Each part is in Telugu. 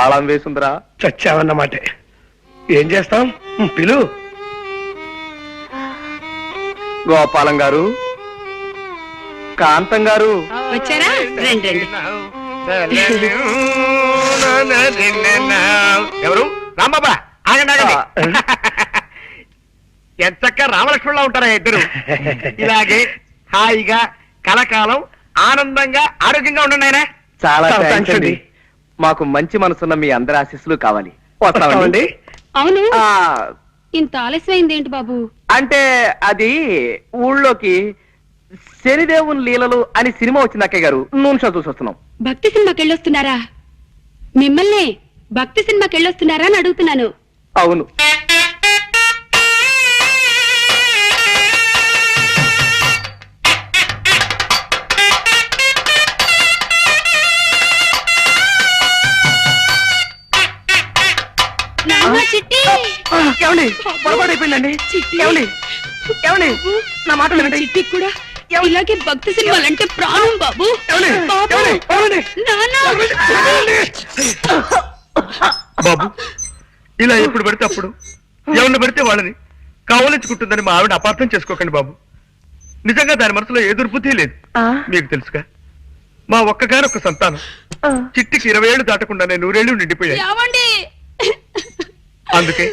తాళం వేసుందిరా. చచ్చావన్నమాటే. ఏం చేస్తాం? పిలు. గోపాలం గారు, కాంతం గారు వచ్చారా? రండి రండి. ఎవరు? రాంబాబా, ఆగండి ఆగండి. ఎంతక్క రామలక్ష్మణులా ఉంటారా ఇద్దరు? ఇలాగే హాయిగా కలకాలం ఆనందంగా ఆరోగ్యంగా ఉండండి ఆయన. చాలా చాలా థాంక్స్ అండి. మాకు మంచి మనసున్న మీ అందరి ఆశీస్సులు కావాలి. వస్తామండి. అవును, ఆ, ఇంత ఆలస్యమైంది ఏంటి బాబు? అంటే అది ఊళ్ళోకి శనిదేవుని లీలలు అని సినిమా వచ్చింది అక్కయ్య గారు. నూనె షో చూసి వస్తున్నాం. భక్తి సినిమాకి వెళ్ళొస్తున్నారా? మిమ్మల్ని భక్తి సినిమాకి వెళ్ళొస్తున్నారా అని అడుగుతున్నాను. అవును. నాన్న, చిట్టి. ఏమండి పొరపాటు అయిపోయిందండి. చిట్టి. ఏమండి ఏమండి నా మాట వినండి. చిట్టి కూడా ఇలాగే భక్తి సినిమాలంటే ప్రాణం బాబు. ఏమండి? బాబు. ఏమండి? ఏమండి? నాన్న. బాబు, ఇలా ఎప్పుడు పడితే అప్పుడు ఎవరిని పడితే వాళ్ళని కావలించుకుంటుందని మా ఆవిడ అపార్థం చేసుకోకండి బాబు. నిజంగా దాని మనసులో ఏ దుర్బుద్ధి లేదు. మీకు తెలుసుగా, మా ఒక్కగానొక్క సంతానం చిట్టికి 20 ఏళ్ళు దాటకుండానే 100 ఏళ్ళు నిండిపోయాయి. ఏమండి? అందుకే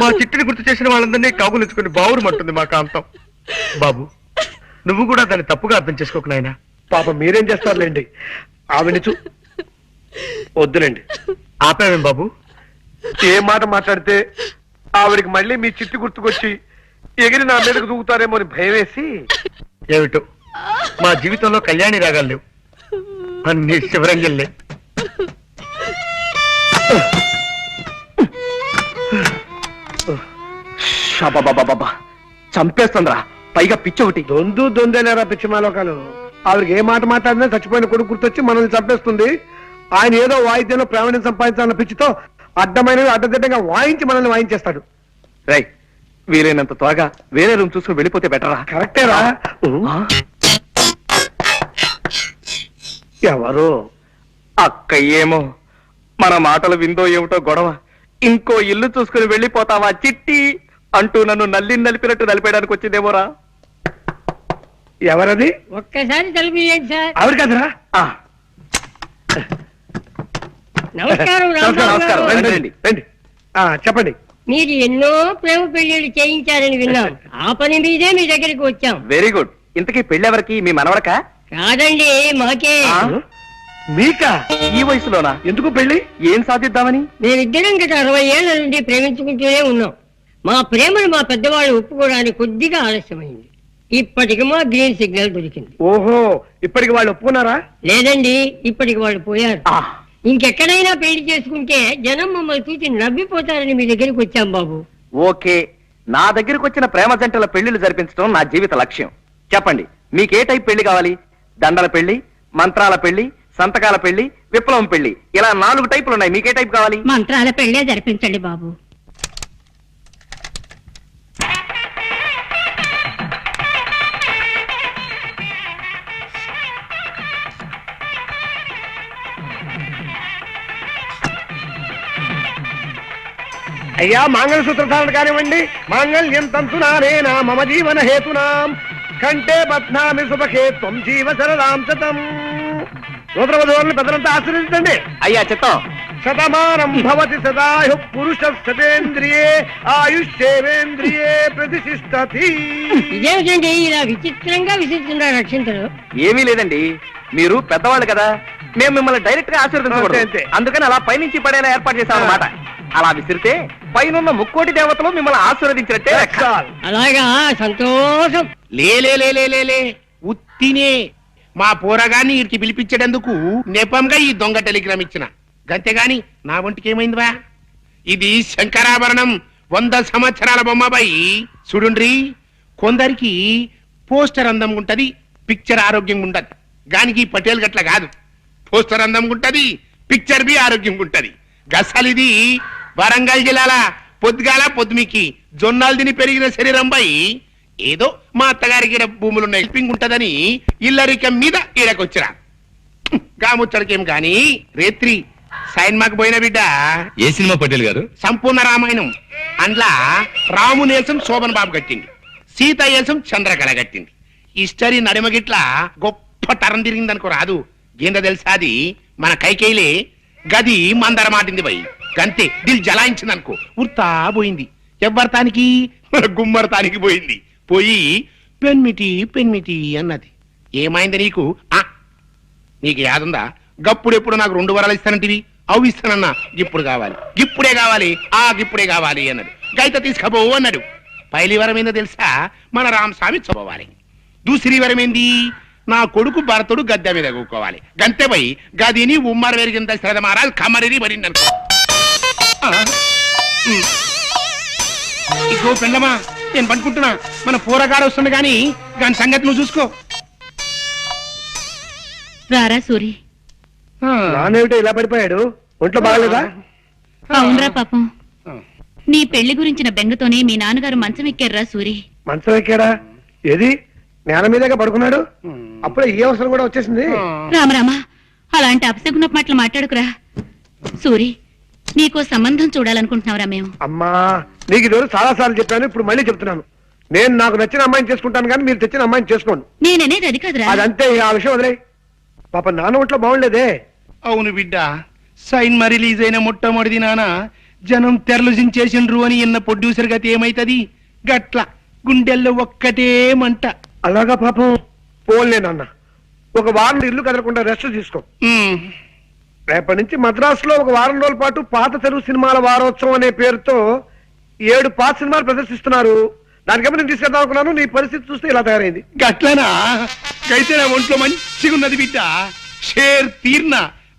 మా చిట్టిని గుర్తు చేసిన వాళ్ళందరినీ కాగులించుకుని బావురుమంటుంది మా కాంతం. బాబు, నువ్వు కూడా దాన్ని తప్పుగా అర్థం చేసుకోకు నాయనా. పాప మీరేం చేస్తారులేండి. ఆవిడ వద్దులేండి. ఆపావేం బాబు? ఏ మాట మాట్లాడితే ఆవిడికి మళ్ళీ మీ చిట్టి గుర్తుకొచ్చి ఎగిరి నా మీదకు దూకుతారేమో అని భయం వేసి. ఏమిటో మా జీవితంలో కళ్యాణి రాగాలు లేవు, అన్ని శివరంజల్లే. షాబాబాబాబా, చంపేస్తుందిరా. పైగా పిచ్చి ఒకటి. దొందేలేరా పిచ్చిమాలోకాలు. ఆవిడకి ఏ మాట మాట్లాడినా చచ్చిపోయిన కొడుకు గుర్తొచ్చి మనల్ని చంపేస్తుంది. ఆయన ఏదో వాయిద్యంలో ప్రావీణ్యం సంపాదించాలన్న పిచ్చితో అడ్డమైనవి అడ్డదిడ్డంగా వాయించి మనల్ని వాయించేస్తాడు. రై, వీలైనంత త్వరగా వేరే రూమ్ చూసుకుని వెళ్ళిపోతే బెటరా? కరెక్టేరా. ఎవరు? అక్క ఏమో మన మాటలు విందో ఏమిటో గొడవ. ఇంకో ఇల్లు చూసుకుని వెళ్ళిపోతావా చిట్టి అంటూ నన్ను నలిపినట్టు నలిపేయడానికి వచ్చిందేమోరా. ఎవరది? ఒక్కసారి తలుపు తీయండి సార్. ఆవిడ కదరా? నమస్కారం రాంబాబు నమస్కారం. గారు. రండి, రండి. రండి. చెప్పండి. మీరు ఎన్నో ప్రేమ పెళ్లిళ్ళు చేయించారని విన్నాం. ఆ పని మీదే మీ దగ్గరికి వచ్చాం. Very good. ఇంతకీ పెళ్ళెవరికి? మీ మనవడకా? కాదండి, మాకే. మీకా? ఈ వయసులోనా? ఎందుకు పెళ్లి? ఏం సాధిద్దామని? మేమిద్దరం గత 60 ఏళ్ల నుండి ప్రేమించుకుంటూనే ఉన్నాం. మా ప్రేమను మా పెద్దవాళ్ళు ఒప్పుకోవడానికి కొద్దిగా ఆలస్యమైంది. ఇప్పటికి మా గ్రీన్ సిగ్నల్ దొరికింది. ఓహో, ఇప్పటికి వాళ్ళు ఒప్పుకున్నారా? లేదండి, ఇప్పటికి వాళ్ళు పోయారు. ఆ, ఇంకెక్కడైనా పెళ్లి చేసుకుంటే జనం మమ్మల్ని చూసి నవ్విపోతారని మీ దగ్గరికి వచ్చాం బాబు. ఓకే. నా దగ్గరకు వచ్చిన ప్రేమ జంటల పెళ్లిళ్ళు జరిపించడం నా జీవిత లక్ష్యం. చెప్పండి, మీకే టైప్ పెళ్లి కావాలి? దండల పెళ్లి, మంత్రాల పెళ్లి, సంతకాల పెళ్లి, విప్లవం పెళ్లి, ఇలా 4 టైపులు ఉన్నాయి. మీకే టైప్ కావాలి? మంత్రాల పెళ్లే జరిపించండి బాబు. అయ్యా, మంగళసూత్ర ధారణ కానివ్వండి. మాంగళ్యం తంతునానేనా మమ జీవన హేతునాం కంటే బధ్నామి సుభకే త్వం జీవ శరదాం శతం. నూతన వధువులను పెద్దలంతా ఆశీర్వదించండి. అయ్యా చిత్తం. శతమానం భవతి సదాయు పురుష శతేంద్రియే ఆయుష్యేవేంద్రియే ప్రతిష్ఠతి. ఇదేమిటండి ఇలా విచిత్రంగా విసిస్తున్నారు రక్షించరు? ఏమీ లేదండి, మీరు పెద్దవాళ్ళు కదా, మేము మిమ్మల్ని డైరెక్ట్ గా అంతే, ఆశీర్వదించకూడదు. అంతే. అందుకని అలా పైనుంచి పడేలా ఏర్పాటు చేశాం అన్నమాట. అలా విసిరితే పైనున్న ముక్కోటి దేవతలు మిమ్మల్ని ఆశీర్వదించినట్టే లెక్క. అలాగా, సంతోషం. లే ఉత్తినే మా పోరగాన్ని వీరికి పిలిపించేటందుకు నెపంగా ఈ దొంగ టెలిగ్రామ్ ఇచ్చిన గంతేగాని నా ఒంటికి ఏమైందివా? ఇది శంకరాభరణం 100 సంవత్సరాల బొమ్మబాయి. చూడుండ్రి, కొందరికి పోస్టర్ అందంగా ఉంటది, పిక్చర్ ఆరోగ్యంగా ఉంటది. గానికి పటేల్ గట్ల కాదు. పోస్టర్ అందంగా ఉంటది, పిక్చర్ బి ఆరోగ్యంగా ఉంటది. గసలిది వరంగల్ జిల్లాల పొద్దుగాల పొద్దుమికి జొన్నాలు తిని పెరిగిన శరీరం పై ఏదో మా అత్తగారికి ఈడ భూములున్న హెల్పింగ్ ఉంటదని ఇల్లరికం మీద ఈడకొచ్చిరా. గాముచ్చడికేం గాని రేత్రి సైన్మాకు పోయిన బిడ్డ ఏ సినిమా పటేల్ గారు? సంపూర్ణ రామాయణం. అందులో రాముని వేసం శోభన్ బాబు కట్టింది, సీత వేసం చంద్రకళ కట్టింది. హిస్టరీ నడిమగిట్ల గొప్ప తరం తిరిగింది అనుకో రాదు. ఏందో తెలుసా, అది మన కైకేయిలే గది మందర మాటింది పోయి గంతే దిల్ జలాయించింది అనుకో, ఉర్తా పోయింది. ఎవ్వరతానికి మన గుమ్మరతానికి పోయింది. పోయి పెన్మిటి పెన్మిటి అన్నది. ఏమైంది నీకు? నీకు యాదుందా, గప్పుడెప్పుడు నాకు 2 వరాలు ఇస్తానంటివి, అవి ఇస్తానన్నా, ఇప్పుడు కావాలి, ఇప్పుడే కావాలి, ఇప్పుడే కావాలి అన్నాడు. గైత తీసుకపోవు అన్నాడు. పైలి వరం ఏందో తెలుసా, మన రామస్వామి చదవాలి. దూసరి వరం ఏంది, నా కొడుకు భరతుడు గద్దె మీద కూకోవాలి. గంతే పోయి గదిని ఉమ్మర వెరిగింద శ్రద్ధ మారాలి, కమరిని పడింది అనుకో. ఇగో పెళ్ళమా, నేను పనుకుంటున్నా, మన పూరగాడు వస్తుంది గాని దాని సంగతి నువ్వు చూసుకో. రారా సూరి. నానేమిటో ఇలా పడిపోయాడు, ఒంట్లో బాగలేదా? అవునరా పాపం, నీ పెళ్లి గురించిన బెంగతోనే మీ నాన్నగారు మంచం ఎక్కారురా సూరి. మంచం ఎక్కాడా? ఏది నేల మీదగా పడుకున్నాడు? అప్పుడే ఈ అవసరం కూడా వచ్చేసింది. రామరామా, అలాంటి అపశకున మాటలు మాట్లాడుకురా. సూరి, నీకో సంబంధం చూడాలనుకుంటున్నావురా మేము. అమ్మా, నీకు ఇదివరకు చాలా సార్లు చెప్పాను, ఇప్పుడు మళ్ళీ చెప్తున్నాను. నేను నాకు నచ్చిన అమ్మాయిని చేసుకుంటాను కానీ మీరు తెచ్చిన అమ్మాయిని చేసుకోండి. నేననేది అది కాదురా. అదంతే, ఆ విషయం వదిలే. పాప నాన్న ఒంట్లో బాగుండలేదే. అవును బిడ్డ, సైన్మా రిలీజ్ అయిన మొట్టమొదటి నాన్న జనం తెరలుజించేసిండ్రు అని ఇన్న ప్రొడ్యూసర్ గతి ఏమైతది? గట్ల గుండెల్లో ఒక్కటే మంట. అలాగా పాపం. పోన్లే నాన్న, ఒక వారం ఇల్లు కదలకుండా రెస్ట్ తీసుకో. రేపటి నుంచి మద్రాసులో ఒక వారం రోజుల పాటు పాత తెలుగు సినిమాల వారోత్సవం అనే పేరుతో 7 పాత సినిమాలు ప్రదర్శిస్తున్నారు. దానికేమో నేను తీసుకెళ్దాం అనుకున్నాను, నీ పరిస్థితి చూస్తే ఇలా తయారైంది. గట్లనా? అయితే నా ఒంట్లో మంచిగా ఉన్నది బిడ్డ. షేర్ తీర్న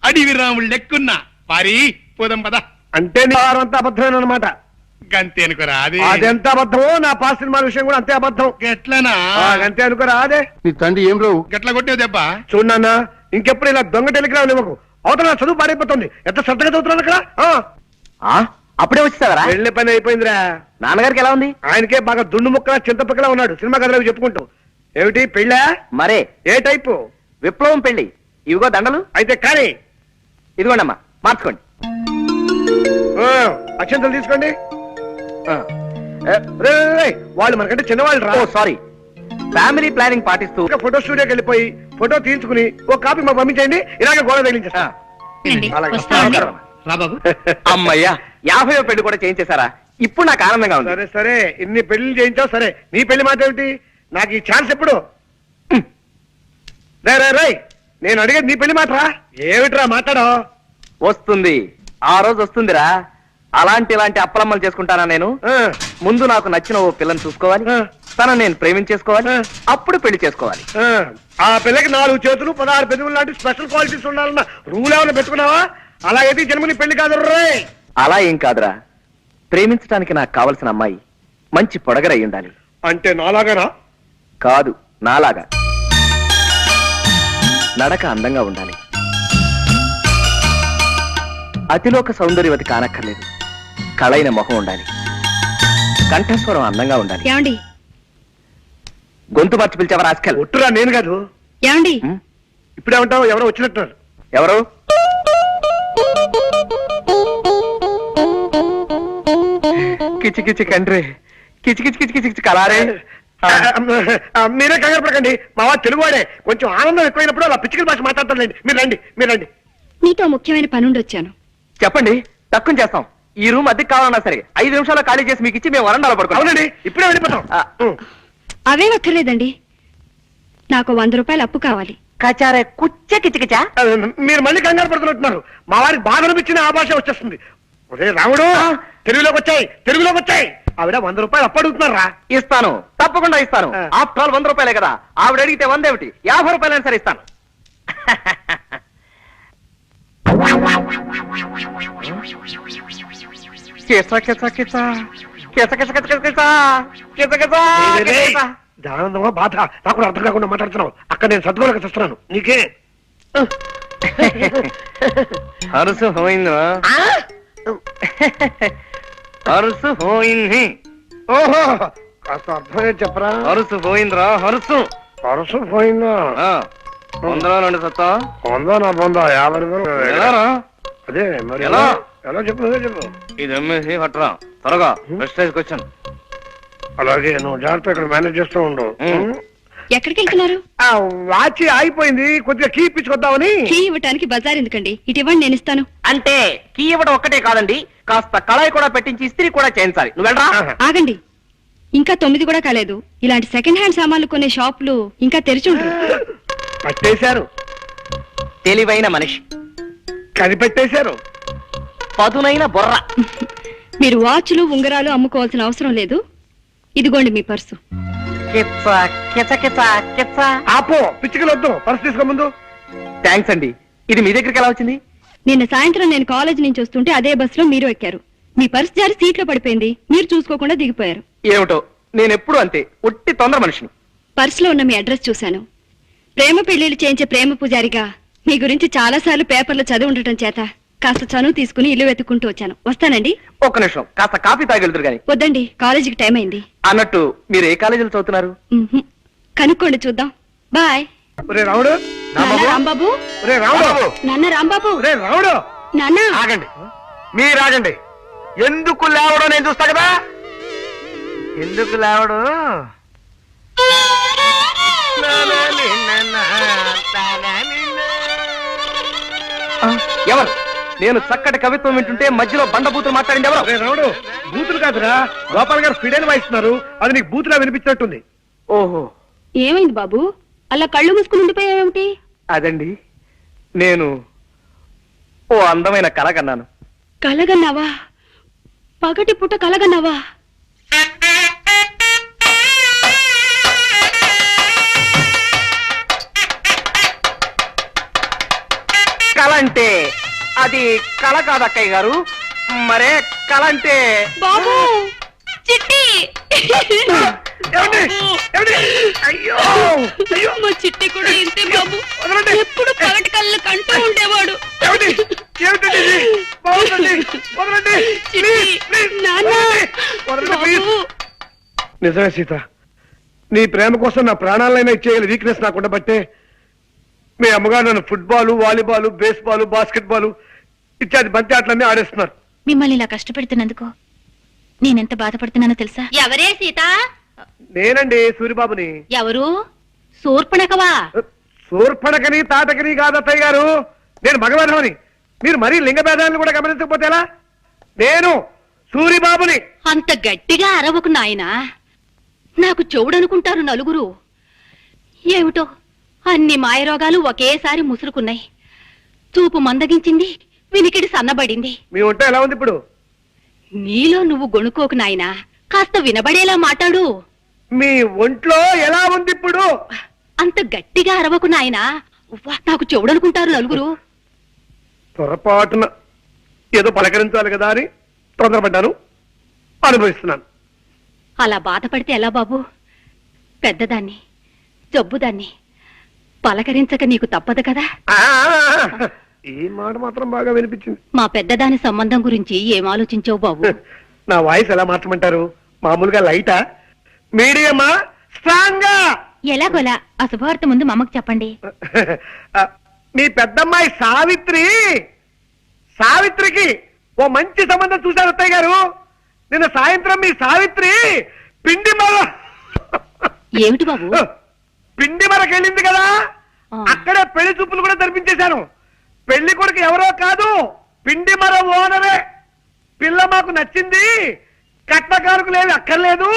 అడివి రాముడు లెక్కున్నా పారి పోదాం పద. అంటే నీ వారం అంతా అబద్ధమైన అనమాట. గంతే అనుకోరా అది. అదెంత అబద్ధమో నా పాత సినిమాల విషయం కూడా అంతే అబద్ధం. గట్లనా? అంతే అనుకోరా అదే. నీ తండ్రి ఏం రావు గట్ల కొట్టే దెబ్బ. చూడన్న, ఇంకెప్పుడు ఇలా దొంగ టెలిగ్రామ్ ఇవ్వకు. అవతల నా చదువు పాడైపోతుంది. ఎంత శ్రద్ధగా చదువుతున్నాను అక్కడ. అప్పుడే వచ్చేసావరా? వెళ్ళే పని అయిపోయిందిరా. నాన్నగారికి ఎలా ఉంది? ఆయనకే బాగా దుండు ముక్కలా చింతపక్కలా ఉన్నాడు. సినిమా కథలకు చెప్పుకుంటూ. ఏమిటి పెళ్ళా? మరే. ఏ టైపు? విప్లవం పెళ్లి. ఇవిగో దండలు. అయితే కానీ ఇదిగోండి అమ్మా, మార్చుకోండి. అక్షంతలు తీసుకోండి. రే, వాళ్ళు మనకంటే చిన్నవాళ్ళు రా. సారీ. ఫ్యామిలీ ప్లానింగ్ పాటిస్తూ ఫోటో స్టూడియోకి వెళ్ళిపోయి ఫోటో తీసుకుని ఒక కాపీ మాకు పంపించండి. ఇలాగే గోడ తగిలించేస్తా. రండి, అలాగే. వస్తామండి. రా బాబు. అమ్మయ్యా, 50వ పెళ్లి కూడా చేయించేశారా? ఇప్పుడు నాకు ఆనందంగా ఉంది. సరే సరే, ఇన్ని పెళ్లి చేయించావు సరే. నీ పెళ్లి మాట ఏమిటి? నాకు ఈ ఛాన్స్ ఎప్పుడు? రే, నేను అడిగేది నీ పెళ్లి మాటరా. ఏమిట్రా మాట్లాడో? వస్తుంది, ఆ రోజు వస్తుందిరా. ఇలాంటి అప్పలమ్మలు చేసుకుంటానా నేను? ముందు నాకు నచ్చిన ఓ పిల్లని చూసుకోవాలి, తను నేను ప్రేమించేసుకోవాలి, అప్పుడు పెళ్లి చేసుకోవాలి. ఆ పిల్లకి 4 చేతులు 16 పెదవులు లాంటి స్పెషల్ క్వాలిటీస్ ఉండాలన్న రూల్ ఏమైనా పెట్టుకున్నావా? అలాగైతే జన్మని పెళ్లి కాదు రే. అలా ఏం కాదురా, ప్రేమించడానికి నాకు కావలసిన అమ్మాయి మంచి పొడగరై ఉండాలి. అంటే నాలాగానా? కాదు, నాలాగా. నడక అందంగా ఉండాలి, అతిలోక సౌందర్యవతి కానక్కర్లేదు. కళైన మొహం ఉండాలి, కంఠస్వరం అందంగా ఉండాలి. ఏమండి గొంతు మార్చి పిలిచావా రాస్కల్? ఒట్టురా, నేను కాదు. ఏమండి ఇప్పుడేమంటావు? ఎవరో వచ్చినట్టున్నారు. ఎవరు? కిచి కిచి కండ్రి, కిచి కిచి కిచి కిచి కిచి కలారే. మీరే కంగారు పడకండి, మా వాడు తెలుగువాడే. కొంచెం ఆనందం ఎక్కువైనప్పుడు అలా పిచ్చికల భాష మాట్లాడతారులేండి. మీరు రండి. నీతో ముఖ్యమైన పనుండి వచ్చాను. చెప్పండి, తక్కువ చేస్తాం. ఈ రూమ్ అద్దెకి కావాలన్నా సరే 5 నిమిషాల్లో ఖాళీ చేసి మీకు ఇచ్చి మేము వరండాలో పడుకోవాలి. అవునండి, ఇప్పుడే వెళ్ళిపోతాం. అవేం అక్కర్లేదండి, నాకు 100 రూపాయలు అప్పు కావాలి. కచారే కుచ్చ కిచకిచా. మీరు మళ్ళీ కంగారు పడుతున్నట్టున్నారు. మా వారికి బాధ అనిపించిన ఆ భాష వచ్చేస్తుంది. ఒరే రాముడు, తెలుగులోకి వచ్చాయి. ఆవిడ 100 రూపాయలు అప్పు అడుగుతున్నారా? ఇస్తాను, తప్పకుండా ఇస్తాను. ఆఫ్టర్ ఆల్ 100 రూపాయలే కదా. ఆవిడ అడిగితే 100 ఏమిటి, 50 రూపాయలైనా సరే ఇస్తాను. ఆనందమా బాధ నాకు కూడా అర్థం కాకుండా మాట్లాడుతున్నావు. అక్కడ నేను సద్గోళక చూస్తున్నాను. నీకే హరుసు పోయిందా? హరుసు పోయింది. ఓహో, కాస్త అర్థమే చెప్పరా. హరుసు పోయిందిరా, హరుసు. పరుసు పోయిందా? 100 నుండి సత్తా 100 నా 50 ఎలారా? అదే మరి ఎలా? ఎలా చెప్పు అదే చెప్పు. ఇది అమ్మేసి పట్టరా త్వరగా ప్రెస్టేజ్కి వచ్చాను. అలాగే నువ్వు జాగ్రత్త ఇక్కడ మేనేజ్ చేస్తూ ఉండు. ఎక్కడికి వెళ్తున్నారు? ఆ వాచ్ ఆగిపోయింది, కొద్దిగా కీ ఇప్పించుకొద్దామని. కీ ఇవ్వటానికి బజార్ ఎందుకండి, ఇటు ఇవ్వండి, నేను ఇస్తాను. అంటే కీ ఇవ్వడం ఒక్కటే కాదండి, కాస్త కళాయి కూడా పెట్టించి ఇస్త్రీ కూడా చేయించాలి. నువ్వు వెళ్ళరా. ఆగండి, ఇంకా 9 కూడా కాలేదు. ఇలాంటి సెకండ్ హ్యాండ్ సామాన్లు కొనే షాపులు ఇంకా తెరిచి ఉండరు. పట్టేశారు, తెలివైన మనిషి, కనిపెట్టేశారు. పదునైన బుర్ర. మీరు వాచ్లు ఉంగరాలు అమ్ముకోవాల్సిన అవసరం లేదు. ఇదిగోండి మీ పర్సు. కిచ్చ కిచ కిచ కిచ్చ. ఆపో, పిచ్చికలు వద్దు, పర్స్ తీసుకో ముందు. థ్యాంక్స్ అండి. ఇది మీ దగ్గరికి ఎలా వచ్చింది? నిన్న సాయంత్రం నేను కాలేజ్ నుంచి వస్తుంటే అదే బస్సులో మీరు ఎక్కారు. మీ పర్స్ జారి సీట్లో పడిపోయింది, మీరు చూసుకోకుండా దిగిపోయారు. ఏమిటో, నేను ఎప్పుడు అంతే, ఒట్టి తొందర మనిషిని. పర్సులో ఉన్న మీ అడ్రస్ చూశాను. ప్రేమ పెళ్లిళ్ళు చేయించే ప్రేమ పూజారిగా మీ గురించి చాలా సార్లు పేపర్లో చదివి ఉండటం చేత కాస్త చనువు తీసుకుని ఇల్లు వెతుక్కుంటూ వచ్చాను. వస్తానండి. ఒక్క నిమిషం, కాస్త కాఫీ తాగెళ్తురు గాని. వద్దండి, కాలేజీకి టైం అయింది. అన్నట్టు మీరు ఏ కాలేజీలో చదువుతున్నారు? ఉహుం. కనుక్కోండి, చూద్దాం. బాయ్. ఒరే రావుడు, నాన్న రాంబాబు, ఒరే రావుడు, నాన్న రాంబాబు, ఒరే రావుడు. నాన్న. ఆగండి, మీరు ఆగండి. ఎందుకు లేవడం నేను చూస్తా కదా. ఎందుకు లేవడు? ఎవరు? నేను చక్కటి కవిత్వం వింటుంటే మధ్యలో బండబూతులు మాట్లాడింది ఎవరు? ఒరే రావుడు, బూతులు కాదురా, గోపాల్ గారు ఫిడైన్ వాయిస్తున్నారు, అది నీకు బూతులా వినిపించినట్టుంది. ఓహో, ఏమైంది బాబు, అలా కళ్ళు మూసుకుని ఉండిపోయావేమిటి? అదండి, నేను ఓ అందమైన కల కన్నాను. కలగన్నావా? పగటి పుట్ట కలగన్నావా? కల అంటే అది కళ కాదు అక్కయ్య గారు. మరే కళ అంటే బాబు, చిట్టి. ఏమండి? ఏమండి? అయ్యో అయ్యో, మా చిట్టి కూడా ఇంతే బాబు, వదలండి. ఎప్పుడు పగటి కళ్ళు కంటూ ఉండేవాడు. ఏమండి? ఏమిటండి ఇది? బాగుందండి, వదలండి. చిట్టి, ప్లీజ్, ప్లీజ్, నాన్న. వదలండి. వదలండి, ప్లీజ్. బాబు, నిజమే సీత, నీ ప్రేమ కోసం నా ప్రాణాలైనా ఇచ్చేయాలి వీక్నెస్ నాకు ఉండబట్టే మీ అమ్మగారు నన్ను ఫుట్బాల్, వాలీబాల్, బేస్బాల్, బాస్కెట్బాల్ ఇత్యాది బంతి ఆటలన్నీ ఆడేస్తున్నారు. మిమ్మల్ని ఇలా కష్టపెడుతున్నందుకు నేనెంత బాధపడుతున్నానో తెలుసా? ఎవరే సీత? నేనండి సూరిబాబుని. ఎవరు? శూర్పణఖవా? సూర్పణకని తాటకని కాదు అత్తయ్య గారు, నేను మగవేధమని. మీరు మరీ లింగ భేదాలను కూడా గమనించకపోతే ఎలా? నేను సూరిబాబుని. అంత గట్టిగా అరవకు నాయనా, నాకు చెవుడనుకుంటారు నలుగురు. ఏమిటో అన్ని మాయరోగాలు ఒకేసారి ముసురుకున్నాయి. చూపు మందగించింది, వినికిడి సన్నబడింది. మీ వంట ఎలా ఉంది ఇప్పుడు? నీలో నువ్వు గొణుకోకు నాయనా, కాస్త వినబడేలా మాట్లాడు. మీ ఒంట్లో ఎలా ఉంది ఇప్పుడు? అంత గట్టిగా అరవకు నాయనా, ఉవ్వ, నాకు చెవుడనుకుంటారు నలుగురు. పొరపాటున ఏదో పలకరించాలి కదా అని తొందరపడ్డాను, అనుభవిస్తున్నాను. అలా బాధపడితే ఎలా బాబు? పెద్దదాన్ని, జబ్బుదాన్ని పలకరించక నీకు తప్పదు కదా. ఆ, ఈ మాట మాత్రం బాగా వినిపించింది. మా పెద్దదాని సంబంధం గురించి ఏం ఆలోచించావు బాబు? నా వాయిస్ ఎలా మార్చమంటారు? మామూలుగా లైటా, మీడియమా, స్ట్రాంగా? ఎలాగోలా ఆ శుభవార్త ముందు మా అమ్మకు చెప్పండి. మీ పెద్దమ్మాయి సావిత్రికి ఓ మంచి సంబంధం చూశారు అత్తయ్య గారు. నిన్న సాయంత్రం మీ సావిత్రి ఏమిటి బాబు? పిండి మరకెళ్ళింది కదా, ఆ. అక్కడే పెళ్లి చూపులు కూడా జరిపించేశాను. పెళ్లి కొడుకు ఎవరో కాదు, పిండి మర ఓనరే. పిల్ల మాకు నచ్చింది, కట్నకారుకు లేదు అక్కర్లేదు,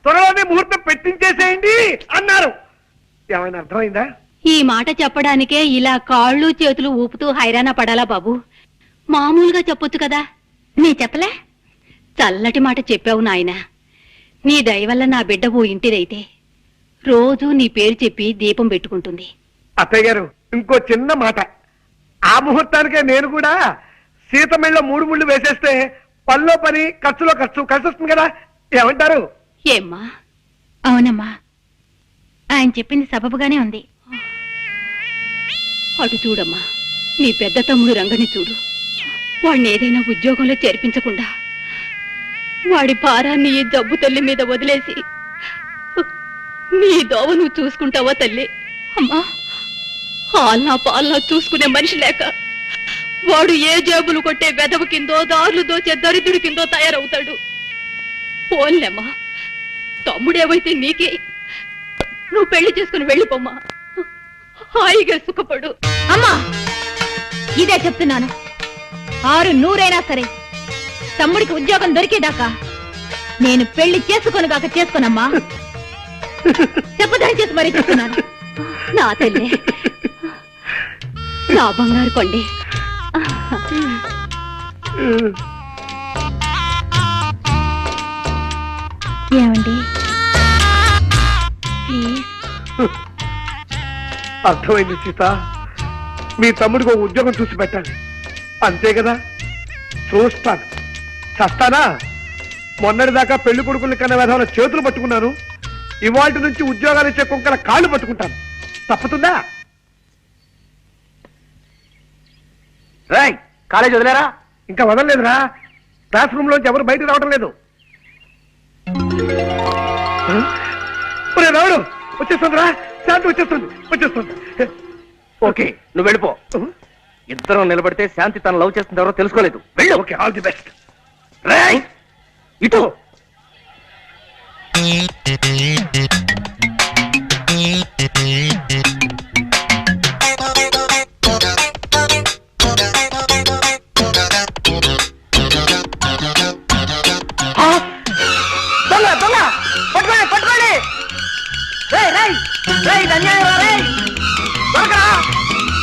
త్వరలోనే ముహూర్తం పెట్టించేసేయండి అన్నారు. ఏమైనా అర్థమైందా? ఈ మాట చెప్పడానికే ఇలా కాళ్ళు చేతులు ఊపుతూ హైరాణ పడాలా బాబు? మామూలుగా చెప్పొచ్చు కదా. నీ చెప్పలే? చల్లటి మాట చెప్పావు నాయనా. నీ దయ వల్ల నా బిడ్డ ఓ ఇంటిదైతే రోజూ నీ పేరు చెప్పి దీపం పెట్టుకుంటుంది. అత్తయ్య గారు, ఇంకో చిన్న మాట. ఆ ముహూర్తానికే నేను కూడా సీతమెళ్ళలో 3 ముళ్ళు వేసేస్తే పనిలో పని, ఖర్చులో ఖర్చు కలిసి వస్తుంది కదా. ఏమంటారు? ఏమ్మా? అవునమ్మా, ఆయన చెప్పింది సబబుగానే ఉంది. అటు చూడమ్మా, నీ పెద్ద తమ్ముడు రంగని చూడు. వాడిని ఏదైనా ఉద్యోగంలో చేర్పించకుండా వాడి భారాన్ని ఈ జబ్బు తల్లి మీద వదిలేసి నీ దోవ నువ్వు చూసుకుంటావా తల్లి? అమ్మా, హాల్నా పాలనా చూసుకునే మనిషి లేక వాడు ఏ జేబులు కొట్టే వెదవ కిందో దారులు దోచే దరిద్రుడి కిందో తయారవుతాడు. పోన్లేమ్మా, తమ్ముడేవైతే నీకే. నువ్వు పెళ్లి చేసుకుని వెళ్ళిపోమ్మా, హాయిగా సుఖపడు. అమ్మా ఇదే చెప్తున్నాను, 600 సరే తమ్ముడికి ఉద్యోగం దొరికేదాకా నేను పెళ్లి చేసుకోనుగాక చేసుకోనమ్మా. చెప్పదని చేసి మరీ చెప్తున్నాను. నా తల్లి, నా బంగారు కొండి. ఏమండి ప్లీజ్. అర్థమైంది సీత, మీ తమ్ముడికి ఒక ఉద్యోగం చూసి పెట్టాలి అంతే కదా. చూస్తాను, చస్తానా? మొన్నటిదాకా పెళ్లి కొడుకుల్ని కన్నా విధాన చేతులు పట్టుకున్నాను, ఇవాళ నుంచి ఉద్యోగాలు ఇచ్చే కుక్కల కాళ్ళు పట్టుకుంటాను. తప్పుతుందా? రాయ్, కాలేజ్ వదిలేరా? ఇంకా వదలలేదురా. క్లాస్ రూమ్ లోంచి ఎవరు బయటకు రావడం లేదు. ఒరే రావుడు, వచ్చేస్తుందిరా, శాంతి వచ్చేస్తుంది. ఓకే, నువ్వు వెళ్ళిపో. ఇద్దరం నిలబడితే శాంతి తను లవ్ చేస్తుంది ఎవరో తెలుసుకోలేదు. వెళ్ళు. Okay, all the best. Rai, ఇటు. దొంగ దొంగ, పట్టుకోండి. రేయ్ రేయ్ రేయ్, అన్యాయం రా రేయ్, దొరకరా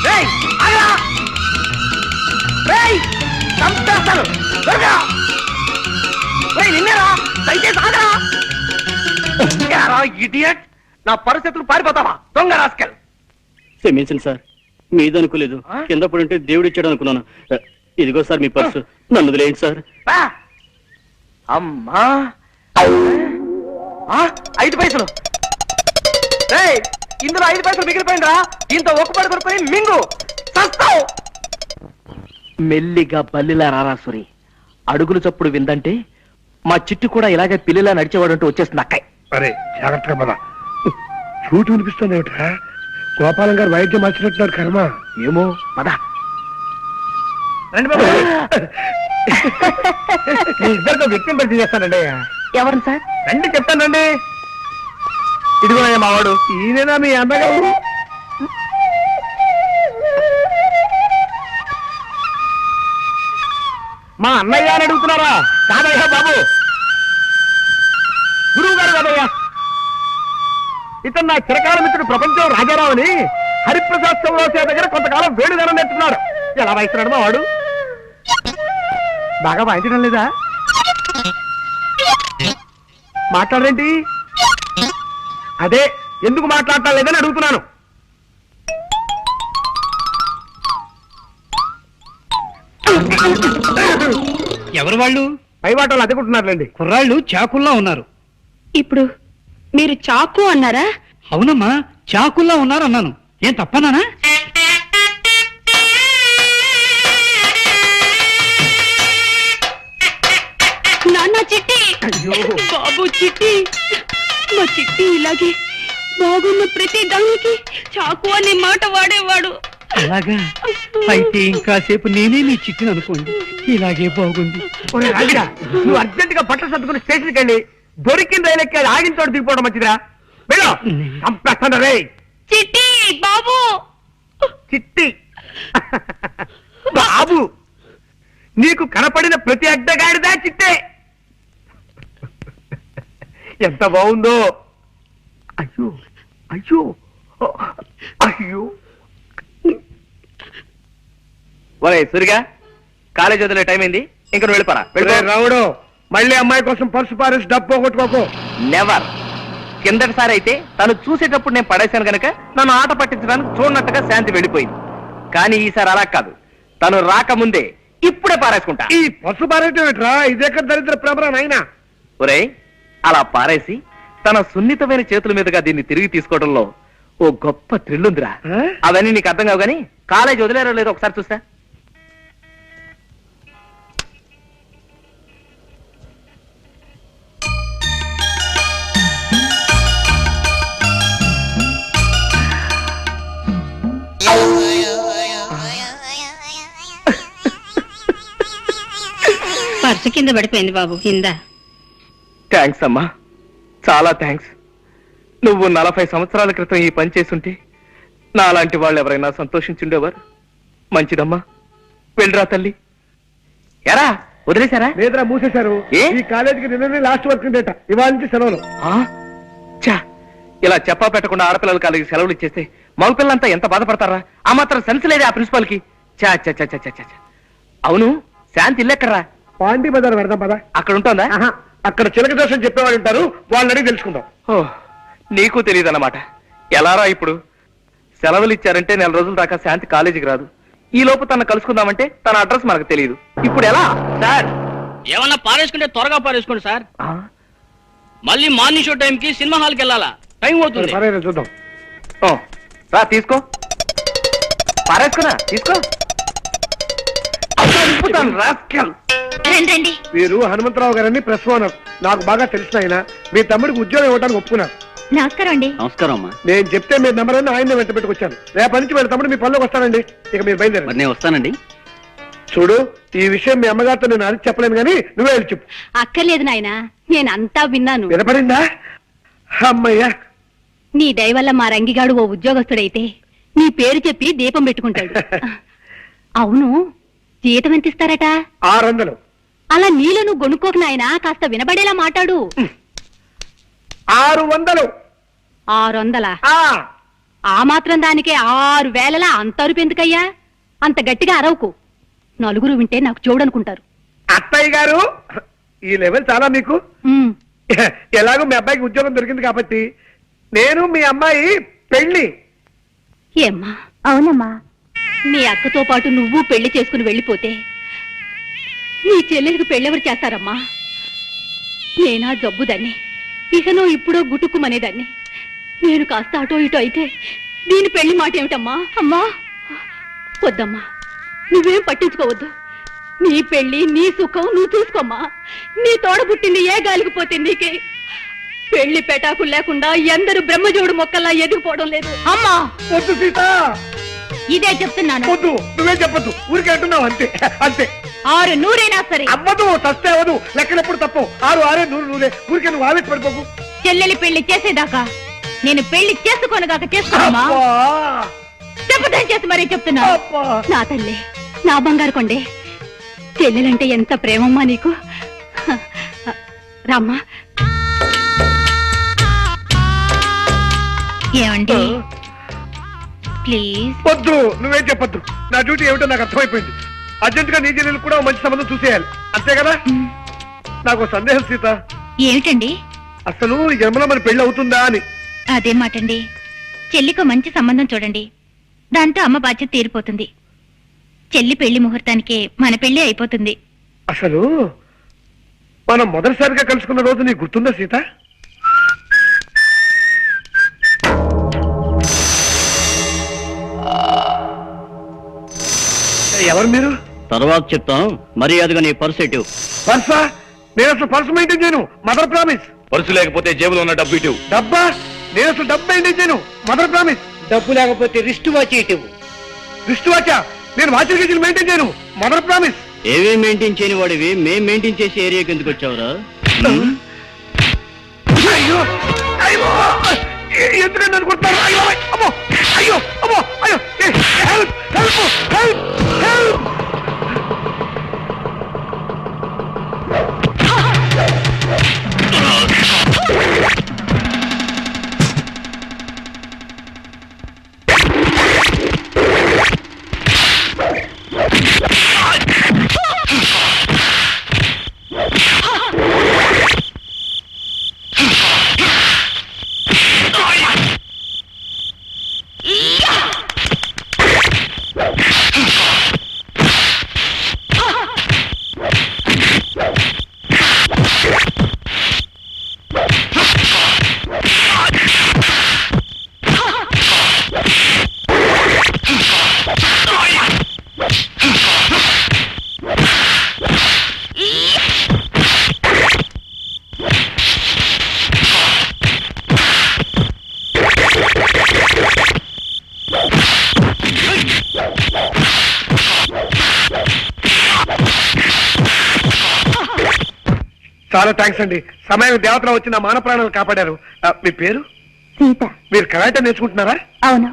రేయ్, ఆగరా రేయ్, చంపేస్తాను, దొరకరా రేయ్, నిన్నేరా, దయచేసి ఆగరా. ఇడియట్, నా పరిస్థితులు పారిపోతావా దొంగ రాస్కెల్. క్షమించండి సార్, మీదనుకోలేదు, కింద పడుంటే దేవుడు ఇచ్చాడు అనుకున్నాను. ఇదిగో సార్ మీ పర్సు, నన్ను వదిలేయండి సార్. అమ్మా, 5 పైసలు. రేయ్, ఇందులో 5 పైసలు మిగిలిపోయిందిరా, దీంతో ఒక్కపడి కొనుక్కొని మింగు, చస్తావు. మెల్లిగా బల్లిలా రారాసురి, అడుగులు చప్పుడు విందంటే మా చిట్టు కూడా ఇలాగే పిల్లిలా నడిచేవాడంటూ వచ్చేస్తుంది అక్కయ్. అరే జాగ్రత్తగా పద. చూటు వినిపిస్తుంది ఏమిటా? గోపాలం గారు వైద్యం మార్చినట్టున్నారు కర్మ. ఏమో పద. రండి బాబు. మీ ఇద్దరితో వ్యక్తిని పరిచయం చేస్తానండి. ఎవరు సార్? రండి చెప్తానండి. ఇదిగో మావాడు. ఈయనేనా మీ అన్నగారు? మా అన్నయ్య అని అడుగుతున్నారా? కాదయ్యా బాబు, గురువు గారు కాదయ్యా. ఇతను నా చిరకాల మిత్రుడు ప్రపంచం రాజారావు అని హరిప్రసాద్ చౌరాసే దగ్గర కొంతకాలం వేడుదనం నేర్చుకున్నాడు. ఎలా వాయిస్తున్నాడు మా వాడు? బాగా వాయించడం లేదా? మాట్లాడరేంటి? అదే ఎందుకు మాట్లాడటం లేదని అడుగుతున్నాను. ఎవరు వాళ్ళు? పై వాటలు అదుకుంటున్నారులేండి. కుర్రాళ్ళు చాకుల్లా ఉన్నారు. ఇప్పుడు మీరు చాకు అన్నారా? అవునమ్మా, చాకుల్లా ఉన్నారు అన్నాను. ఏం తప్పనానా? నాన్న చిట్టి, బాబు చిట్టి, మా చిట్టి ఇలాగే బాగున్న ప్రతి దానికి చాకు అనే మాట వాడేవాడు. అలాగా? అయితే ఇంకాసేపు నేనే మీ చిట్టుని అనుకోండి. ఇలాగే బాగుంది. నువ్వు అర్జెంట్ గా బట్టలు సర్దుకుని స్టేషన్కి వెళ్ళి దొరికిన రైలు ఎక్కి ఆగిన చోట దిగిపోవడం మంచిదిరా. వెళ్ళు, చంపేస్తాను రే. చిట్టి బాబు, చిట్టి బాబు, నీకు కనపడిన ప్రతి అడ్డగాడిదా చిట్టే. ఎంత బాగుందో. అయ్యో అయ్యో అయ్యో. ఒరే సూరిగా, కాలేజ్ వదిలే టైం అయింది, ఇంక నువ్వు వెళ్ళిపోరా. రావుడు, మళ్ళీ అమ్మాయి కోసం పర్సు పారేసి డబ్బు పోగొట్టుకోకు. నెవర్. కిందటిసారి అయితే తను చూసేటప్పుడు నేను పడేశాను గనక నన్ను ఆట పట్టించడానికి చూడనట్టుగా శాంతి వెళ్ళిపోయింది. కానీ ఈసారి అలా కాదు, తను రాకముందే ఇప్పుడే పారేసుకుంటా. ఈ పర్సు పారేయటం ఏంట్రా? ఇదేక దరిద్ర ప్రభరా నాయనా. ఒరే, అలా పారేసి తన సున్నితమైన చేతుల మీదుగా దీన్ని తిరిగి తీసుకోవడంలో ఓ గొప్ప థ్రిల్ ఉందిరా. అవన్నీ నీకు అర్థం కావు గానీ కాలేజ్ వదిలేరో లేదో ఒకసారి చూస్తా. కింద పడిపోయింది బాబు ఇందా. థ్యాంక్స్ అమ్మా, చాలా థ్యాంక్స్. నువ్వు 40 సంవత్సరాల క్రితం ఈ పని చేసుంటే నాలాంటి వాళ్ళు ఎవరైనా సంతోషించుండేవారు. మంచిదమ్మా, వెళ్ళరా తల్లి. ఎరా వదిలేశారా? లేదురా, మూసేశారు. ఏ? ఈ కాలేజీకి నిన్ననే లాస్ట్ వర్కింగ్ డేట, ఇవాళ నుంచి సెలవులు. ఆ? ఛా, ఇలా చెప్పా పెట్టకుండా ఆడపిల్లల కాలేజీకి సెలవులు ఇచ్చేస్తే మగపిల్లలంతా ఎంత బాధపడతారా? ఆ మాత్రం సెన్స్ లేదే ఆ ప్రిన్సిపాల్ కి. చా చా చా చా చా చా. అవును, శాంతి ఇల్లెక్కడ్రా? పాండి బజార్ పెడదాం పదా. అక్కడ ఉంటుందా? అక్కడ చిలక దోషం చెప్పేవాళ్ళు ఉంటారు, వాళ్ళని అడిగి తెలుసుకుందాం. ఓ, నీకు తెలియదన్నమాట. ఎలారా ఇప్పుడు? సెలవులు ఇచ్చారంటే 4 రోజుల దాకా శాంతి కాలేజీకి రాదు. ఈ లోపు తన కలుసుకుందామంటే తన అడ్రస్ మనకు తెలియదు. ఇప్పుడు ఎలా సార్? ఏమన్నా పారేసుకుంటే త్వరగా పారేసుకోండి సార్. మళ్ళీ మార్నింగ్ షో టైం కి సినిమా హాల్ కి వెళ్ళాలా? టైం అవుతుంది. సరే చూద్దాం. ఓ, రా తీసుకో. పారేసుకున్నా తీసుకో. రండి. వీరు హనుమంతరావు గారని ప్రెస్ ఓనర్. నాకు బాగా తెలిసిన ఆయన. మీ తమ్ముడికి ఉద్యోగం ఇవ్వడానికి ఒప్పుకున్నారు. నమస్కారం అండి. నమస్కారం అమ్మా. నేను చెప్తే మీ నెంబర్ అని ఆయన వెంట పెట్టుకొచ్చాను. రేపటి నుంచి వీళ్ళ తమ్ముడు మీ పనిలోకి వస్తానండి. ఇక మీరు బయలుదేరండి. నేను వస్తానండి. చూడు, ఈ విషయం మీ అమ్మగారితో నేను అడిగి చెప్పలేను, కానీ నువ్వే వెళ్ళి చెప్పు. అక్కర్లేదు నాయనా, నేనంతా విన్నాను. వినపడిందా? అమ్మయ్యా, నీ దయ వల్ల మా రంగిగాడు ఓ ఉద్యోగస్తుడైతే నీ పేరు చెప్పి దీపం పెట్టుకుంటాడు. అవును, జీతం ఎంత ఇస్తారట? 600. అలా నీలో నువ్వు గొనుక్కోకు నాయనా, కాస్త వినబడేలా మాట్లాడు. 600. 600? ఆ, ఆ మాత్రం దానికే 6,000 అంత అరుపు ఎందుకయ్యా? అంత గట్టిగా అరవకు, నలుగురు వింటే నాకు చూడనుకుంటారు. అత్తయ్య గారు, ఈ లెవెల్ చాలా మీకు. ఉమ్, ఎలాగో మీ అబ్బాయికి ఉద్యోగం దొరికింది కాబట్టి నేను మీ అమ్మాయి పెళ్లి. ఏమ్మా? అవునమ్మా. నీ అక్కతో పాటు నువ్వు పెళ్లి చేసుకుని వెళ్ళిపోతే నీ చెల్లెలకు పెళ్ళెవరు చేస్తారమ్మా? నేనా జబ్బుదాన్ని, ఇకనో ఇప్పుడో గుటుక్కుమనేదాన్ని. నేను కాస్త అటో ఇటో అయితే దీని పెళ్లి మాట ఏమిటమ్మా? అమ్మా వద్దమ్మా, నువ్వేం పట్టించుకోవద్దు. నీ పెళ్లి నీ సుఖం నువ్వు చూసుకోమ్మా. నీ తోడ పుట్టింది ఏ గాలికి పోతుంది నీకే. పెళ్లి పెటాకులు లేకుండా ఎందరు బ్రహ్మజోడు మొక్కల్లా ఎదిగిపోవడం లేదు. అమ్మా వద్దు సీత, ఇదే చెప్తున్నాను. వద్దు, నువ్వే చెప్పొద్దు. ఊరికే అంటున్నావు అంతే. అంతే. 600 సరే. అవ్వదు, సస్తే అవ్వదు. లెక్కలెప్పుడు తప్పు. 6 6 100 100. ఊరికే నువ్వు ఆవేశపడిపోకు. చెల్లెలి పెళ్లి చేసేదాకా నేను పెళ్లి చేసుకోనగాక చేసుకోమా? అబ్బా, చెప్పదని చేసి మరీ చెప్తున్నా. అబ్బా. నా తల్లి, నా బంగారు కొండే, చెల్లెలంటే ఎంత ప్రేమమ్మా నీకు. రామ్మా. ఏమండి ప్లీజ్? వద్దు, నువ్వేం చెప్పొద్దు. నా డ్యూటీ ఏమిటో నాకు అర్థమైపోయింది. అర్జెంట్ గా నీ చెల్లెలు కూడా ఓ మంచి సంబంధం చూసేయాలి, అంతే కదా? నాకు సందేహం సీత. ఏమిటండి? అసలు ఈ జన్మలో మన పెళ్లి అవుతుందా అని. అదే మాటండి. చెల్లికో మంచి సంబంధం చూడండి, దాంతో అమ్మ బాధ్యత తీరిపోతుంది. చెల్లి పెళ్లి ముహూర్తానికే మన పెళ్లి అయిపోతుంది. అసలు మనం మొదటిసారిగా కలుసుకున్న రోజు నీకు గుర్తుందా సీత? ఎవరు మీరు? తర్వాత చెప్తాను, మర్యాదగా నీ పర్స్ ఎటు. పర్సా? నేను అసలు పర్సు మెయింటైన్ చేయను. Mother promise. పర్సు లేకపోతే జేబులో ఉన్న డబ్బు ఇటు. డబ్బా? నేను అసలు డబ్బు మెయింటైన్ చేయను. Mother promise. డబ్బు లేకపోతే రిస్ట్ వాచ్ ఇటు. దృష్టి వాచా? నేను వాచర్ గేజీలు మెయింటైన్ చేయను. Mother promise. ఏవే మెయింటైన్ చేయని వాడివి మేం మెయింటైన్ చేసే ఏరియాకి ఎందుకు వచ్చావురా? అయ్యో అయ్యో, ఎందుకంటే అనుకుంటున్నారు? అయ్యో అమ్మో, అయ్యో అమ్మో, అయ్యో, హెల్ప్ హెల్ప్ హెల్ప్ హెల్ప్. చాలా థ్యాంక్స్ అండి. సమయం దేవతలో వచ్చి నా మాన ప్రాణాలు కాపాడారు. మీ పేరు? సీత. మీరు కరాటే నేర్చుకుంటున్నారా? అవును,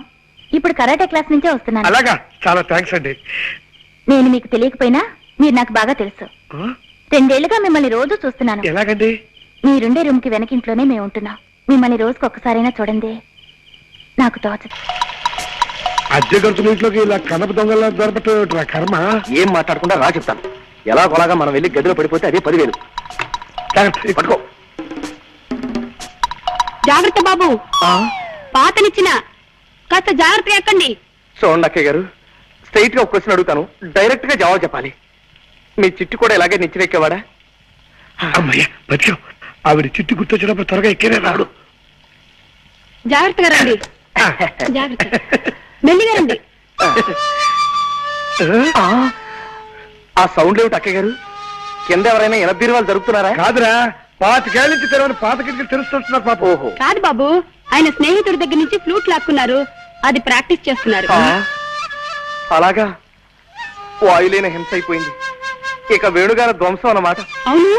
ఇప్పుడు కరాటే క్లాస్ నుంచే వస్తున్నాను. అలాగా, చాలా థ్యాంక్స్ అండి. నేను మీకు తెలియకపోయినా మీరు నాకు బాగా తెలుసు. 2 ఏళ్లుగా మిమ్మల్ని రోజు చూస్తున్నాను. ఎలాగండి? మీరుండే రూమ్ కి వెనకింట్లోనే మేము ఉంటున్నాం. మిమ్మల్ని రోజుకి ఒక్కసారైనా చూడండి, నాకు తోచదు. అద్దె గంతుల ఇంట్లోకి ఇలా కనప దొంగలా దొరకటం కర్మ. ఏం మాట్లాడకుండా రా చెప్తాను. ఎలాగోలాగా మనం వెళ్ళి గదిలో పడిపోతే అదే 10,000. పట్టుకో. జాగ్రత్త బాబు, పాతనిచ్చిన కాస్త జాగ్రత్త ఎక్కండి. చూడండి అక్కయ్య గారు, స్ట్రైట్ గా ఒక క్వశ్చన్ అడుగుతాను, డైరెక్ట్ గా జవాబు చెప్పాలి. మీ చిట్టు కూడా ఇలాగే నిచ్చిరెక్కేవాడా? అమ్మయ్య బతికాం. ఆవిడ చిట్టు గుర్తొచ్చినప్పుడు త్వరగా ఎక్కేనే రాడు. జాగ్రత్తగా రండి, జాగ్రత్త, మెల్లిగా రండి. ఆ సౌండ్ ఏమిటి అక్కయ్య గారు? కింద ఎవరైనా ఎనబీరువాలు జరుగుతున్నారా? కాదురా, 25 నుంచి తెరవని పాత కిటికీలు తెలుస్తున్నారు పాప. ఓహో, కాదు బాబు, ఆయన స్నేహితుడి దగ్గర నుంచి ఫ్లూట్ లాక్కున్నారు, అది ప్రాక్టీస్ చేస్తున్నారు. అలాగా, వాయులేని హింస అయిపోయింది. ఇక వేణుగారి ధ్వంసం అన్నమాట. అవును,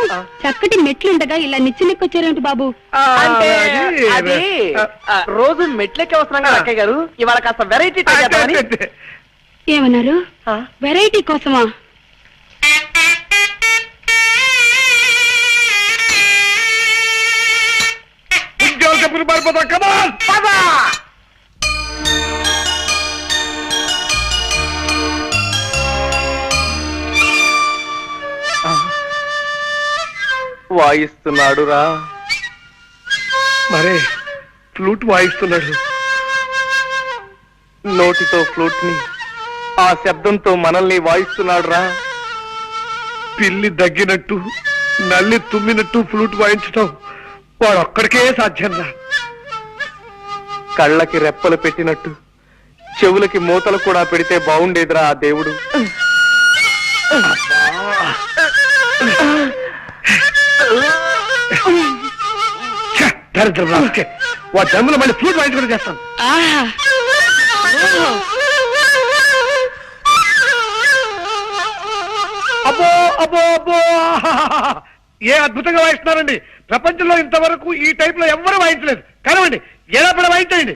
చక్కటి మెట్లుండగా ఇలా నిచ్చెనెక్కొచ్చారేంటి బాబు? అంటే అది రోజు మెట్లెక్కి వస్తున్నాం కదా అక్కయ్య గారు, ఇవాళ కాస్త వెరైటీ ఏమన్నారు? వెరైటీ కోసమా? చెప్పులు పారిపోతా. కమాన్ వాయిస్తున్నాడు రా. మరే ఫ్లూట్ వాయిస్తున్నాడు. నోటితో ఫ్లూట్ ని, ఆ శబ్దంతో మనల్ని వాయిస్తున్నాడు రా. పిల్లి దగ్గినట్టు, నల్లి తుమ్మినట్టు ఫ్లూట్ వాయించటం వాడు ఒక్కడికే సాధ్యం రా. కళ్ళకి రెప్పలు పెట్టినట్టు చెవులకి మూతలు కూడా పెడితే బాగుండేదిరా ఆ దేవుడు. దరిద్రం రాకే, వాడు జన్మలో మళ్ళీ ఫ్లూట్ వాయించుకుని చేస్తాను. అబ్బో అబ్బో అబ్బో, ఏ అద్భుతంగా వాయిస్తున్నారండి. ప్రపంచంలో ఇంతవరకు ఈ టైప్ లో ఎవ్వరూ వాయించలేదు. కనవండి, ఎలా పడ వాయించండి.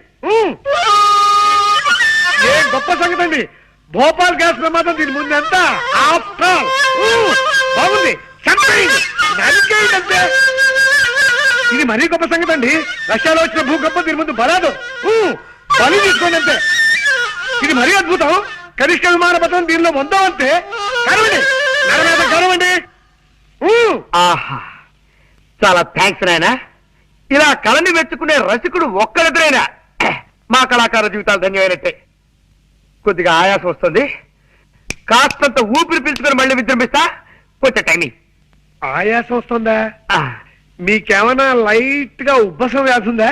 ఏ గొప్ప సంగతి అండి. భోపాల్ గ్యాస్ ప్రమాదం దీని ముందు ఎంత బాగుంది. నరికేయండి. ఇది మరీ గొప్ప సంగతి అండి. రష్యాలో వచ్చిన భూకంపం దీని ముందు బలాదు. బలి తీసుకోండి అంతే. ఇది మరీ అద్భుతం. కనిష్ట విమాన పథకం దీనిలో పొందామంటే కనవండి, కనవండి. ఆహా, చాలా థ్యాంక్స్ నాయనా. ఇలా కళని మెచ్చుకునే రసికుడు ఒక్కరిద్దరైనా మా కళాకార జీవితాలు ధన్యమైనట్టే. కొద్దిగా ఆయాసం వస్తుంది, కాస్తంత ఊపిరి పీల్చుకొని మళ్ళీ విజృంభిస్తా. కొంచెం టైమింగ్. ఆయాసం వస్తుందా? మీకేమైనా లైట్ గా ఉబ్బసం వ్యాధి ఉందా?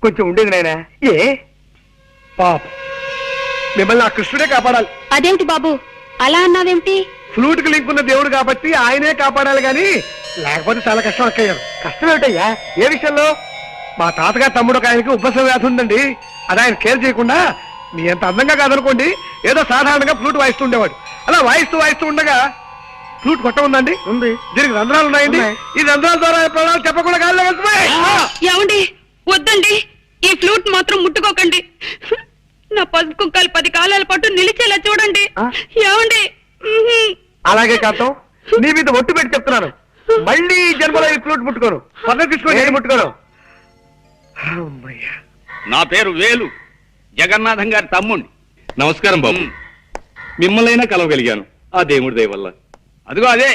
కొంచెం ఉండేది నాయనా. ఏ పాప, మిమ్మల్ని ఆ కృష్ణుడే కాపాడాలి. అదేంటి బాబు అలా అన్నావేమిటి? ఫ్లూట్ కి లింక్ ఉన్న దేవుడు కాబట్టి ఆయనే కాపాడాలి గాని లేకపోతే చాలా కష్టం అక్కయ్యారు. కష్టం ఏమిటయ్యా? ఏ విషయంలో? మా తాతగారు తమ్ముడు ఒక ఆయనకి ఉబ్బసం వ్యాధి ఉందండి. అది ఆయన కేర్ చేయకుండా మీ అంత అందంగా కాదనుకోండి, ఏదో సాధారణంగా ఫ్లూట్ వాయిస్తూ ఉండేవాడు. అలా వాయిస్తూ వాయిస్తూ ఉండగా ఫ్లూట్ కొట్ట ఉందండి. ఉంది. దీనికి రంధ్రాలు ఉన్నాయండి. ఈ రంధ్రాల ద్వారా ప్రాణాలు చెప్పకుండా గాల్లో వెళ్తున్నాయి. ఏమండి, వద్దండి, ఈ ఫ్లూట్ మాత్రం ముట్టుకోకండి. నా పసుపు కుక్కలు 10 కాలాల పాటు నిలిచేలా చూడండి. ఏమండి? అలాగే కాంతం, నీ మీద ఒట్టు పెట్టి చెప్తున్నాను, మళ్ళీ ఈ జన్మలో ఈ ఫ్లూట్ ముట్టుకోను. పద్ధతి తీసుకోండి. ముట్టుకోను. అమ్మయ్యా. నా పేరు వేలు, జగన్నాథం గారి తమ్ముణ్ణి. నమస్కారం బాబు. మిమ్మల్నైనా కలవగలిగాను ఆ దేవుడి దయ వల్ల. అదిగో అదే,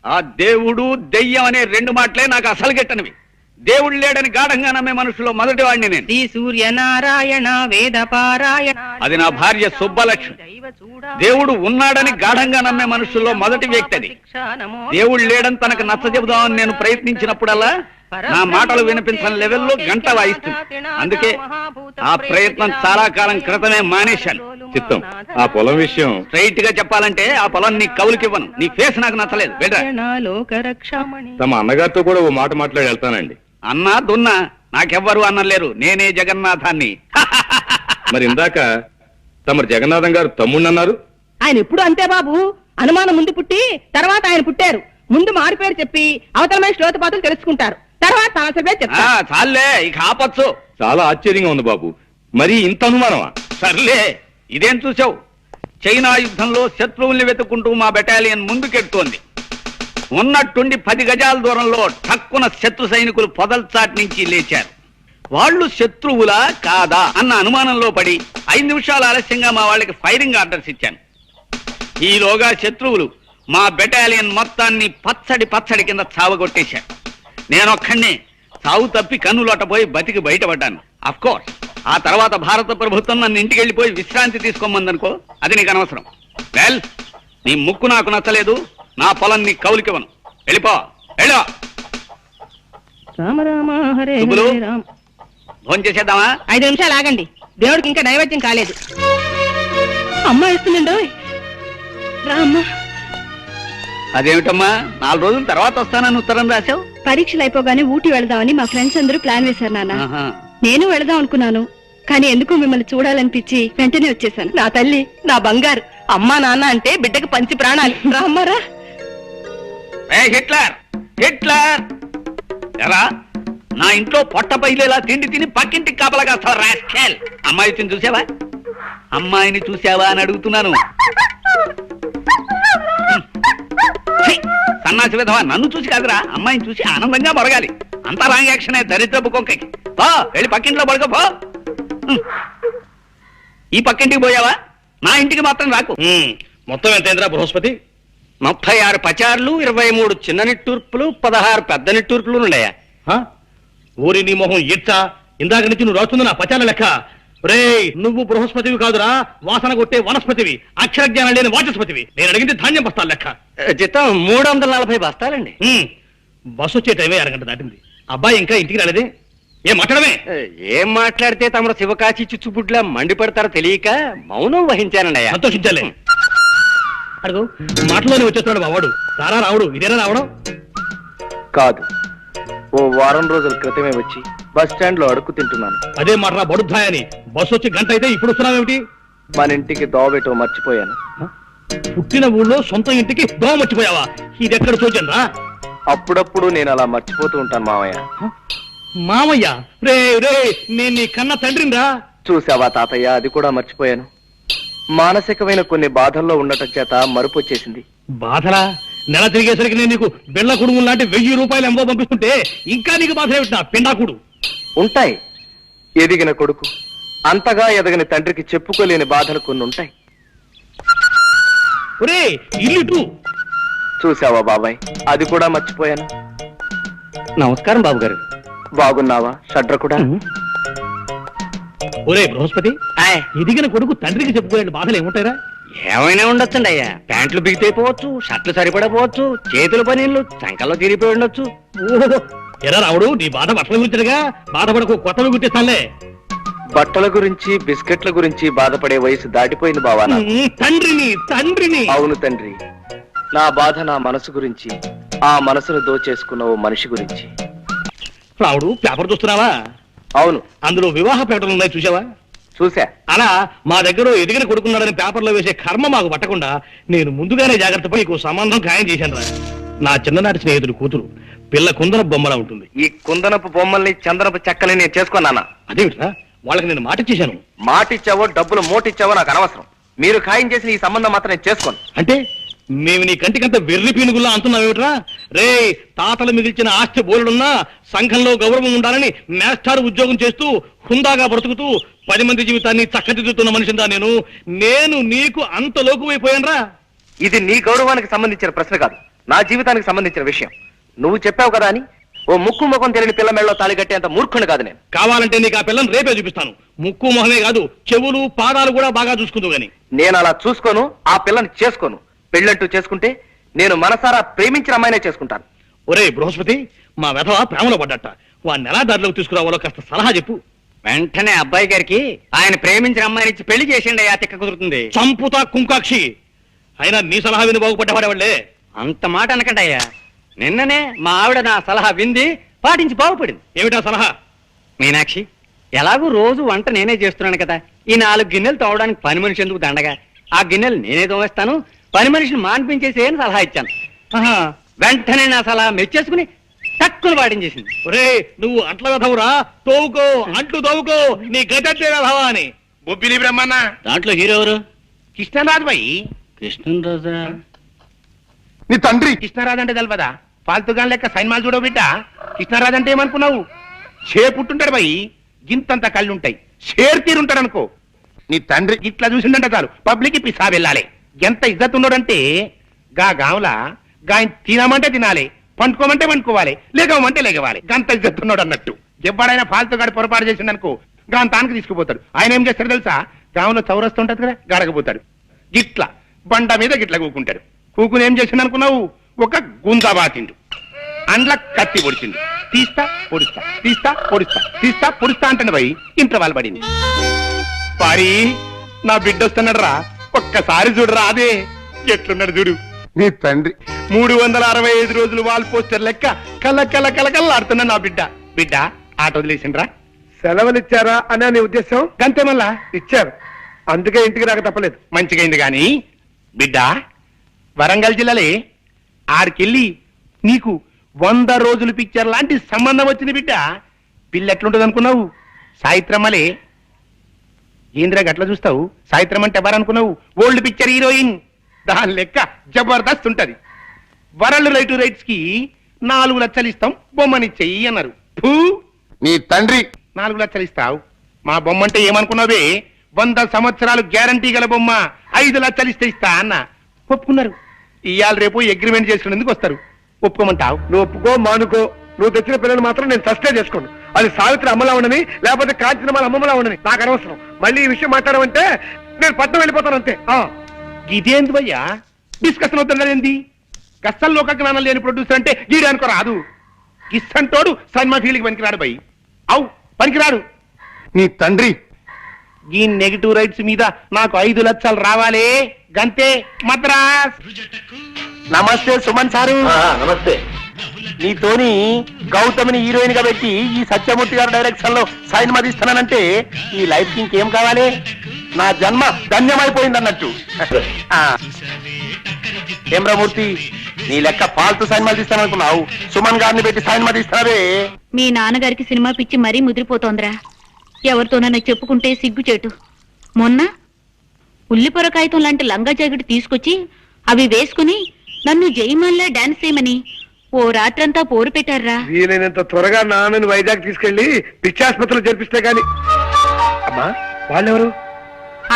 ఆ దేవుడు దెయ్యం అనే 2 మాటలే నాకు అసలు గెట్టనివి. దేవుడు లేడని గాఢంగా నమ్మే మనుషులో మొదటి వాడిని నేను. శ్రీ సూర్యనారాయణ వేద పారాయణ. అది నా భార్య సుబ్బలక్ష్మి. దేవుడు ఉన్నాడని గాఢంగా నమ్మే మనుషుల్లో మొదటి వ్యక్తి అది. దేవుడు లేడని తనకు నచ్చ చెబుదామని నేను ప్రయత్నించినప్పుడల్లా నా మాటలు వినిపించని లెవెల్లో గంట వాయిస్తుంది. అందుకే ఆ ప్రయత్నం చాలా కాలం క్రితమే మానేశాను. చిత్తం, ఆ పొలం విషయం స్ట్రైట్ గా చెప్పాలంటే ఆ పొలం నీ కవులకివ్వను. నీ ఫేస్ నాకు నచ్చలేదు. తమ అన్నగారితో కూడా ఓ మాట మాట్లాడి వెళ్తానండి. అన్నా దున్నా నాకెవ్వరు అన్నలేరు, నేనే జగన్నాథాన్ని. మరి ఇందాక తమరు జగన్నాథం గారు తమ్ముణ్ణన్నారు. ఆయన ఎప్పుడు అంతే బాబు, అనుమానం ముందు పుట్టి తర్వాత ఆయన పుట్టారు. ముందు మారు పేరు చెప్పి అవతల మనిషి లోతుపాతులు తెలుసుకుంటారు, తర్వాత సమస్య పేరు చెప్తారు. చాలే ఇక ఆపచ్చు. చాలా ఆశ్చర్యంగా ఉంది బాబు. మరి ఇంత అనుమానమా? సర్లే, ఇదేం చూసావు? చైనా యుద్ధంలో శత్రువుల్ని వెతుక్కుంటూ మా బెటాలియన్ ముందుకెడుతోంది. ఉన్నట్టుండి 10 గజాల దూరంలో ఠక్కున శత్రు సైనికులు పొదల్చాటి నుంచి లేచారు. వాళ్ళు శత్రువులా కాదా అన్న అనుమానంలో పడి 5 నిమిషాలు ఆలస్యంగా మా వాళ్ళకి ఫైరింగ్ ఆర్డర్స్ ఇచ్చాను. ఈలోగా శత్రువులు మా బెటాలియన్ మొత్తాన్ని పచ్చడి కింద చావగొట్టేశారు. నేనొక్కడినే చావు తప్పి కన్నులోటపోయి బతికి బయటపడ్డాను. అఫ్కోర్స్ ఆ తర్వాత భారత ప్రభుత్వం నన్ను ఇంటికి వెళ్ళిపోయి విశ్రాంతి తీసుకోమందనుకో, అది నీకు అనవసరం. వెల్, నీ ముక్కు నాకు నచ్చలేదు, నా పొలం నీ కౌలికివ్వను. వెళ్ళిపో, వెళ్ళో. రామ రామ హరే శుభులు. హరే రామ. ఫోన్ చేసేద్దామా? 5 నిమిషాలు ఆగండి, దేవుడికి ఇంకా నైవేద్యం కాలేదు. అమ్మ వేస్తుండో రామ్మా. అదేమిటమ్మా 4 రోజుల తర్వాత వస్తానని ఉత్తరం రాశావు? పరీక్షలు అయిపోగానే ఊటీ వెళదామని మా ఫ్రెండ్స్ అందరూ ప్లాన్ వేశారు నాన్న. ఆహా. నేను వెళదాం అనుకున్నాను, కానీ ఎందుకో మిమ్మల్ని చూడాలనిపించి వెంటనే వచ్చేసాను. నా తల్లి, నా బంగారు. అమ్మా నాన్న అంటే బిడ్డకి పంచి ప్రాణాలు. రామ్మారా. హిట్లర్ హిట్లర్ ఎరా, నా ఇంట్లో పొట్ట పైలేలా తిండి తిని పక్కింటికి కాపలా కాస్తావా రాస్కెల్? అమ్మాయిని చూసావా? అమ్మాయిని చూసావా అని అడుగుతున్నాను. ఛీ, సన్నాసి విధవా, నన్ను చూసి కాదురా, అమ్మాయిని చూసి ఆనందంగా మొరగాలి. అంతా రాంగ్ యాక్షనే దరిద్రపు కొంకకి. పో, వెళ్ళి పక్కింట్లో పడుకో పో. ఈ పక్కింటికి పోయావా? నా ఇంటికి మాత్రం రాకు. మొత్తం ఎంతైందిరా బృహస్పతి? 36 పచార్లు, 23 చిన్న నిట్టూర్పులు, 16 పెద్ద నిట్టూర్పులు ఉన్నాయా? ఊరి నీ మొహం ఇచ్చా, ఇందాక నుంచి నువ్వు రాస్తుంది నా పచాల లెక్క. రే, నువ్వు బృహస్పతివి కాదురా, వాసన కొట్టే వనస్పతివి, అక్షర జ్ఞానం లేని వాచస్పతివి. నేను అడిగింది ధాన్యం బస్తాల లెక్క. జీతం 340 బస్తాలండి. బస్సు వచ్చే టైమే 1 గంట దాటింది. అబ్బాయి ఇంకా ఇంటికి రాలేదే? ఏం మాట్లాడమే? ఏం మాట్లాడితే తమరు శివకాశి చిచ్చుబుడ్లా మండిపడతారో తెలియక మౌనం వహించానండి అయ్యా. సంతోషించాలే. అడుగు, మాటలోనే వచ్చేస్తున్నాడు బావాడు. రారా రావుడు, ఇదేనా రావడం? కాదు, ఓ వారం రోజుల క్రితమే వచ్చి బస్ స్టాండ్ లో అడుక్కు తింటున్నాను. అదే మాట బడుద్దాయని. బస్సు వచ్చి గంట అయితే ఇప్పుడు వస్తున్నావేమిటి? మన ఇంటికి దోవబెట్టో మర్చిపోయాను. పుట్టిన ఊళ్ళో సొంత ఇంటికి దోమ మర్చిపోయావా? ఇది ఎక్కడ చూచాను రా. అప్పుడప్పుడు నేను అలా మర్చిపోతూ ఉంటాను మావయ్య. మామయ్య, రే రే, నేను నీ కన్న తండ్రిని రా. చూసావా తాతయ్య, అది కూడా మర్చిపోయాను. మానసికమైన కొన్ని బాధల్లో ఉండటం చేత మరుపు వచ్చేసింది. బాధలా? నెల తిరిగేసరికి నేను నీకు బిళ్ళ కుడుము లాంటి 1000 రూపాయలు ఎంబో పంపిస్తుంటే ఇంకా నీకు బాధ ఏమిటా పిండాకుడు? ఉంటాయి. ఎదిగిన కొడుకు అంతగా ఎదగని తండ్రికి చెప్పుకోలేని బాధలు కొన్ని ఉంటాయి. ఒరే, ఇల్లు చూసావా బాబాయ్, అది కూడా మర్చిపోయాను. నమస్కారం బాబు గారు. బాగున్నావా షడ్ర కూడా? ఒరే బృహస్పతి, ఎదిగిన కొడుకు తండ్రికి చెప్పుకోలేని బాధలు ఏముంటారా? ఏమైనా ఉండొచ్చండి అయ్యా. ప్యాంట్లు బిగితైపోవచ్చు, షర్ట్లు సరిపడపోవచ్చు, చేతుల పనీళ్ళు చంకల్లో తిరిగిపోయి ఉండొచ్చు. ఓహో, ఎరా రావుడు, నీ బాధ బట్టల గురించగా. బాధపడకు, కొత్తవి గుర్తిస్తానులే. బట్టల గురించి బిస్కెట్ల గురించి బాధపడే వయసు దాటిపోయింది బావా నాకు. తండ్రిని. అవును తండ్రి, నా బాధ నా మనసు గురించి, ఆ మనసును దోచేసుకున్న ఓ మనిషి గురించి. రావుడు, పేపర్ చూస్తున్నావా? అవును. అందులో వివాహ ప్రకటనలు ఉన్నాయి, చూసావా? చూసా. అలా మా దగ్గర ఎదిగిన కొడుకున్నాడని పేపర్లో వేసే కర్మ మాకు పట్టకుండా నేను ముందుగానే జాగ్రత్త పడి నీకు సంబంధం ఖాయం చేశాను రా. నా చిన్ననాటి స్నేహితుడు కూతురు, పిల్ల కుందన బొమ్మలా ఉంటుంది. ఈ కుందనపు బొమ్మల్ని చందనపు చెక్కల్ని నేను చేసుకున్నానా? అదేమిట్రా, వాళ్ళకి నేను మాట ఇచ్చేశాను. మాటిచ్చావో డబ్బులు మోటిచ్చావో నాకు అనవసరం. మీరు ఖాయం చేసిన ఈ సంబంధం మాత్రం నేను చేసుకోను. అంటే మేము నీ కంటికంత వెర్రి పీనుగుల్లా అంటున్నావేమిట్రా? రే, తాతలు మిగిల్చిన ఆస్తి బోలుడున్నా సంఘంలో గౌరవం ఉండాలని మేస్టార్ ఉద్యోగం చేస్తూ హుందాగా బ్రతుకుతూ 10 మంది జీవితాన్ని చక్కదిద్దుతున్న మనిషిందా నేను నీకు అంత లోకువైపోయానరా? ఇది నీ గౌరవానికి సంబంధించిన ప్రశ్న కాదు, నా జీవితానికి సంబంధించిన విషయం. నువ్వు చెప్పావు కదా అని ఓ ముక్కు ముఖం తెలియని పిల్ల మెళ్ళలో తాళి కట్టేంత మూర్ఖుని కాదు నేను. కావాలంటే నీకు ఆ పిల్లని రేపే చూపిస్తాను. ముక్కు మొహమే కాదు, చెవులు పాదాలు కూడా బాగా చూసుకుందు గాని. నేను అలా చూసుకోను, ఆ పిల్లని చేసుకోను. పెళ్ళంటూ చేసుకుంటే నేను మనసారా ప్రేమించిన అమ్మాయినే చేసుకుంటాను. ఒరే బృహస్పతి, మా వెధవ ప్రేమలో పడ్డట. వాడిని ఎలా దారిలోకి తీసుకురావాలో కాస్త సలహా చెప్పు. వెంటనే అబ్బాయి గారికి ఆయన ప్రేమించిన అమ్మాయిని ఇచ్చి పెళ్లి చేసిండి అయ్యా, తిక్క కుదురుతుంది. చంపుతా కుంకాక్షి. అయినా నీ సలహా విని బాగుపడ్డవాడే. అంత మాట అనకండి అయ్యా. నిన్ననే మా ఆవిడ నా సలహా వింది, పాటించి బాగుపడింది. ఏమిటా సలహా? మీనాక్షి, ఎలాగూ రోజు వంట నేనే చేస్తున్నాను కదా, ఈ 4 గిన్నెలు తోవడానికి పని మనిషి ఎందుకు దండగా? ఆ గిన్నెలు నేనే తోవేస్తాను, పని మనిషిని మాన్పించేసి అని సలహా ఇచ్చాను. వెంటనే నా సలా మెచ్చేసుకుని తక్కువ పాటించేసింది. ఒరే నువ్వు అంట్ల వెధవురా, తోవుకో అంట్లు తోవుకో, నీ గతంటే వెధవా అని. బొబ్బిలి బ్రహ్మన్న దాంట్లో హీరో ఎవరు? కృష్ణరాజు బాయ్. కృష్ణరాజా? నీ తండ్రి కృష్ణరాజు అంటే తెలవదా? ఫాల్తుగా లెక్క సైన్మాలు చూడవు బిడ్డ. కృష్ణరాజు అంటే ఏమనుకున్నావు? పుట్టుంటాడు బాయ్, గింతంత కళ్ళుంటాయి, షేర్ తీరుంటాడు అనుకో. నీ తండ్రి ఇట్లా చూసిందంటే చాలు పబ్లిక్ పిసా వెళ్ళాలి. ఎంత ఇజ్జత్ ఉన్నాడంటే గా గాంలా గాయన తినమంటే తినాలి, పండుకోమంటే పండుకోవాలి, లేకమంటే లేకవాలి. గంత ఇజ్జత్ ఉన్నాడు అన్నట్టు. ఎవడైనా ఫాల్తుగాడి పొరపాటు చేసిండనుకో గాని తానికి తీసుకుపోతాడు. ఆయన ఏం చేస్తాడు తెలుసా? గాంలో చౌరస్తూ ఉంటది కదా, గాడకపోతాడు. గిట్ల బండ మీద గిట్ల కూకుంటాడు. కూకుని ఏం చేసిండు అనుకున్నావు? ఒక గుంజా బాతిండు, అండ్ల కత్తి పొడిచిండు. తీస్తా పొడుస్తా, తీస్తా పొడుస్తా, తీస్తా పొడుస్తా అంటాడు భయ్. ఇంట్లో వాళ్ళు పడింది. పారి నా బిడ్డ వస్తున్నాడు రా, ఒక్కసారి చూడరా. అదే ఎట్లున్నాడు చూడు నీ తండ్రి. 365 రోజులు వాల్ పోస్టర్ లెక్క కళ్ళ కళ్ళ కళ్ళకల్లాడుతున్నా నా బిడ్డ. బిడ్డ ఆట వదిలేసిండ్రా. సెలవులు ఇచ్చారా అని నీ ఉద్దేశం? గంతే మళ్ళా ఇచ్చారు, అందుకే ఇంటికి రాక తప్పలేదు. మంచిగైంది గాని బిడ్డ, వరంగల్ జిల్లాలే ఆడికెళ్ళి నీకు 100 రోజులు పిక్చర్ లాంటి సంబంధం వచ్చింది బిడ్డ. పిల్ల ఎట్లుంటది అనుకున్నావు? సాయిత్రమ్మలే. ఏంద్రా గట్ల చూస్తావు? సాయిత్రం అంటే ఎవరనుకున్నావు? Old picture heroine. దాని లెక్క జబర్దస్త్ ఉంటది. వరల్డ్ రైట్స్ కి 4 లక్షలు ఇస్తాం, బొమ్మనిచ్చేయి అన్నారు. నీ తండ్రి 4 లక్షలు ఇస్తావు, మా బొమ్మ అంటే ఏమనుకున్నావే? 100 సంవత్సరాలు గ్యారంటీ గల బొమ్మ, 5 లక్షలు ఇస్తా అన్న. ఒప్పుకున్నారు. ఇవాళ రేపు అగ్రిమెంట్ చేసుకునేందుకు వస్తారు. ఒప్పుకోమంటావు? నువ్వు ఒప్పుకో మానుకో, నువ్వు తెచ్చిన పిల్లలు మాత్రం నేను సస్టే చేసుకోను. అది సావిత్రి అమ్మలా ఉండని, లేకపోతే కాంచనమాల అమ్మలా ఉండని, నాకు అనవసరం. మళ్ళీ ఈ విషయం మాట్లాడమంటే నేను పట్టణం వెళ్ళిపోతాను అంతే. ఇదేంది భయ్యా డిస్కషన్ అవుతున్నదేంది? గస్సల్ లోక జ్ఞానం లేని ప్రొడ్యూసర్ అంటే గీడే అనుకో రాదు. గిస్సంటోడు సినిమా ఫీల్డ్కి పనికిరాడు భయ్. అవు పనికిరాడు. నీ తండ్రి ఈ నెగిటివ్ రైట్స్ మీద నాకు 5 లక్షలు రావాలే, గంతే మద్రాస్. నమస్తే సుమన్ సారు. నమస్తే. నీతోని గౌతమిని హీరోయిన్ గా పెట్టి ఈ సత్యమూర్తి గారి డైరెక్షన్ లో సైన్ తీస్తానంటే ఈ లైఫ్ కి ఇంకేం కావాలి? నా జన్మ ధన్యమైపోయింది అన్నట్టు. ఏమ్రమూర్తి, నీ లెక్క ఫాల్తు సైన్మా తీస్తాననుకున్నావు, సుమన్ గారిని పెట్టి సైన్మా తీస్తావే. మీ నాన్నగారికి సినిమా పిచ్చి మరీ ముదిరిపోతోందిరా. ఎవరితోనైనా చెప్పుకుంటే సిగ్గుచేటు. మొన్న ఉల్లిపొర కాగితం లాంటి లంగా జాకెట్ తీసుకొచ్చి అవి వేసుకుని నన్ను జయమల్లా డాన్స్ చేయమని ఓ రాత్రంతా పోరు పెట్టారా. వీలైనంత త్వరగా నాన్నని వైజాగ్ తీసుకెళ్లి పిచ్చాసుపత్రిలో జరిపిస్తే గాని. అమ్మా వాళ్ళెవరు?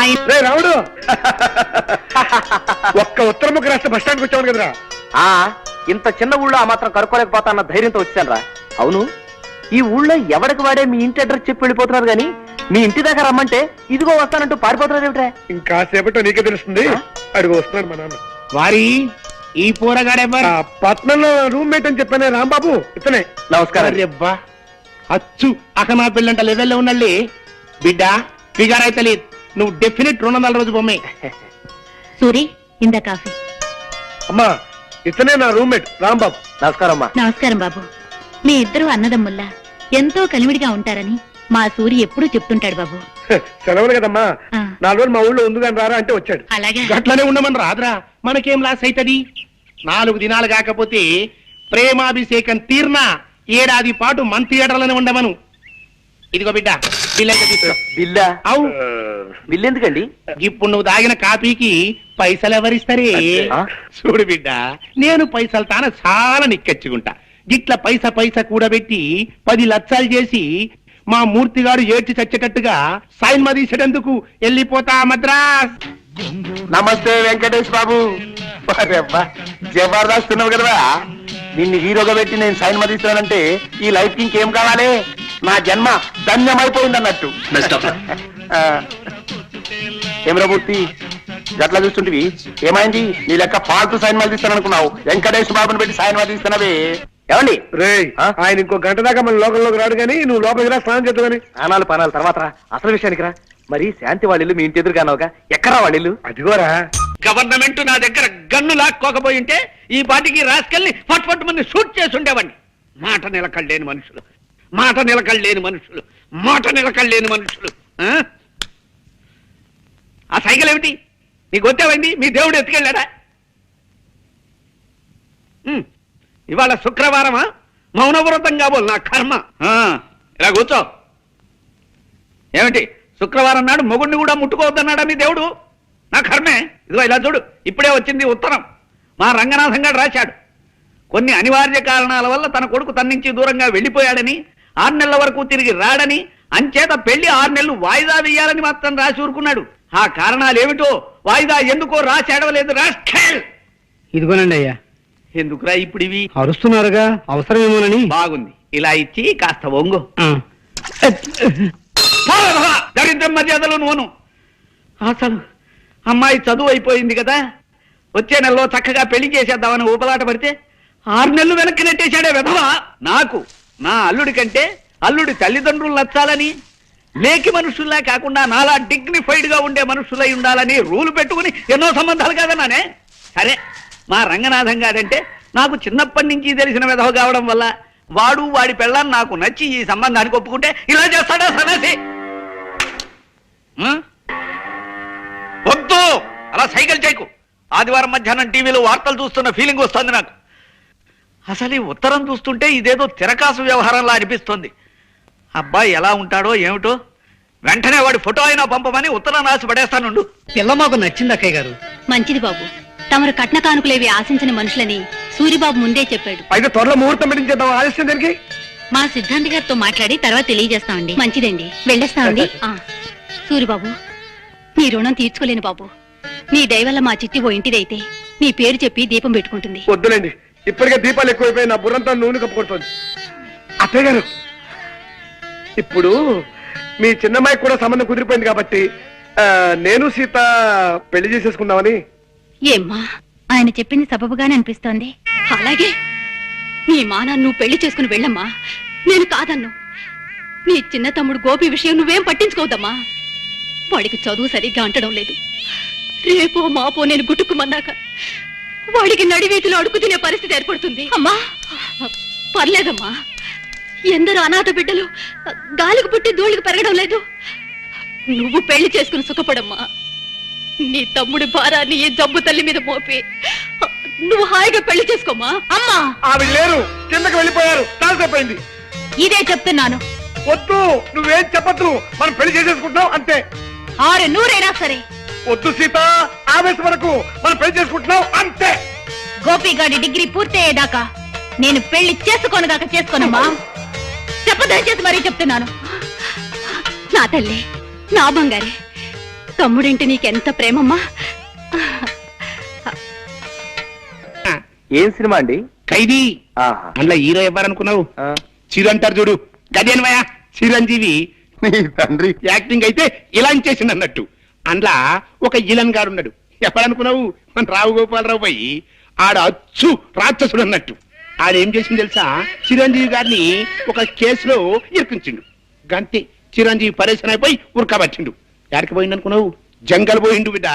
ఆయన రే రావుడు, ఒక్క ఉత్తరముఖ రాష్ట్ర బస్ స్టాండ్కి వచ్చాను కదరా. ఇంత చిన్న ఊళ్ళో ఆ మాత్రం కరుకోలేకపోతా అన్న ధైర్యంతో వచ్చాను రా. అవును, ఈ ఊళ్ళో ఎవడికి వాడే మీ ఇంటి అడ్రస్ చెప్పి వెళ్ళిపోతున్నారు గానీ మీ ఇంటి దగ్గర రమ్మంటే ఇదిగో వస్తానంటూ పారిపోతున్నారు ఏమిట్రా? ఇంకాసేపట్లో నీకే తెలుస్తుంది. అడుగు వస్తున్నాడు మా నాన్న. వారి ఈ పోరగాడెవ్వరు? పట్నంలో రూమ్మేట్ అని చెప్పానే రాంబాబు, ఇతనే. నమస్కారం. అబ్బా అచ్చు అకమా పిల్లంట లెవెల్లో ఉన్నళ్ళి. బిడ్డ ఫిగర్ అయితే లేదు, నువ్వు డెఫినెట్ 200 రోజు బొమ్మే. సూరి ఇంద కాఫీ. అమ్మా ఇతనే నా రూమ్మేట్ రాంబాబు. నమస్కారం అమ్మా. నమస్కారం బాబు. మీ ఇద్దరు అన్నదమ్ముల్లా ఎంతో కలివిడిగా ఉంటారని మా సూరి ఎప్పుడూ చెప్తుంటాడు బాబు. సెలవులు కదమ్మా, ఆ. 4 రోజులు మా ఊళ్ళో ఉంది కానీ రారా అంటే వచ్చాడు. అలాగే గట్లనే ఉండమని రాదురా, మనకేం లాస్ అవుతుంది? 4 దినాలు కాకపోతే ప్రేమాభిషేకం తీర్నా ఏడాది పాటు మన థియేటర్లోనే ఉండమను. ఇదిగో బిడ్డ బిల్ అయితే తీసుకో. బిల్లా? అవు బిల్లు ఎందుకండి? ఇప్పుడు నువ్వు తాగిన కాపీకి పైసలు ఎవరిస్తారే? ఆ? చూడు బిడ్డ, నేను పైసలు తాన చాలా నిక్కచ్చుకుంటా. గిట్ల పైసా కూడబెట్టి 10 లక్షలు చేసి మా మూర్తిగాడు ఏడ్చి చచ్చేటట్టుగా సైన్ తీసేటందుకు వెళ్ళిపోతా మద్రాస్. నమస్తే వెంకటేష్ బాబు. జబర్దస్త్ ఉన్నావు కదరా, నిన్ను హీరోగా పెట్టి నేను సైన్ తీస్తున్నానంటే ఈ లైఫ్ కి ఇంకేం కావాలి? నా జన్మ ధన్యమైపోయింది అన్నట్టు. ఏమ్రమూర్తి గట్లా చూస్తుంటివి, ఏమైంది? నీ లెక్క ఫాల్తు సైన్ తీస్తాననుకున్నావు, వెంకటేష్ బాబుని పెట్టి సైన్ తీస్తున్నావే. ఏమండి రే ఆయన ఇంకో గంట దాకా మన లోకంలోకి రాడు కానీ నువ్వు లోపలికి రా, స్నానం చేద్దామని. పనాలు తర్వాత రా, అసలు విషయానికి రా. మరి శాంతి వాళ్ళిల్లు మీ ఇంటి ఎదురుగానవగా, ఎక్కరా వాళ్ళిల్లు? అదిగోరా. గవర్నమెంట్ నా దగ్గర గన్ను లాక్కోకపోయి ఉంటే ఈ పాటికి రాసుకెళ్ళి ఫట్ మంది షూట్ చేసి ఉండేవాడిని. మాట నిలకడలేని మనుషులు. ఆ సైకిల్ ఏమిటి? నీకు వచ్చేవండి? మీ దేవుడు ఎత్తుకెళ్ళారా? ఇవాళ శుక్రవారమా? మౌనవ్రతం కాబోలు నా కర్మ. ఇలా కూర్చో. ఏమిటి శుక్రవారం నాడు మొగుడిని కూడా ముట్టుకోవద్దన్నాడా మీ దేవుడు? నా కర్మే. ఇదిగో ఇలా చూడు, ఇప్పుడే వచ్చింది ఉత్తరం. మా రంగనాథం గారు రాశాడు. కొన్ని అనివార్య కారణాల వల్ల తన కొడుకు తన నుంచి దూరంగా వెళ్లిపోయాడని, 6 నెలల వరకు తిరిగి రాడని, అంచేత పెళ్లి 6 నెలలు వాయిదా వేయాలని మాత్రం రాసి ఊరుకున్నాడు. ఆ కారణాలు ఏమిటో వాయిదా ఎందుకో రాసేడవలేదు. రాష్ట్ర ఇదిగోనండి అయ్యా. ఎందుకురా ఇప్పుడు ఇవి? అరుస్తున్నారుగా, అవసరమేమోనని. బాగుంది, ఇలా ఇచ్చి కాస్త ఒంగు. దరిద్రం మర్యాదలు నువ్వును. అసలు అమ్మాయి చదువు అయిపోయింది కదా, వచ్చే నెలలో చక్కగా పెళ్లి చేసేద్దామని ఊపలాట పడితే 6 నెలలు వెనక్కి నెట్టేశాడే వెధవా. నాకు నా అల్లుడి కంటే అల్లుడి తల్లిదండ్రులు నచ్చాలని, లేకి మనుషుల్లా కాకుండా నాలా డిగ్నిఫైడ్ గా ఉండే మనుషులై ఉండాలని రూలు పెట్టుకుని ఎన్నో సంబంధాలు కాదన్నానే. సరే, మా రంగనాథం గారంటే నాకు చిన్నప్పటి నుంచి తెలిసిన వెధవ కావడం వల్ల వాడు వాడి పెళ్ళాన్ని నాకు నచ్చి ఈ సంబంధానికి ఒప్పుకుంటే ఇలా చేస్తాడా సన్నాసి? వద్దు, అలా సైకిల్ చేయకు. ఆదివారం మధ్యాహ్నం టీవీలో వార్తలు చూస్తున్న ఫీలింగ్ వస్తుంది నాకు. అసలు ఈ ఉత్తరం చూస్తుంటే ఇదేదో తిరకాసు వ్యవహారంలా అనిపిస్తుంది. అబ్బాయి ఎలా ఉంటాడో ఏమిటో, వెంటనే వాడి ఫోటో అయినా పంపమని ఉత్తరం రాసి పడేస్తానుండు. పిల్ల మాకు నచ్చింది అక్కయ్య గారు. మంచిది బాబు. తమరు కట్న కానుకలేవి ఆశించని మనుషులని సూరిబాబు ముందే చెప్పాడు. అయితే త్వరలో ముహూర్తం పెట్టించేద్దాం. ఆలస్యం దానికి మా సిద్ధాంతి గారితో మాట్లాడి తర్వాత తెలియజేస్తామండి. మంచిదండి, వెళ్ళేస్తామండి. సూరిబాబు, నీ రుణం తీర్చుకోలేను బాబు. నీ దయవల్ల మా చిట్టి ఓ ఇంటిదైతే నీ పేరు చెప్పి దీపం పెట్టుకుంటుంది. వద్దులేండి, ఇప్పటికే దీపాలు ఎక్కువైపోయి నా బుర్రంతా నూనె కప్పుకుంటుంది. అత్తయ్య గారు, ఇప్పుడు మీ చిన్నమ్మాయికి కూడా సంబంధం కుదిరిపోయింది కాబట్టి నేను సీత పెళ్లి చేసేసుకుందామని. ఏమ్మా, ఆయన చెప్పింది సబబుగానే అనిపిస్తోంది. అలాగే నీ మానా నువ్వు పెళ్లి చేసుకుని వెళ్ళమ్మా, నేను కాదన్ను. నీ చిన్న తమ్ముడు గోపి విషయం నువ్వేం పట్టించుకోవద్దమ్మా. వాడికి చదువు సరిగ్గా అంటడం లేదు. రేపో మాపో నేను గుట్టుకుమన్నాక వాడికి నడివీధిలో అడుగు తినే పరిస్థితి ఏర్పడుతుంది. అమ్మా పర్లేదమ్మా, ఎందరో అనాథ బిడ్డలు గాలికి పుట్టి ధూళికి పెరగడం లేదు. నువ్వు పెళ్లి చేసుకుని సుఖపడమ్మా. నీ తమ్ముడి భారాన్ని ఈ జబ్బు తల్లి మీద మోపి నువ్వు హాయిగా పెళ్లి చేసుకోమా. అమ్మా, ఆవిడ లేరు, కిందకి వెళ్ళిపోయారు. తాసేపోయింది. ఇదే చెప్తున్నాను. వద్దు, నువ్వేం చెప్పద్దు. మనం పెళ్లి చేసేసుకుంటున్నాం అంతే. 6 నూరైనా సరే. వద్దు సీత, ఆవేశం వరకు మనం పెళ్లి చేసుకుంటున్నాం అంతే. గోపిగాడి డిగ్రీ పూర్తయ్యేదాకా నేను పెళ్లి చేసుకోనుగాక చేసుకోనమ్మా. చెప్పదయచేసి మరీ చెప్తున్నాను. నా తల్లి, నా బంగారే, తమ్ముడింటి నీకెంత ప్రేమమ్మా. ఏం సినిమా అండి? ఖైదీ. అందులో హీరో ఎవరనుకున్నావు? చిరు అంటారు చూడు, గదేనవయ్య చిరంజీవి. తండ్రి యాక్టింగ్ అయితే ఇలా చేసింది అన్నట్టు. అందులో ఒక ఇలన్ గారు ఉన్నాడు. ఎప్పుడనుకున్నావు? మన రావు గోపాలరావు పోయి ఆడ అచ్చు రాక్షసుడు అన్నట్టు. ఆడేం చేసింది తెలుసా? చిరంజీవి గారిని ఒక కేసులో ఇరికించిండు. గంతే, చిరంజీవి పరేషన్ అయిపోయి ఉరకబట్టిండు. ఎక్కడికి పోయిండు అనుకున్నావు? జంగల్ పోయిండు బిడ్డ.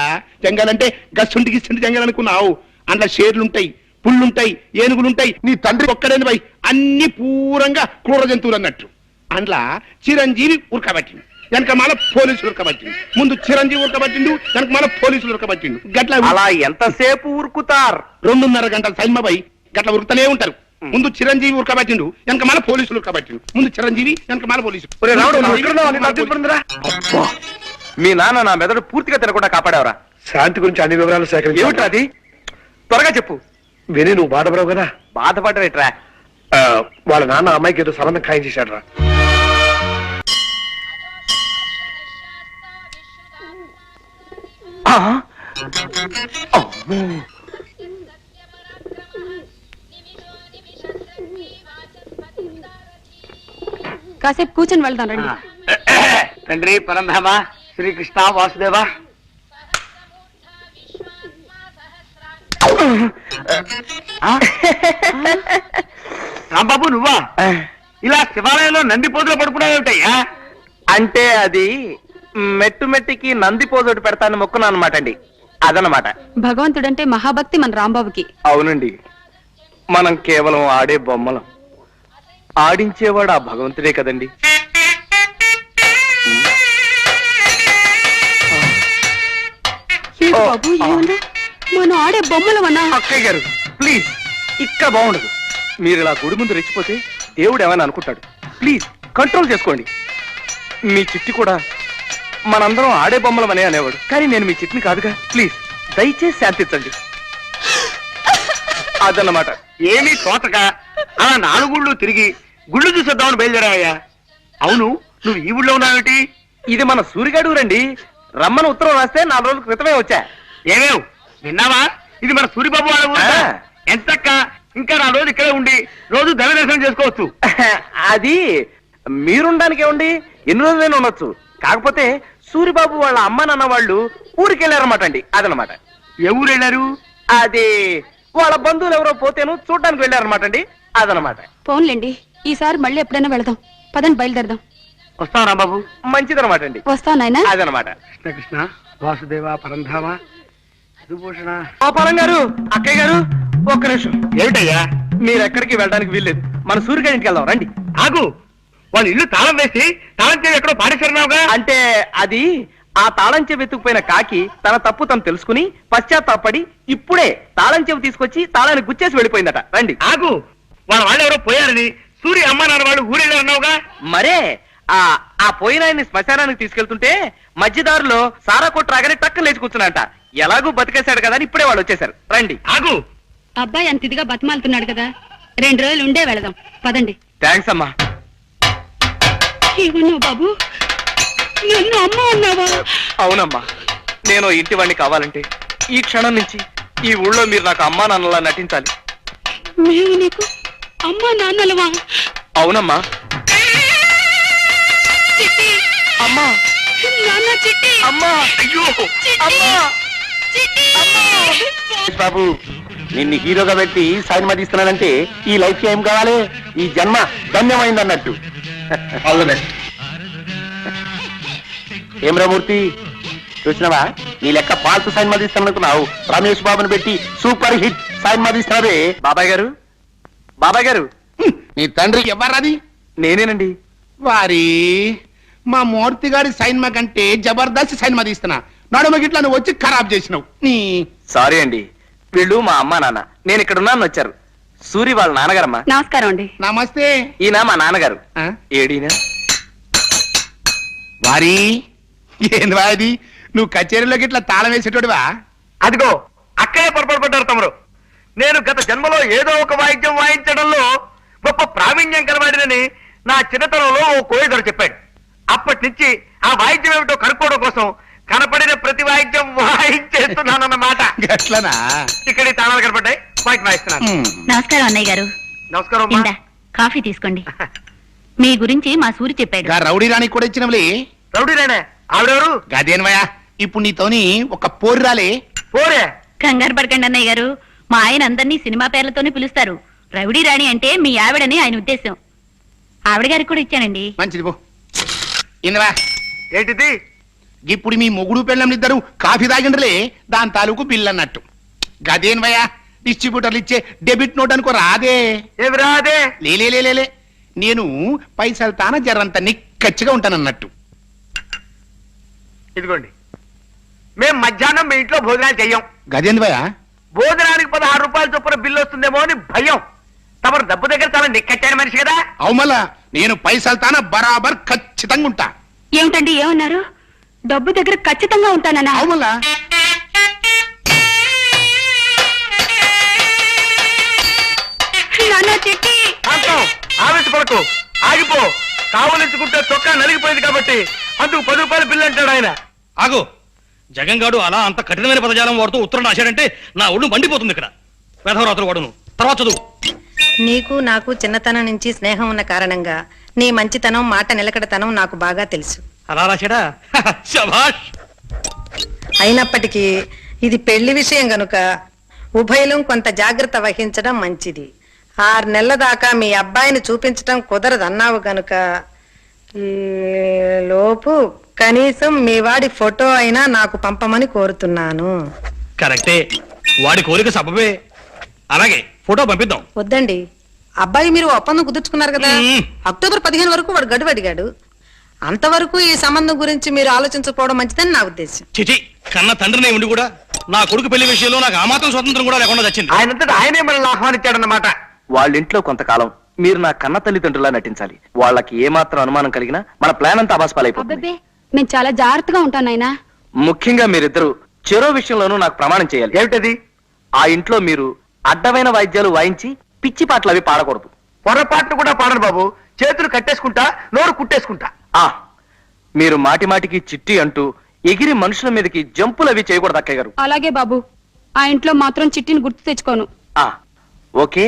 జంగల్ అంటే గస్సుంటి గిస్సుంటి జంగల్ అనుకున్నావు. అందులో షేర్లుంటాయి, పుళ్ళుంటాయి, ఏనుగులుంటాయి. నీ తండ్రి ఒక్కడేని పోయి అన్ని పూరంగా క్రూర జంతువులు అన్నట్టు. అందులో చిరంజీవి ఉరకబట్టిండు, వెనక మళ్ళీ పోలీసులు ఉరకబట్టిండు. ముందు చిరంజీవి ఉరకబట్టిండు, వెనక మళ్ళీ పోలీసులు ఉరకబట్టిండు. గట్ల అలా ఎంతసేపు ఊరుకుతారు? 2.5 గంటల సైన్మబాయి గట్ల ఉరుకుతూనే ఉంటారు. ముందు చిరంజీవి ఉరకబట్టిండు, వెనక మళ్ళీ పోలీసులు ఉరకబట్టిండు. ముందు చిరంజీవి, వెనక మళ్ళీ పోలీసులు. అబ్బా, మీ నాన్న నా మెదడు పూర్తిగా తినకుండా కాపాడేవరా? శాంతి గురించి అన్ని వివరాలు సేకరించి. ఏమిట్రా అది? త్వరగా చెప్పు. విని నువ్వు బాధపడవు కదా. బాధపడరేట్రా? వాళ్ళ నాన్న అమ్మాయికి ఏదో సంబంధం ఖాయం చేశాడు రా. కాసేపు కూర్చొని వెళ్దాం రండి. తండ్రి పరంధామ శ్రీకృష్ణ వాసుదేవ. రాంబాబు, నువ్వా? ఇలా శివాలయంలో నంది పోజులో పడుకున్నావేమిటయ్యా? అంటే అది మెట్టు మెట్టికి నంది పోజోటి పెడతాను మొక్కున్నా అనమాట అండి. అదనమాట. భగవంతుడంటే మహాభక్తి మన రాంబాబుకి. అవునండి, మనం కేవలం ఆడే బొమ్మలం. ఆడించేవాడు ఆ భగవంతుడే కదండి. బాబు, ఏమన్నా మనం ఆడే బొమ్మలం అన్నా? అక్కయ్య గారు ప్లీజ్, ఇక్కడ బాగుండదు. మీరు ఇలా గుడి ముందు రెచ్చిపోతే దేవుడు ఏమైనా అనుకుంటాడు. ప్లీజ్ కంట్రోల్ చేసుకోండి. మీ చిట్టి కూడా మనందరం ఆడే బొమ్మలమనే అనేవాడు, కానీ నేను మీ చిట్టిని కాదుగా. ప్లీజ్ దయచేసి శాంతించండి. అదన్నమాట. ఏమీ తోచక అలా 4 గుళ్ళు తిరిగి గుళ్ళు చూసేద్దామని బయలుదేరాయ్యా. అవును, నువ్వు ఈ ఊళ్ళో ఉన్నావేటి? ఇది మన సూరిగాడు రండి. రమ్మని ఉత్తరం రాస్తే 4 రోజుల క్రితమే వచ్చా. ఏమేవ్ విన్నావా? ఇది మన సూరిబాబు వాళ్ళ ఊరు. ఆ. ఎంతక్క ఇంకా 4 రోజులు ఇక్కడే ఉండి రోజు దైవ దర్శనం చేసుకోవచ్చు. అది మీరుండడానికి ఏముంది, ఎన్ని రోజులైనా ఉండొచ్చు. కాకపోతే సూరిబాబు వాళ్ళ అమ్మ నాన్న వాళ్ళు ఊరికి వెళ్ళారన్నమాట అండి. అదనమాట. ఏ ఊరు వెళ్ళారు? అది వాళ్ళ బంధువులు ఎవరో పోతేను చూడడానికి వెళ్ళారన్నమాట అండి. అదనమాట. పోన్లేండి, ఈసారి మళ్ళీ ఎప్పుడైనా వెళదాం. పదండి, బయలుదేరదాం. వస్తావరా బాబు? మంచిదనమాట అండి. వస్తావు నాయనా. అదనమాట. కృష్ణ కృష్ణ వాసుదేవ పరంధామ విభూషణ. పాలం గారు, అక్కయ్య గారు, ఒక్క నిమిషం. ఏమిటయ్యా? మీరు ఎక్కడికి వెళ్ళడానికి వీల్లేదు. మన సూర్యగారి ఇంటికి వెళ్దాం రండి. ఆగు, వాళ్ళ ఇల్లు తాళం వేసి తాళం చేసి ఎక్కడో పాడేశారున్నావుగా. అంటే అది ఆ తాళం చెవి ఎత్తుకుపోయిన కాకి తన తప్పు తను తెలుసుకుని పశ్చాత్తాపడి ఇప్పుడే తాళం చెవి తీసుకొచ్చి తాళాన్ని గుచ్చేసి వెళ్ళిపోయిందట. రండి. ఆగు, వాళ్ళు ఎవరో పోయారని సూర్య అమ్మ నాన్న వాళ్ళు ఊరెళ్ళారన్నావుగా. మరే ఆ పోయిన ఆయన్ని శ్మశానానికి తీసుకెళ్తుంటే మధ్యదారులో సారా కొట్టు రాగానే టక్కన లేచి కూర్చున్నాంట. ఎలాగూ బతికేశాడు కదా అని ఇప్పుడే వాళ్ళు వచ్చేసారు. రండి. ఆగు, అబ్బాయి అంత ఇదిగా బతిమాలుతున్నాడు కదా, 2 రోజులు ఉండే వెళదాం. పదండి. థ్యాంక్స్ అమ్మా. ఏమన్నావు బాబు? నన్ను అమ్మ అన్నావా? అవునమ్మా, నేను ఇంటి వాడిని కావాలంటే ఈ క్షణం నుంచి ఈ ఊళ్ళో మీరు నాకు అమ్మా నాన్నలా నటించాలి. మేము నీకు అమ్మా నాన్నలవా? అవునమ్మా. చిట్టి, అమ్మా, నాన్న చిట్టి, అమ్మా, అయ్యో, అమ్మా, అమ్మా. బాబు, నిన్ను హీరోగా పెట్టి సినిమా తీస్తున్నానంటే ఈ లైఫ్ ఏం కావాలి? ఈ జన్మ ధన్యమైంది అన్నట్టు. ఏం రామూర్తి, చూసినావా? నీ లెక్క పాల్తు సినిమా తీస్తాననుకున్నావు, రమేష్ బాబుని పెట్టి సూపర్ హిట్ సినిమా తీస్తున్నావే. బాబాయ్ గారు, బాబాయ్ గారు, నీ తండ్రి ఎవరది? నేనేనండి. వారి మా మూర్తి గారి సైన్మా కంటే జబర్దస్త్ సైన్మా తీస్తున్నా. నడుమ గిట్ల నువ్వు వచ్చి ఖరాబ్ చేసినావు. నీ సారీ అండి, వీళ్ళు మా అమ్మా నాన్న. నేను ఇక్కడ ఉన్నాను వచ్చారు. సూరి వాళ్ళ నాన్నగారమ్మా. నమస్కారం అండి. నమస్తే. ఈయన మా నాన్నగారు. ఆ? ఏడీనా? వారి ఏందివా ఇది? నువ్వు కచేరీలో గిట్ల తాళం వేసేటోడివా? అదిగో అక్కడే పొరపాటు పడ్డారు తమరు. నేను గత జన్మలో ఏదో ఒక వాయిద్యం వాయించడంలో గొప్ప ప్రావీణ్యం కలవాడినని నా చిన్నతనంలో ఓ కోయిదరు చెప్పాడు. అప్పటి నుంచి ఆ వాయిద్యం ఏమిటో కనుక్కోవడం కోసం కనపడిన ప్రతి వాయిద్యం వాయించేస్తున్నానన్నమాట. గట్లనా? ఇక్కడ ఈ తాళాలు కనపడ్డాయి, వాయిద్యం వాయిస్తున్నాను. నమస్కారం అన్నయ్య గారు. నమస్కారం అమ్మా. ఇందా కాఫీ తీసుకోండి. మీ గురించి మా సూరి చెప్పాడు. గా రౌడీ రానికి కూడా ఇచ్చినవులే. రౌడీ రానే ఆవిడెవరు? గదేన్వయా, ఇప్పుడు నీతోని ఒక పోరు రాలే. పోరే? కంగారు పడకండి అన్నయ్య గారు, మా ఆయన అందరినీ సినిమా పేర్లతోనే పిలుస్తారు. రౌడీ రాణి అంటే మీ ఆవిడని ఆయన ఉద్దేశం. ఆవిడ గారికి కూడా ఇచ్చానండి. మంచిది పో. ఇందవా, ఏంటిది? ఇప్పుడు మీ మొగుడు పెళ్ళంనిద్దరు కాఫీ తాగిండ్రలే, దాని తాలూకు బిల్ అన్నట్టు. గదేన్వయా, డిస్ట్రిబ్యూటర్లు ఇచ్చే డెబిట్ నోట్ అనుకో రాదే. ఏమి రాదే? లేలే, నేను పైసలు తాన జరంత నిక్కచ్చిగా ఉంటానన్నట్టు. ఇదిగోండి, మేం మధ్యాహ్నం మీ ఇంట్లో భోజనాలు చెయ్యం. గదేంద్వయా, భోజనానికి 16 రూపాయల చొప్పున బిల్లు వస్తుందేమో అని భయం. తమరు డబ్బు దగ్గర చాలా నిక్కచ్చాని మనిషి కదా. అవుమల్లా, నేను పైసలు తాన బరాబర్ ఖచ్చితంగా ఉంటా. ఏమిటండి, ఏమన్నారు? డబ్బు దగ్గర ఖచ్చితంగా ఉంటానన్నా? అవుమల్లా. నాన్న చిట్టి, శాంతం, ఆవేశపడకు, ఆగిపో. కావలించుకుంటే చొక్కా నలిగిపోయింది కాబట్టి అందుకు 10 రూపాయల బిల్లు అంటాడు ఆయన. ఆగు, జగన్ గాడు అలా అంత కఠినమైన పదజాలం వాడుతూ ఉత్తరం రాశాడంటే నా ఒళ్ళు మండిపోతుంది. ఇక్కడ వేధవరాత్రులు వాడును. తర్వాత చదువు. నీకు నాకు చిన్నతనం నుంచి స్నేహం ఉన్న కారణంగా నీ మంచితనం, మాట నిలకడతనం నాకు బాగా తెలుసు. అలా రాశాడా? శభాష్. అయినప్పటికీ ఇది పెళ్లి విషయం గనుక ఉభయలం కొంత జాగ్రత్త వహించడం మంచిది. 6 నెలల దాకా మీ అబ్బాయిని చూపించడం కుదరదన్నావు గనుక ఈ లోపు కనీసం మీ వాడి ఫోటో అయినా నాకు పంపమని కోరుతున్నాను. కరెక్టే, వాడి కోరిక సబబే. అలాగే ఫోటో పంపిద్దాం. వద్దండి, అబ్బాయి మీరు ఒప్పందం కుదుర్చుకున్నారు కదా. అక్టోబర్ 15 వరకు వాడు గడువు అడిగాడు. అంతవరకు ఈ సంబంధం గురించి మీరు ఆలోచించకపోవడం మంచిదని నా ఉద్దేశం. చిచి, కన్న తండ్రినే ఉండి కూడా నా కొడుకు పెళ్లి విషయంలో నాకు ఆ మాత్రం స్వతంత్రం కూడా లేకుండా వచ్చింది. ఆయనంతటా ఆయనే మనల్ని ఆహ్వానించాడన్నమాట. వాళ్ళ ఇంట్లో కొంతకాలం మీరు నా కన్న తల్లిదండ్రులా నటించాలి. వాళ్ళకి ఏమాత్రం అనుమానం కలిగినా మన ప్లాన్ అంతా అబాస్పాలైపోతుంది. అబ్బబ్బే మేము చాలా జాగ్రత్తగా ఉంటాం నాయనా. ముఖ్యంగా మీరిద్దరు చెరో విషయంలోనూ నాకు ప్రమాణం చేయాలి. ఏమిటది? ఆ ఇంట్లో మీరు అడ్డమైన వాయిద్యాలు వాయించి పిచ్చి పాటలు అవి పాడకూడదు. పొరపాట్లు కూడా పాడను బాబు. చేతులు కట్టేసుకుంటా, నోరు కుట్టేసుకుంటా. ఆ మీరు మాటి మాటికి చిట్టి అంటూ ఎగిరి మనుషుల మీదకి జంపులు అవి చేయకూడదు అక్కయ్య గారు. అలాగే బాబు, ఆ ఇంట్లో మాత్రం చిట్టిని గుర్తు తెచ్చుకోను. ఆ ఓకే,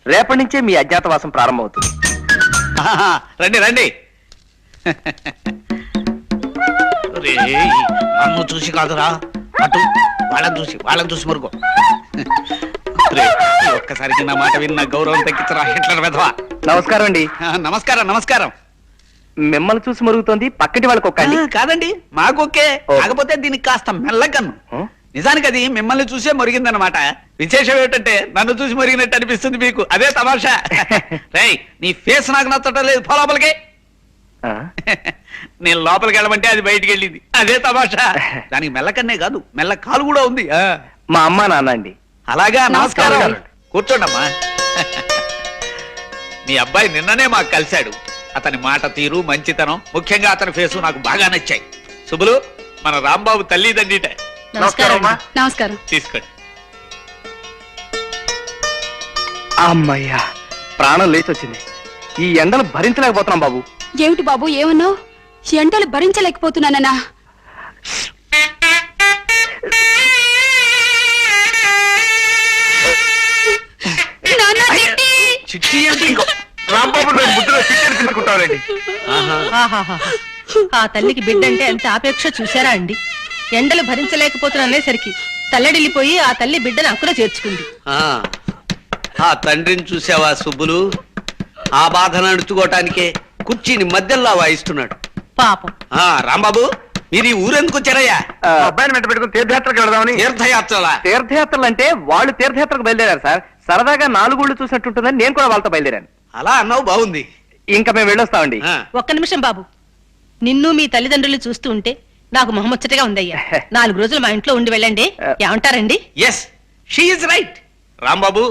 రేపటి నుంచే మీ అజ్ఞాతవాసం ప్రారంభమవుతుంది. ఆహా, రండి రండి. రేయ్, నన్ను చూసి కాదురా, అటు వాళ్ళని చూసి మరుగో. రేయ్, ఒక్కసారికి నా మాట విన్న గౌరవం తగ్గించరా హిట్లర్ వెధవా. నమస్కారం అండి. నమస్కారం నమస్కారం. మిమ్మల్ని చూసి మరుగుతోంది, పక్కటి వాళ్ళకి ఒక్క అండి. కాదండి, మాకొకే. ఓ. కాకపోతే దీనికి కాస్త మెల్లకన్ను. ఆ? నిజానికి అది మిమ్మల్ని చూసే మరిగిందనమాట. విశేషం ఏమిటంటే నన్ను చూసి మరిగినట్టు అనిపిస్తుంది మీకు. అదే తమాషా. రేయ్, నీ ఫేస్ నాకు నచ్చటం లేదు, పో లోపలికి. ఆ? నేను లోపలికి వెళ్ళమంటే అది బయటికి వెళ్ళింది. అదే తమాషా. దానికి మెల్లకన్నే కాదు, మెల్ల కాలు కూడా ఉంది. మా అమ్మ నాన్న అండి. అలాగా, నమస్కారం. నమస్కారం. కూర్చోండమ్మా. మీ అబ్బాయి నిన్ననే మాకు కలిశాడు. అతని మాట తీరు, మంచితనం, ముఖ్యంగా అతని ఫేసు నాకు బాగా నచ్చాయి. శుభులు, మన రాంబాబు తల్లిదండ్రిట. నమస్కారం అమ్మా. నమస్కారం. తీసుకోండి. అమ్మయ్యా, ప్రాణం లేచి వచ్చింది. ఈ ఎండలు భరించలేకపోతున్నాం బాబు. ఏమిటి బాబు ఏమన్నావు? ఎండలు భరించలేకపోతున్నానన్నా? చిట్టి అంటే ఇంకో రాంబాబు నేను ముద్దులో చికెన్ తీసుకుంటానండి. ఆ తల్లికి బిడ్డంటే ఎంత ఆపేక్ష చూసారా అండి. ఎండలు భరించలేకపోతున్నానేసరికి తల్లడిల్లిపోయి ఆ తల్లి బిడ్డను అక్కున చేర్చుకుంది. ఆ తండ్రిని చూసావా సుబ్బులు? ఆ బాధను అణుచుకోవటానికే కుర్చీని మధ్యలో వాయిస్తున్నాడు పాపం. రాంబాబు, మీరు ఈ ఊరెందుకు వచ్చారయ్యా? అబ్బాయిని వెంట పెట్టుకుని తీర్థయాత్రకు వెళదామని. తీర్థయాత్రలా? తీర్థయాత్రలు అంటే వాళ్ళు తీర్థయాత్రకు బయలుదేరారు సార్. సరదాగా నాలుగుళ్ళు చూసినట్టుంటుందని నేను కూడా వాళ్ళతో బయలుదేరాను. అలా అన్నావు, బాగుంది. ఇంకా మేము వెళ్ళొస్తామండి. ఒక్క నిమిషం బాబు, నిన్ను మీ తల్లిదండ్రులు చూస్తూ ఉంటే నాకు మొహముచ్చటగా ఉందయ్యా. 4 రోజులు మా ఇంట్లో ఉండి వెళ్ళండి. ఏమంటారండి? Yes, she is right. Rambabu,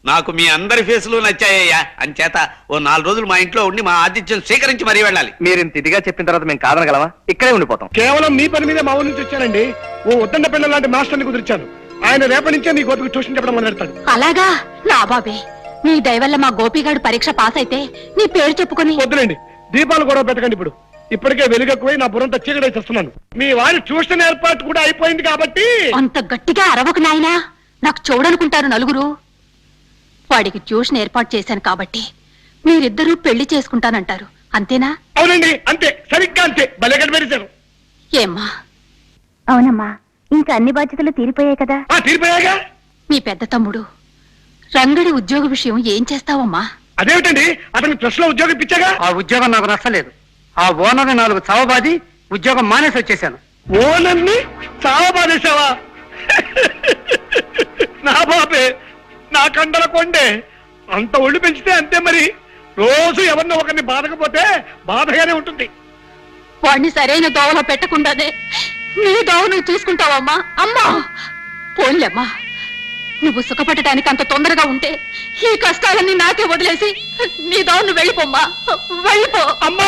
నాకు మీ అందరి ఫేసులు నచ్చాయ్యా. అంచేత ఓ 4 రోజులు మా ఇంట్లో ఉండి మా ఆతిథ్యం స్వీకరించి మరీ వెళ్ళాలి. మీరు ఇంత ఇదిగా చెప్పిన తర్వాత మేము కాదనగలమా? ఇక్కడే ఉండిపోతాం. కేవలం మీ పని మీద మా ఊరి నుంచి వచ్చానండి. ఓ ఉద్దండ పిల్లల లాంటి మాస్టర్ని కుదిర్చాను. ఆయన రేపటి నుంచే మీ గోపికి ట్యూషన్ చెప్పడం మొదలెడతాడు. అలాగా? నా బాబే, నీ దయవల్ల మా గోపిగాడు పరీక్ష పాస్ అయితే నీ పేరు చెప్పుకొని. వద్దులేండి, దీపాలు గొడవ పెట్టకండి. ఇప్పటికే వెలుగెక్కువై నా బుర్రంతా చీకటై చేస్తున్నాను. మీ వారి ట్యూషన్ ఏర్పాటు కూడా అయిపోయింది కాబట్టి. అంత గట్టిగా అరవకు నాయనా, నాకు చూడనుకుంటారు నలుగురు. వాడికి ట్యూషన్ ఏర్పాటు చేశాను కాబట్టి మీరిద్దరూ పెళ్లి చేసుకుంటానంటారు, అంతేనా? అవునండి, అంతే, సరిగ్గా అంతే. భలే కనిపెట్టారు. ఏమ్మా? అవునమ్మా, ఇంకా అన్ని బాధ్యతలు తీరిపోయాయి కదా. తీరిపోయాగా. మీ పెద్ద తమ్ముడు రంగడి ఉద్యోగ విషయం ఏం చేస్తావమ్మా? అదేమిటండి, అతనికి ప్రెస్ లో ఉద్యోగం ఇచ్చాగా. ఆ ఉద్యోగం నాకు నచ్చలేదు. ఆ ఓనర్ని 4 చవబాది ఉద్యోగం మానేసి వచ్చేసాను. ఓనర్ని చావబాదేశావా? నా బాబే, నా కండల కొండే. అంత ఒళ్ళు పెంచితే అంతే మరి. రోజు ఎవరినో ఒకరిని బాధకపోతే బాధగానే ఉంటుంది. వాడిని సరైన దోవలో పెట్టకుండానే నీ దోవ నువ్వు చూసుకుంటావమ్మా? అమ్మా పోన్లేమ్మా, నువ్వు సుఖపడటానికి అంత తొందరగా ఉంటే ఈ కష్టాలన్నీ నాకే వదిలేసి నీ దోవ నువ్వు వెళ్ళిపోమ్మా, వెళ్ళిపో. అమ్మా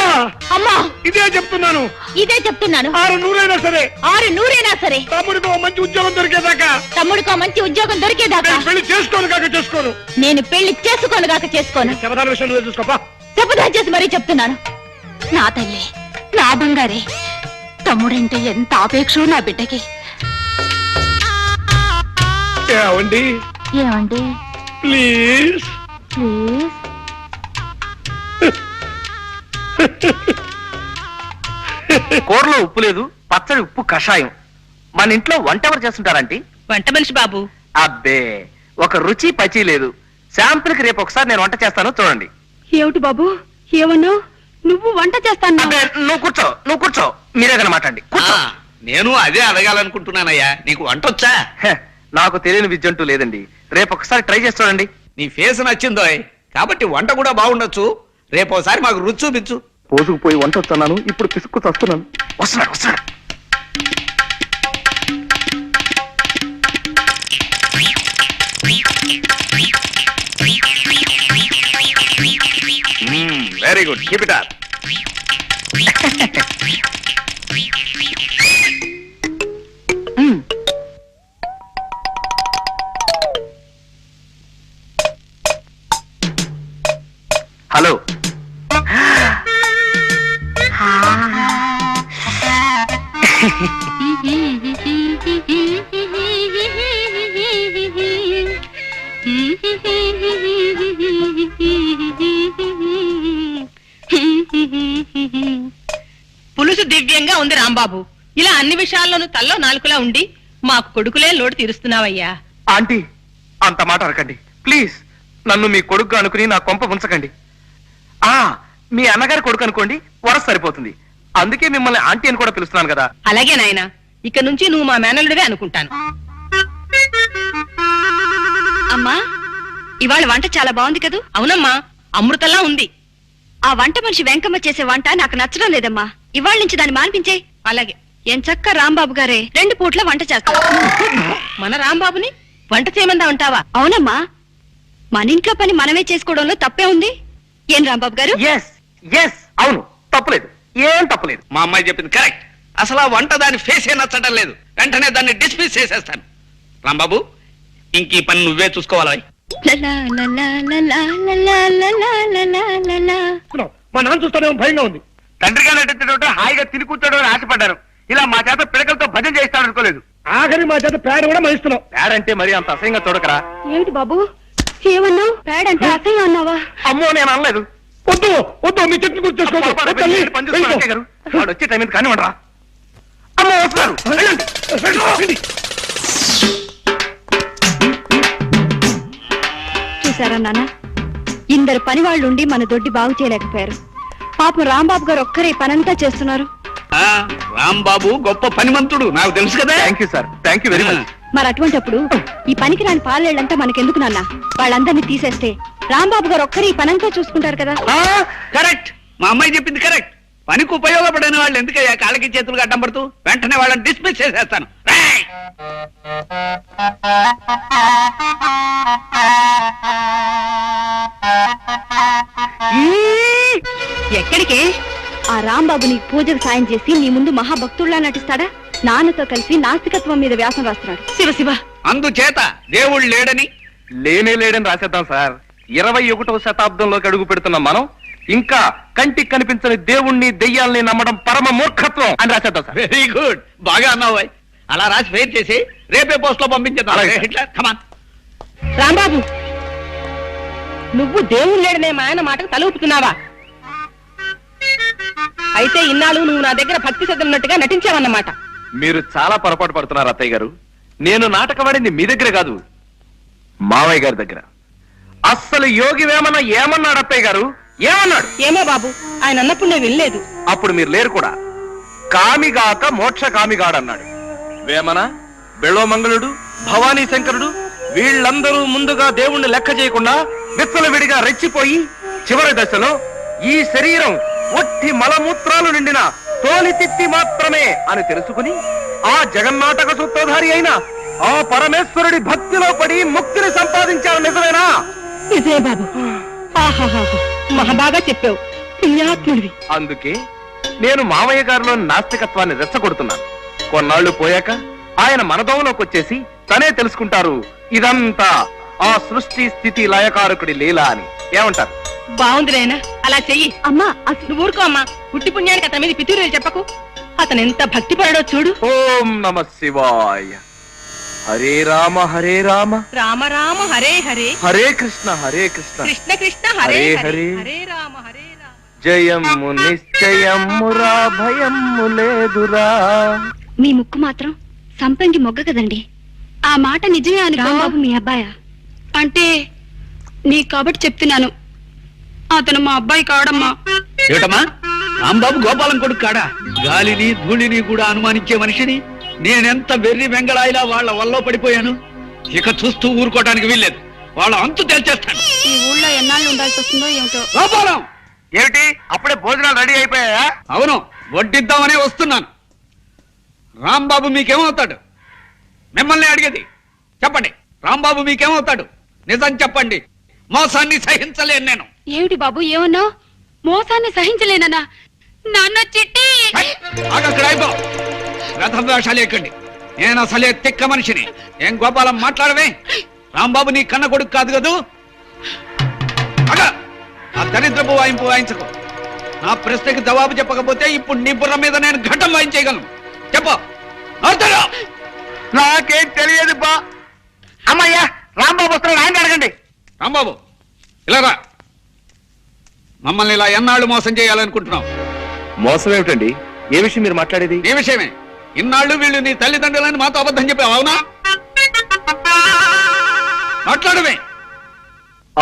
అమ్మా, ఇదే చెప్తున్నాను. ఇదే చెప్తున్నాను. 600 సరే, 600 సరే, తమ్ముడికి ఓ మంచి ఉద్యోగం దొరికేదాకా. తమ్ముడికో మంచి ఉద్యోగం దొరికేదాకా. నేను పెళ్లి చేసుకోను కాక చేసుకోను. నేను పెళ్లి చేసుకోను కాక చేసుకోను. శబదాల విషయం నువ్వే చూసుకోపా. శపథం చేసి మరీ చెప్తున్నాను. నా తల్లి, నా బంగారే, తమ్ముడంటే ఎంత ఆపేక్షో నా బిడ్డకి. ఏమండి? ఏమండి? Please please. కూరలో ఉప్పు లేదు, పచ్చడి ఉప్పు కషాయం. మన ఇంట్లో వంట ఎవరు చేస్తుంటారంటే? వంట మనిషి బాబు. అబ్బే, ఒక రుచి పచి లేదు. శాంపుల్ కి రేపు ఒకసారి నేను వంట చేస్తాను, చూడండి. ఏమిటి బాబు ఏమన్నావు? నువ్వు వంట చేస్తాను? అబ్బే, నువ్వు కూర్చో. మీరే కానీ మాట్లాడండి. కూర్చో. నేను అదే అడగాలనుకుంటున్నానయ్యా. నీకు వంట వచ్చా? నాకు తెలియని విద్య అంటూ లేదండి. రేపు ఒకసారి ట్రై చేసి చూడండి. నీ ఫేస్ నచ్చిందో కాబట్టి వంట కూడా బాగుండొచ్చు. రేపోసారి మాకు రుచి చూపించు. పోసుకుపోయి వంట వస్తున్నాను, ఇప్పుడు పిసుక్కు వస్తున్నాను. వస్తున్నాడు. Very good, keep it up. Hello, పులుసు దివ్యంగా ఉంది రాంబాబు. ఇలా అన్ని విషయాల్లోనూ తల్లో నాలుకలా ఉండి మాకు కొడుకులే లోటు తీరుస్తున్నావయ్యా. ఆంటీ అంత మాట అనకండి ప్లీజ్. నన్ను మీ కొడుకు అనుకుని నా కొంప ఉంచకండి. మీ అన్నగారి కొడుకు అనుకోండి, వరస సరిపోతుంది. అందుకే మిమ్మల్ని ఆంటీ అని కూడా పిలుస్తున్నాను కదా. అలాగే నాయనా, ఇక నుంచి నువ్వు మా మేనల్లుడివే అనుకుంటాను. అమ్మా, ఇవాళ వంట చాలా బాగుంది కదూ? అవునమ్మా, అమృతంలా ఉంది. ఆ వంట మనిషి వెంకమ్మ చేసే వంట నాకు నచ్చడం లేదమ్మా. ఇవాళ నుంచి దాన్ని మాన్పించే. అలాగే. ఎంచక్క రాంబాబు గారే 2 పూట్ల వంట చేస్తారు. మన రాంబాబుని వంట చేయమందా ఉంటావా? అవునమ్మా, మన ఇంట్లో పని మనమే చేసుకోవడంలో తప్పే ఉంది. ఏం రాంబాబు గారు? ఎస్ ఎస్, అవును, తప్పులేదు, ఏం తప్పులేదు. మా అమ్మాయి చెప్పింది కరెక్ట్. అసలు ఆ వంట దాని ఫేసే నచ్చడం లేదు. వెంటనే దాన్ని డిస్మిస్ చేసేస్తాను. రాంబాబు, ఇంక ఈ పని నువ్వే చూసుకోవాలి. మా నాన్న చూస్తానే భయంగా ఉంది. తండ్రిగా నటించడం హాయిగా తిని కూర్చోడం అని ఆశపడ్డాను. ఇలా మా చేత పిడకలతో భజన చేస్తాను అనుకోలేదు. ఆఖరి మా చేత పేడ కూడా మహిస్తున్నావు. పేడంటే మరి అంత అసహ్యంగా చూడకరా. ఏమిటి బాబు ఏమన్నావు? పేడంటే అసహ్యం అన్నావా? అమ్మో, నేను అనలేదు. వద్దు వద్దు, మీ చెట్టు గుర్తు వాడు వచ్చే టైం మీద కానివ్వండి రా. అమ్మో, వస్తున్నారు. వెళ్ళండి. చూసారా నాన్న, ఇందరు పని వాళ్ళుండి మన దొడ్డి బాగు చేయలేకపోయారు. పాపం రాంబాబు గారు ఒక్కరే పనంతా చేస్తున్నారు. రాంబాబు గొప్ప పనిమంతుడు, నాకు తెలుసు కదా. Thank you sir, thank you very much. మరి అటువంటప్పుడు ఈ పనికి రాని పాలేళ్ళంతా మనకెందుకు నాన్న? వాళ్ళందరినీ తీసేస్తే రాంబాబు గారు ఒక్కరే ఈ పనంతా చూసుకుంటారు కదా. కరెక్ట్, మా అమ్మాయి చెప్పింది కరెక్ట్. పనికి ఉపయోగపడని వాళ్ళు ఎందుకయ్యా కాళ్ళకి చేతులు అడ్డం పడుతూ? వెంటనే వాళ్ళని డిస్మిస్ చేసేస్తాను. ఎక్కడికే? ఆ రాంబాబు నీకు పూజకు సాయం చేసి నీ ముందు మహాభక్తుల్లా నటిస్తాడా? నాన్నతో కలిసి నాస్తికత్వం మీద వ్యాసం రాస్తున్నాడు. శివ శివ, అందుచేత దేవుడు లేడని లేడని రాసేద్దాం సార్. 21వ శతాబ్దంలోకి అడుగు పెడుతున్న మనం ఇంకా కంటికి కనిపించని దేవుణ్ణి దెయ్యాల్ని నమ్మడం పరమ మూర్ఖత్వం అని రాసేద్దాం సార్. వెరీ గుడ్, బాగా అన్నావు. అలా రాసి ఫెయిర్ చేసి రేపే పోస్ట్ లో పంపించేద్దాం. రాంబాబు, నువ్వు దేవుడు లేడనే మా ఆయన మాటకు తల ఊపుతున్నావా? అయితే ఇన్నాళ్ళు నువ్వు నా దగ్గర భక్తి శ్రద్ధ ఉన్నట్టుగా నటించావన్నమాట. మీరు చాలా పొరపాటు పడుతున్నారు అత్తయ్య గారు. నేను నాటకవాడింది మీ దగ్గర కాదు, మావయ్య గారి దగ్గర. అస్సలు యోగి వేమన ఏమన్నాడు అత్తయ్య గారు? ఏమన్నాడు? ఏమో బాబు, ఆయన అన్నప్పుడు నేను వినలేదు. అప్పుడు మీరు లేరు కూడా. కామిగాక మోక్ష కామిగాడన్నాడు. వేమన, బెళోమంగళుడు, భవానీ శంకరుడు వీళ్ళందరూ ముందుగా దేవుణ్ణి లెక్క చేయకుండా విచ్చలవిడిగా రెచ్చిపోయి చివరి దశలో ఈ శరీరం ఒట్టి మలమూత్రాలు నిండిన తోలి తిత్తి మాత్రమే అని తెలుసుకుని ఆ జగన్నాటక సూత్రధారి అయిన ఆ పరమేశ్వరుడి భక్తిలో పడి ముక్తిని సంపాదించావు. నిజమేనా? నిజమే బాబు. మహాబాగా చెప్పావు, పుణ్యాత్ముడివి. అందుకే నేను మామయ్య గారిలో నాస్తికత్వాన్ని రెచ్చగొడుతున్నాను. కొన్నాళ్లు పోయాక ఆయన మనదోవలోకి వచ్చేసి తనే తెలుసుకుంటారు ఇదంతా ఆ సృష్టి స్థితి లయకారకుడి లీలా అని. ఏమంటారు? బాగుంది నాయనా, అలా చెయ్యి. అమ్మా, నువ్వు ఊరుకో అమ్మా. పుట్టి పుణ్యానికి అతని మీద పితూరులు చెప్పకు. అతను ఎంత భక్తి పడో చూడు. ఓం నమ శివాయ. హరే రామ హరే రామ రామ రామ హరే హరే, హరే కృష్ణ కృష్ణ కృష్ణ హరే హరే హరే, హరే. హరే రామ హరే రామ. జయము నిశ్చయమురా భయము లేదురా. మీ ముక్కు మాత్రం సంపంగి మొగ్గ కదండి. ఆ మాట నిజమే అని రాంబాబు మీ అబ్బాయా? అంటే నీ కాబట్టి చెప్తున్నాను, అతను మా అబ్బాయి కాడమ్మా. ఏటమ్మా, రాంబాబు గోపాలం కొడుకు కాడా? గాలిని ధూళిని కూడా అనుమానించే మనిషిని నేనెంత వెర్రి వెంగళాయిలా వాళ్ళ వల్ల పడిపోయాను. ఇక చూస్తూ ఊరుకోవడానికి వీల్లేదు. వాళ్ళ అంతు తెలిచేస్తాను. ఈ ఊళ్ళో ఎన్నాళ్ళు ఉండాల్సి వస్తుందో ఏమిటో. గోపాలం, ఏమిటి అప్పుడే భోజనాలు రెడీ అయిపోయాయా? అవును, వడ్డిద్దామనే వస్తున్నాను. రాంబాబు మీకేమవుతాడు? మిమ్మల్ని అడిగేది. చెప్పండి, రాంబాబు మీకేమవుతాడు? నిజం చెప్పండి, మోసాన్ని సహించలేను నేను. ఏమిటి బాబు ఏమన్నావు? మోసాన్ని సహించలేనన్నా నాన్న చిట్టి వేషాలేకండి. నేను అసలే తిక్క మనిషిని. ఏం గోపాలం మాట్లాడవే? రాంబాబు నీ కన్న కొడుకు కాదు కదూ. ఆ దరిద్రపు వాయింపు వాయించకు. నా ప్రశ్నకి జవాబు చెప్పకపోతే ఇప్పుడు నీ బుర్ర మీద నేను ఘటం వాయించేయగలను. చెప్పు. నాకేం తెలియదు బా. అమ్మయ్యా, రాంబాబు వస్తున్నాడు, ఆయన అడగండి. రాంబాబు ఇలా రా. మమ్మల్ని ఇలా ఎన్నాళ్ళు మోసం చేయాలనుకుంటున్నావు? మోసం ఏమిటండి? ఏ విషయం మీరు మాట్లాడేది? ఈ విషయమే. ఇన్నాళ్ళు వీళ్ళు నీ తల్లిదండ్రులని మాతో అబద్ధం చెప్పావు, అవునా? మాట్లాడమే.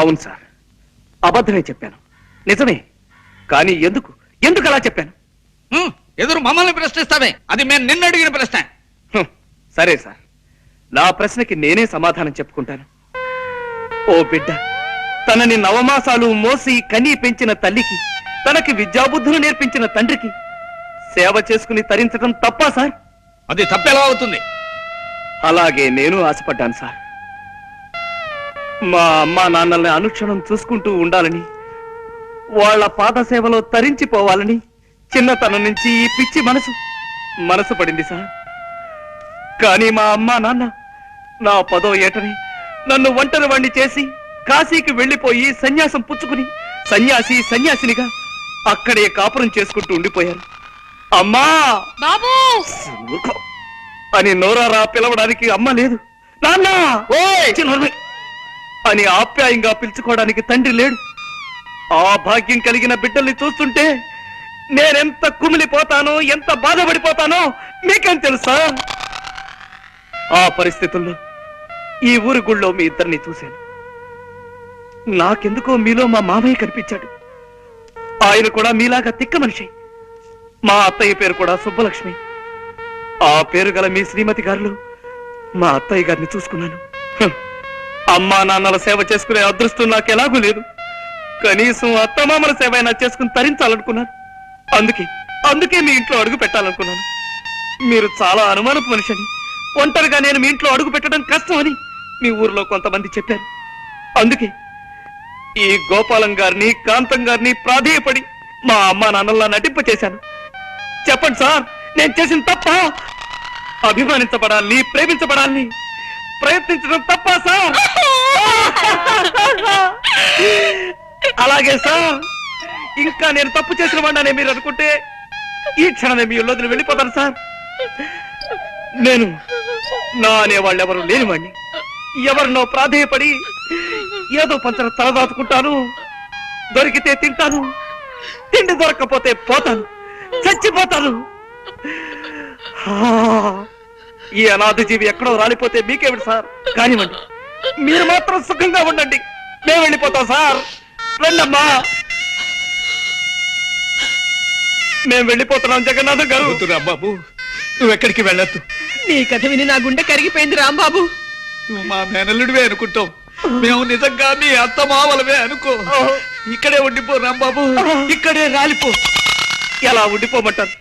అవును సార్, అబద్ధమే చెప్పాను. నిజమే. కానీ ఎందుకు అలా చెప్పాను? ఎదురు మమ్మల్ని ప్రశ్నిస్తావే? అది మేము నిన్ను అడిగిన ప్రశ్న. సరే సార్, నా ప్రశ్నకి నేనే సమాధానం చెప్పుకుంటాను. ఓ బిడ్డ, తనని నవమాసాలు మోసి కనీ పెంచిన తల్లికి, తనకి విద్యాబుద్ధులు నేర్పించిన తండ్రికి సేవ చేసుకుని తరించడం తప్పా సార్? అది తప్పెలా అవుతుంది? అలాగే నేను ఆశపడ్డాను సార్. మా అమ్మా నాన్నల్ని అనుక్షణం చూసుకుంటూ ఉండాలని, వాళ్ళ పాదసేవలో తరించిపోవాలని చిన్నతనం నుంచి ఈ పిచ్చి మనసు పడింది సార్. కానీ మా అమ్మా నాన్న నా 10వ ఏటని నన్ను ఒంటరి వాణ్ణి చేసి కాశీకి వెళ్లిపోయి సన్యాసం పుచ్చుకుని సన్యాసినిగా అక్కడే కాపురం చేసుకుంటూ ఉండిపోయారు. అమ్మా బాబు అని నోరారా పిలవడానికి అమ్మ లేదు, నాన్న అని ఆప్యాయంగా పిలుచుకోవడానికి తండ్రి లేడు. ఆ భాగ్యం కలిగిన బిడ్డల్ని చూస్తుంటే నేనెంత కుమిలిపోతానో, ఎంత బాధపడిపోతానో మీకేం తెలుసా? ఆ పరిస్థితుల్లో ఈ ఊరి గుళ్ళో మీ ఇద్దరిని చూశాను. నాకెందుకో మీలో మా మామయ్య కనిపించాడు. ఆయన కూడా మీలాగా తిక్క మనిషి. మా అత్తయ్య పేరు కూడా సుబ్బలక్ష్మి. ఆ పేరు గల మీ శ్రీమతి గారిలో మా అత్తయ్య గారిని చూసుకున్నాను. అమ్మా నాన్నల సేవ చేసుకునే అదృష్టం నాకు ఎలాగూ లేదు. కనీసం అత్తమామల సేవ అయినా చేసుకుని తరించాలనుకున్నాను. అందుకే మీ ఇంట్లో అడుగు పెట్టాలనుకున్నాను. మీరు చాలా అనుమానపు మనిషిని, ఒంటరిగా నేను మీ ఇంట్లో అడుగు పెట్టడం కష్టమని మీ ఊరిలో కొంతమంది చెప్పారు. అందుకే ఈ గోపాలం గారిని, కాంతం గారిని ప్రాధేయపడి మా అమ్మా నాన్నల్లా నటింప చేశాను. చెప్పండి సార్, నేను చేసిన తప్ప? అభిమానించబడాలని, ప్రేమించబడాలని ప్రయత్నించడం తప్ప సార్? అలాగే సార్, ఇంకా నేను తప్పు చేసిన వాడినే మీరు అనుకుంటే ఈ క్షణమే మీ ఇల్లు వెళ్ళిపోతాను సార్. నేను నా అనేవాళ్ళు ఎవరు లేనివాడిని. ఎవరినో ప్రాధేయపడి ఏదో పంచర తలదాచుకుంటాను. దొరికితే తింటాను, తిండి దొరక్కపోతే పోతాను, చచ్చిపోతాను. ఈ అనాథ జీవి ఎక్కడో రాలిపోతే మీకేమిటి సార్? కానివ్వండి, మీరు మాత్రం సుఖంగా ఉండండి. మేము వెళ్ళిపోతాం సార్. రండమ్మా, మేము వెళ్ళిపోతున్నాం. జగన్నాథం గారు. రాంబాబు, నువ్వెక్కడికి వెళ్ళొద్దు. నీ కథ విని నా గుండె కరిగిపోయింది రాంబాబు. నువ్వు మా మేనల్లుడివే అనుకుంటావు, మేము నిజంగా మీ అత్తమావలవే అనుకో. ఇక్కడే ఉండిపో రాంబాబు, ఇక్కడే రాలిపో. ఎలా ఉండిపోమంటారు?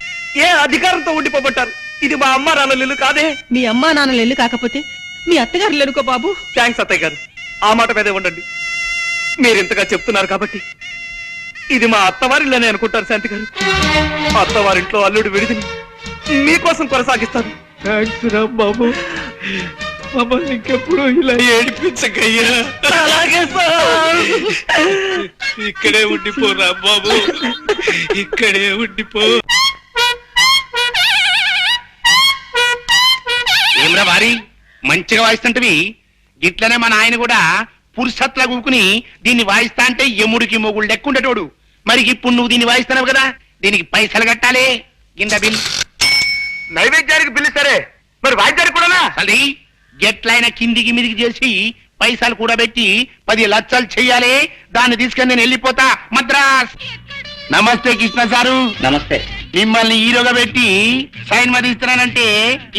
ఏ అధికారంతో ఉండిపోమంటారు? ఇది మా అమ్మ నాన్నల ఇల్లు కాదే. మీ అమ్మా నాన్నలు ఇల్లు కాకపోతే మీ అత్తగారు ఎనుకో బాబు. థ్యాంక్స్ అత్తయ్య గారు, ఆ మాట మీదే ఉండండి. మీరింతగా చెప్తున్నారు కాబట్టి ఇది మా అత్తవారిల్లని అనుకుంటారు శాంతి గారు. అత్తవారింట్లో అల్లుడు విడిదిని మీకోసం కొనసాగిస్తాను. థ్యాంక్స్ రాంబాబు, మమ్మల్ని ఇంకెప్పుడు ఇలా ఏడిపించకయ్యా. అలాగే సార్. ఇక్కడే ఉండిపో రాంబాబు, ఇక్కడే ఉండిపో. ఏమ్రా వారి, మంచిగా వాయిస్తుంటవి. ఇట్లనే మన ఆయన కూడా పురుషత్లా కూకుని దీన్ని వాయిస్తా అంటే ఎముడికి మొగుడు లెక్కుండేటోడు. మరి ఇప్పుడు నువ్వు దీన్ని వాయిస్తున్నావు కదా, దీనికి పైసలు కట్టాలి. కింద బిల్. నైవేద్యానికి బిల్లు సరే, మరి వాయిద్యానికి కూడా అది ఎట్లయినా కిందికి మీదికి చేసి పైసలు కూడా పెట్టి 10 లక్షలు చెయ్యాలి. దాన్ని తీసుకొని నేను వెళ్ళిపోతా మద్రాస్. నమస్తే కృష్ణ సారు. నమస్తే. మిమ్మల్ని హీరోగా పెట్టి సైన్ మీద ఇస్తున్నానంటే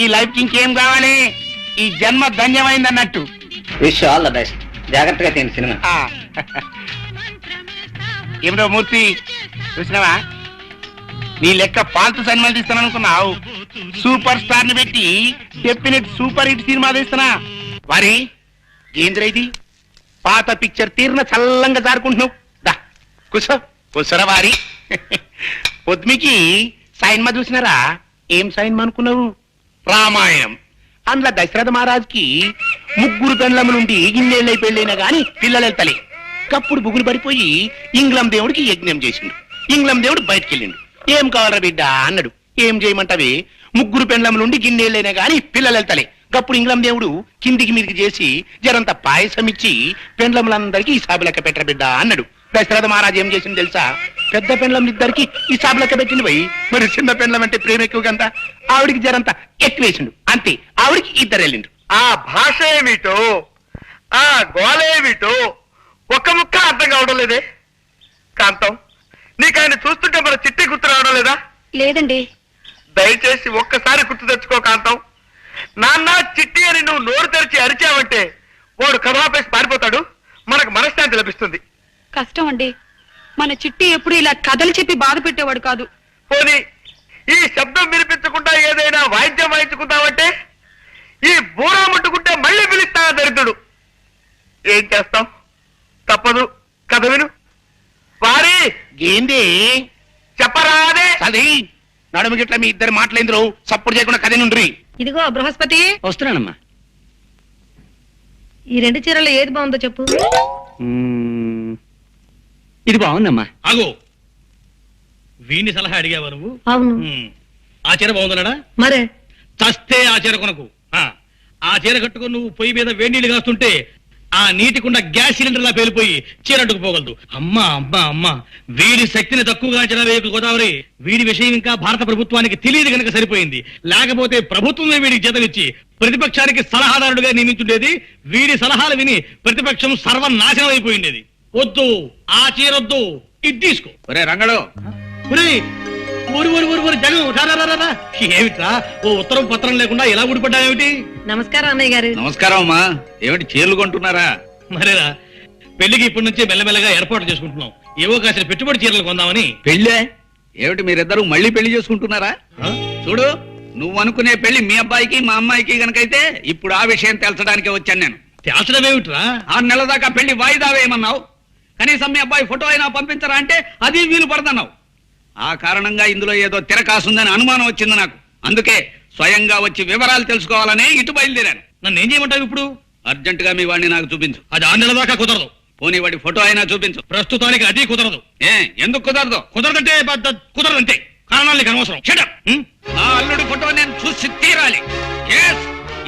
ఈ లైఫ్ కి ఇంకేం కావాలి? ఈ జన్మ ధన్యమైంది అన్నట్టు. Wish all the best. జాగ్రత్తగా తిని సినిమా. ఏమిటో మూర్తి, చూసినావా? నీ లెక్క ఫాల్తు సినిమాలు తీస్తాను అనుకున్నావు. సూపర్ స్టార్ ని పెట్టి డెఫినెట్ సూపర్ హిట్ సినిమా తీస్తున్నా. వారి ఏంద్ర ఇది? పాత పిక్చర్ తీరిన చల్లంగా జారుకుంటున్నావు. దా కూర్చో. కుసరవారి పొద్దుమికి సైన్మా చూసినారా? ఏం సైన్మా అనుకున్నావు? రామాయణం. అందులో దశరథ మహారాజుకి 3 పెండ్లములుండి ఇన్నేళ్ళై పెళ్ళైనా గాని పిల్లలెళ్తలే. కప్పుడు బుగులు పడిపోయి ఇంగ్లం దేవుడికి యజ్ఞం చేసిండు. ఇంగ్లం దేవుడు బయటకెళ్ళిండు. ఏం కావాలరా బిడ్డ అన్నాడు. ఏం చేయమంటావే? 3 పెండ్లములుండి గిన్నేళ్ళైనా గాని పిల్లలెళ్తలే. గప్పుడు ఇంగ్లం దేవుడు కిందికి మీదికి చేసి జరంత పాయసం ఇచ్చి పెండ్లములందరికీ ఈ సాబు లెక్క పెట్టర బిడ్డ అన్నాడు. దశరథ మహారాజు ఏం చేసింది తెలుసా? పెద్ద పెండ్లములిద్దరికి ఈ సాబు లెక్క పెట్టింది పోయి. మరి చిన్న పెండ్లం అంటే ప్రేమ ఎక్కువ కదా, ఆవిడికి జరంత ఎక్కువేసిండు. అంతే, ఆవిడికి 2 వెళ్ళిండు. ఆ భాష ఏమిటో, ఆ గోళ ఏమిటో ఒక్క ముక్క అర్థం కావడం లేదే. కాంతం, నీకు ఆయన చూస్తుంటే మన చిట్టి గుర్తు రావడం లేదా? లేదండి. దయచేసి ఒక్కసారి గుర్తు తెచ్చుకో కాంతం. నాన్న చిట్టి అని నువ్వు నోరు తెరిచి అరిచావంటే వాడు కథాపేసి పారిపోతాడు, మనకు మనశ్శాంతి లభిస్తుంది. కష్టం అండి. మన చిట్టి ఎప్పుడు ఇలా కథలు చెప్పి బాధ పెట్టేవాడు కాదు. పోనీ ఈ శబ్దం వినిపించకుండా ఏదైనా వాయిద్యం వాయించుకుంటావంటే ఈ బూరా ముట్టుకుంటే మళ్ళీ పిలుస్తా దరిద్రుడు. ఏం చేస్తాం, తప్పదు. కథ విను. వారి ఏంది చెప్పరాదే. అది నడుము గిట్ల మీ ఇద్దరు మాటలేందరు సపోర్ట్ చేయకుండా కథ నుండ్రి. ఇదిగో బృహస్పతి, వస్తున్నానమ్మా. ఈ 2 చీరల్లో ఏది బాగుందో చెప్పు. ఇది బాగుందమ్మా. ఆగో, వీణి సలహా అడిగావా నువ్వు? అవును. ఆ చీర బాగుందన్నాడా? మరే చస్తే ఆ చీర కొనకు. ఆ చీర కట్టుకుని నువ్వు పొయ్యి మీద వేడి నీళ్లు కాస్తుంటే ఆ నీటికుండా గ్యాస్ సిలిండర్ లా పేలిపోయి చీర అడ్డుకుపోగలదు. అమ్మా అమ్మా అమ్మా, వీడి శక్తిని తక్కువగా అంచనా వేయకు గోదావరి. వీడి విషయం ఇంకా భారత ప్రభుత్వానికి తెలియదు కనుక సరిపోయింది. లేకపోతే ప్రభుత్వమే వీడికి జీతమిచ్చి ప్రతిపక్షానికి సలహాదారుడుగా నియమించుండేది. వీడి సలహాలు విని ప్రతిపక్షం సర్వనాశనం అయిపోయిండేది. వద్దు, ఆ చీరొద్దు, ఇది తీసుకో. ఒరే రంగడు, ఏమిట్రా ఓ ఉత్తరం పత్రం లేకుండా ఎలా ఊడిపడ్డావేమిటి? నమస్కారం అన్నయ్య గారు. నమస్కారం అమ్మా. ఏమిటి చీరలు కొంటున్నారా? మరేరా, పెళ్లికి ఇప్పటి నుంచే మెల్లమెల్లగా ఏర్పాటు చేసుకుంటున్నాం. ఏవో కాసిన పెట్టుబడి చీరలు కొందామని. పెళ్ళే ఏమిటి, మీరిద్దరూ మళ్ళీ పెళ్లి చేసుకుంటున్నారా? చూడు, నువ్వు అనుకునే పెళ్లి మీ అబ్బాయికి మా అమ్మాయికి గనకైతే ఇప్పుడు ఆ విషయం తేల్చడానికి వచ్చాను నేను. తేల్చడం ఏమిట్రా? 6 నెలల దాకా పెళ్లి వాయిదా వేయమన్నావు. కనీసం మీ అబ్బాయి ఫోటో అయినా పంపించరా అంటే అది వీలు పడదన్నావు. ఆ కారణంగా ఇందులో ఏదో తిరకాసుందని అనుమానం వచ్చింది నాకు. అందుకే స్వయంగా వచ్చి వివరాలు తెలుసుకోవాలని ఇటు బయలుదేరాను. నన్ను ఏం చేయమంటావు ఇప్పుడు? అర్జెంట్ గా మీ వాడిని నాకు చూపించు. అది 6 నెలల దాకా కుదరదు. పోనీ వాడి ఫోటో అయినా చూపించు. ప్రస్తుతానికి అది కుదరదు. ఎందుకు కుదరదు? కుదరదంటే కుదరదంతే. కారణాలు నీకు అనవసరం. నా అల్లుడి ఫోటో నేను చూసి తీరాలి.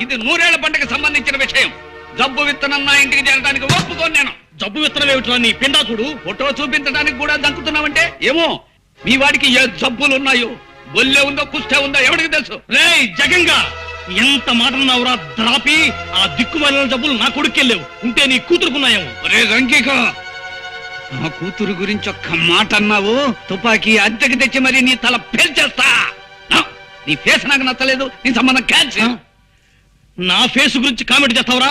ఇది 100 ఏళ్ల పంటకు సంబంధించిన విషయం. జబ్బు విత్తనం నా ఇంటికి చేరడానికి ఒప్పుకోను నేను. జబ్బు విత్తనం ఏమిట్రా నీ పిండాకుడు? ఫోటో చూపించడానికి కూడా దంకుతున్నావంటే ఏమో మీ వాడికి ఏ జబ్బులు ఉన్నాయో, బొల్లే ఉందో కుష్టే ఉందో ఎవరికి తెలుసు. రేయ్ జగంగా, ఎంత మాట అన్నావురా ద్రాపి? ఆ దిక్కుమాలిన జబ్బులు నా కొడుకెళ్ళేవు. ఉంటే నీ కూతురుకున్నాయేమో. రే రంకిక, నా కూతురు గురించి ఒక్క మాట అన్నావు, తుపాకీ అద్దెకి తెచ్చి మరి నీ తల పేల్చేస్తా. నీ ఫేస్ నాకు నచ్చలేదు, నీ సంబంధం క్యాన్సిల్. నా ఫేస్ గురించి కామెంట్ చేస్తావురా?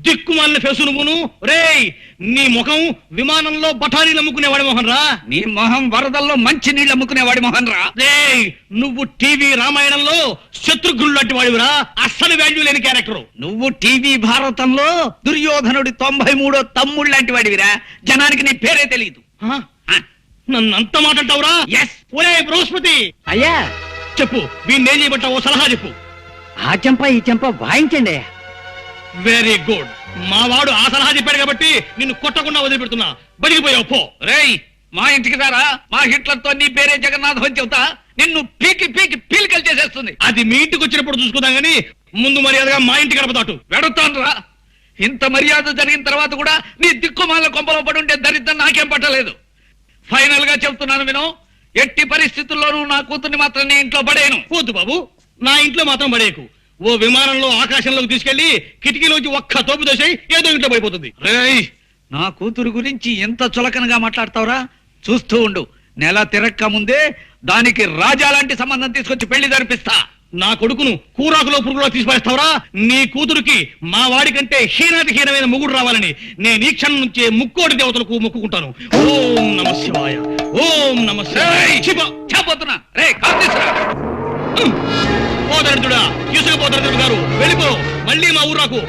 దిక్కుమాలిన ఫేసు నువ్వును. రేయ్, నీ ముఖం విమానంలో బఠానీలు అమ్ముకునేవాడి మొహన్ రా. నీ మొహం వరదల్లో మంచి నీళ్ళు అమ్ముకునేవాడి మొహన్ రా. రేయ్, నువ్వు టీవీ రామాయణంలో శత్రుఘ్నుడు లాంటి వాడివిరా. అస్సలు వాల్యూ లేని క్యారెక్టర్. నువ్వు టీవీ భారతంలో దుర్యోధనుడి 93వ తమ్ముడు లాంటి వాడివిరా. జనానికి నీ పేరే తెలియదు. నన్ను అంత మాట అంటావురా? ఒరే బృహస్పతి, అయ్యా చెప్పు, వీణ్ణేం చేయబట్టావో సలహా చెప్పు. ఆ చెంప ఈ చెంప వాయించండి. Very good. మా వాడు ఆ సలహా చెప్పాడు కాబట్టి నిన్ను కొట్టకుండా వదిలిపెడుతున్నా. బతికిపోయావు పో. రేయ్, మా ఇంటికి రారా. మా హిట్లర్తో నీ పేరే జగన్నాథం అని చెబుతా. నిన్ను పీకి పీకి పీలికలు చేసేస్తుంది. అది మీ ఇంటికి వచ్చినప్పుడు చూసుకుందాం గానీ ముందు మర్యాదగా మా ఇంటి గడప దాటు. వెడుతాను రా. ఇంత మర్యాద జరిగిన తర్వాత కూడా నీ దిక్కుమాల కొంపలో పడుంటే దరిద్రం నాకేం పట్టలేదు. ఫైనల్ గా చెప్తున్నాను విను, ఎట్టి పరిస్థితుల్లోనూ నా కూతుర్ని మాత్రం నీ ఇంట్లో పడేయను. వద్దు బాబు, నా ఇంట్లో మాత్రం పడేయకు. ఓ విమానంలో ఆకాశంలోకి తీసుకెళ్లి కిటికీలోంచి ఒక్క తోపు దోసేయి, ఏదో ఇంట్లో పడిపోతుంది. రేయ్, నా కూతురు గురించి ఎంత చులకనగా మాట్లాడతావురా? చూస్తూ ఉండు, నెల తిరక్క ముందే దానికి రాజా లాంటి సంబంధం తీసుకొచ్చి పెళ్లి జరిపిస్తా. నా కొడుకును కూరాకులో పురుగులో తీసిపడేస్తావురా? నీ కూతురుకి మా వాడి కంటే హీనాతి హీనమైన మొగుడు రావాలని నేను ఈ క్షణం నుంచే ముక్కోటి దేవతలకు మొక్కుకుంటాను. ఓం నమ శివాయ, ఓం నమ శివాయ. చెప్పబోతున్నా. రే కాంతిస్రా, పోదరుడా, తీసుకుపోదరుడు గారు వెళ్ళిపో. మళ్ళీ మా ఊరాకు.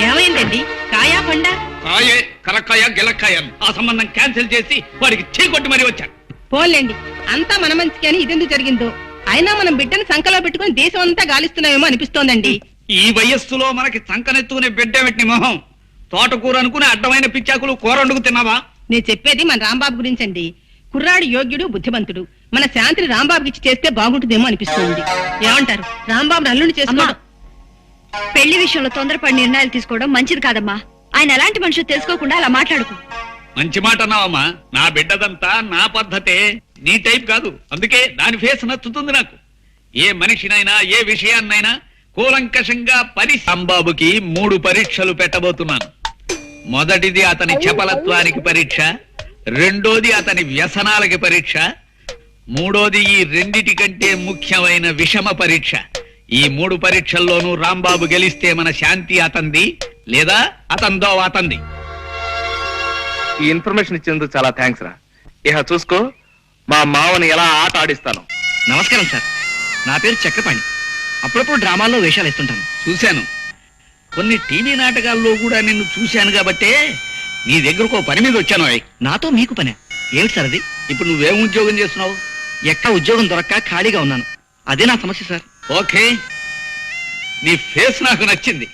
ఏమైందండి? కాయా పండా? కాయే కరక్కాయ గిలక్కాయ ఆ సంబంధం క్యాన్సిల్ చేసి వాడికి చీకొట్టి మరీ వచ్చాను. పోన్లేండి, అంతా మన మంచికి అని ఇదెందుకు జరిగిందో. అయినా మనం బిడ్డను సంకలో పెట్టుకుని దేశం అంతా గాలిస్తున్నామేమో అనిపిస్తోందండి. ఈ వయస్సులో మనకి సంకనెత్తుకునే బిడ్డమెట్ని మొహం. తోటకూర అనుకుని అడ్డమైన పిచ్చాకులు కూర వండుకు తిన్నావా? నేను చెప్పేది మన రాంబాబు గురించండి. కుర్రాడు యోగ్యుడు, బుద్ధిమంతుడు. మన శాంతిని రాంబాబుకి ఇచ్చి చేస్తే బాగుంటుందేమో అనిపిస్తుంది. ఏమంటారు? రాంబాబు అల్లుని చేసుకోవడం. పెళ్లి విషయంలో తొందరపడి నిర్ణయాలు తీసుకోవడం మంచిది కాదమ్మా. ఆయన ఎలాంటి మనిషి తెలుసుకోకుండా అలా మాట్లాడుకో. మంచి మాట అన్నావమ్మా. నా బిడ్డదంతా నా పద్ధతే, నీ టైప్ కాదు. అందుకే దాని ఫేస్ నచ్చుతుంది నాకు. ఏ మనిషినైనా ఏ విషయాన్నైనా కూలంకషంగా రాంబాబుకి 3 పరీక్షలు పెట్టబోతున్నాను. మొదటిది అతని చపలత్వానికి పరీక్ష, రెండోది అతని వ్యసనాలకి పరీక్ష, మూడోది ఈ రెండిటి కంటే ముఖ్యమైన విషమ పరీక్ష. ఈ 3 పరీక్షల్లోనూ రాంబాబు గెలిస్తే మన శాంతి అతంది, లేదా అతందో అతంది. ఈ ఇన్ఫర్మేషన్ ఇచ్చేందుకు చాలా థ్యాంక్స్ రా. ఇహ చూసుకో, మా మావని ఎలా ఆట ఆడిస్తాను. నమస్కారం సార్, నా పేరు చక్రపాణి. అప్పుడప్పుడు డ్రామాల్లో వేషాలు ఇస్తుంటాను. చూశాను, కొన్ని టీవీ నాటకాల్లో కూడా నిన్ను చూశాను కాబట్టే నీ దగ్గరకు ఓ పని మీద వచ్చాను. నాతో మీకు పనే ఏమిటి సార్ అది? ఇప్పుడు నువ్వేం ఉద్యోగం చేస్తున్నావు? ఎక్కడ ఉద్యోగం దొరక్క ఖాళీగా ఉన్నాను. అదే నా సమస్య సార్. ఓకే, నీ ఫేస్ నాకు నచ్చింది.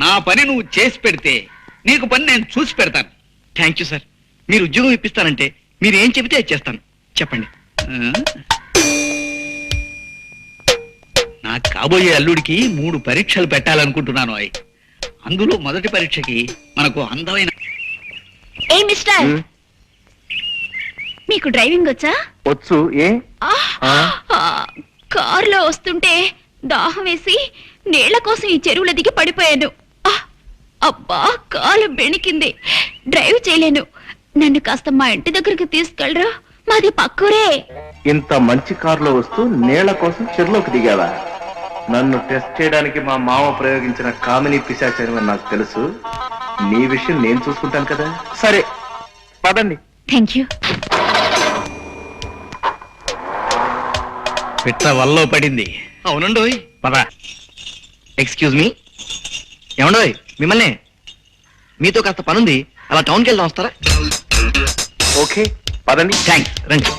నా పని నువ్వు చేసి పెడితే నీకు పని నేను చూసి పెడతాను. Thank you sir. మీరు ఉద్యోగం ఇప్పిస్తానంటే మీరు ఏం చెబితే అది చేస్తాను. చెప్పండి. నా కాబోయే అల్లుడికి 3 పరీక్షలు పెట్టాలనుకుంటున్నాను. అందులో మొదటి పరీక్షకి మనకు అందమైన ఏ మిస్టర్, మీకు డ్రైవింగ్ వచ్చా? వచ్చు. ఏ కారులో వస్తుంటే దాహం వేసి నీళ్ల కోసం ఈ చెరువుల దిగి పడిపోయాను. అబ్బా, కాలు బెణికింది. డ్రైవ్ చేయలేను. నన్ను కాస్త మా ఇంటి దగ్గరికి తీసుకెళ్ళరా? మాది పక్కూరే. ఇంత మంచి కారులో వస్తూ నీళ్ల కోసం చెరువులోకి దిగావా? నన్ను టెస్ట్ చేయడానికి మా మామ ప్రయోగించిన కామిని పిశాచని నాకు తెలుసు. నీ విషయం నేను చూసుకుంటాను కదా. సరే పదండి. Thank you. పిట్ట వల్లో పడింది. అవునండోయ్. పద. Excuse me. ఏమండోయ్, మిమ్మల్ని మీతో కాస్త పనుంది, అలా టౌన్కి వెళ్దాం, వస్తారా? ఓకే పదండి. థ్యాంక్స్, రండి.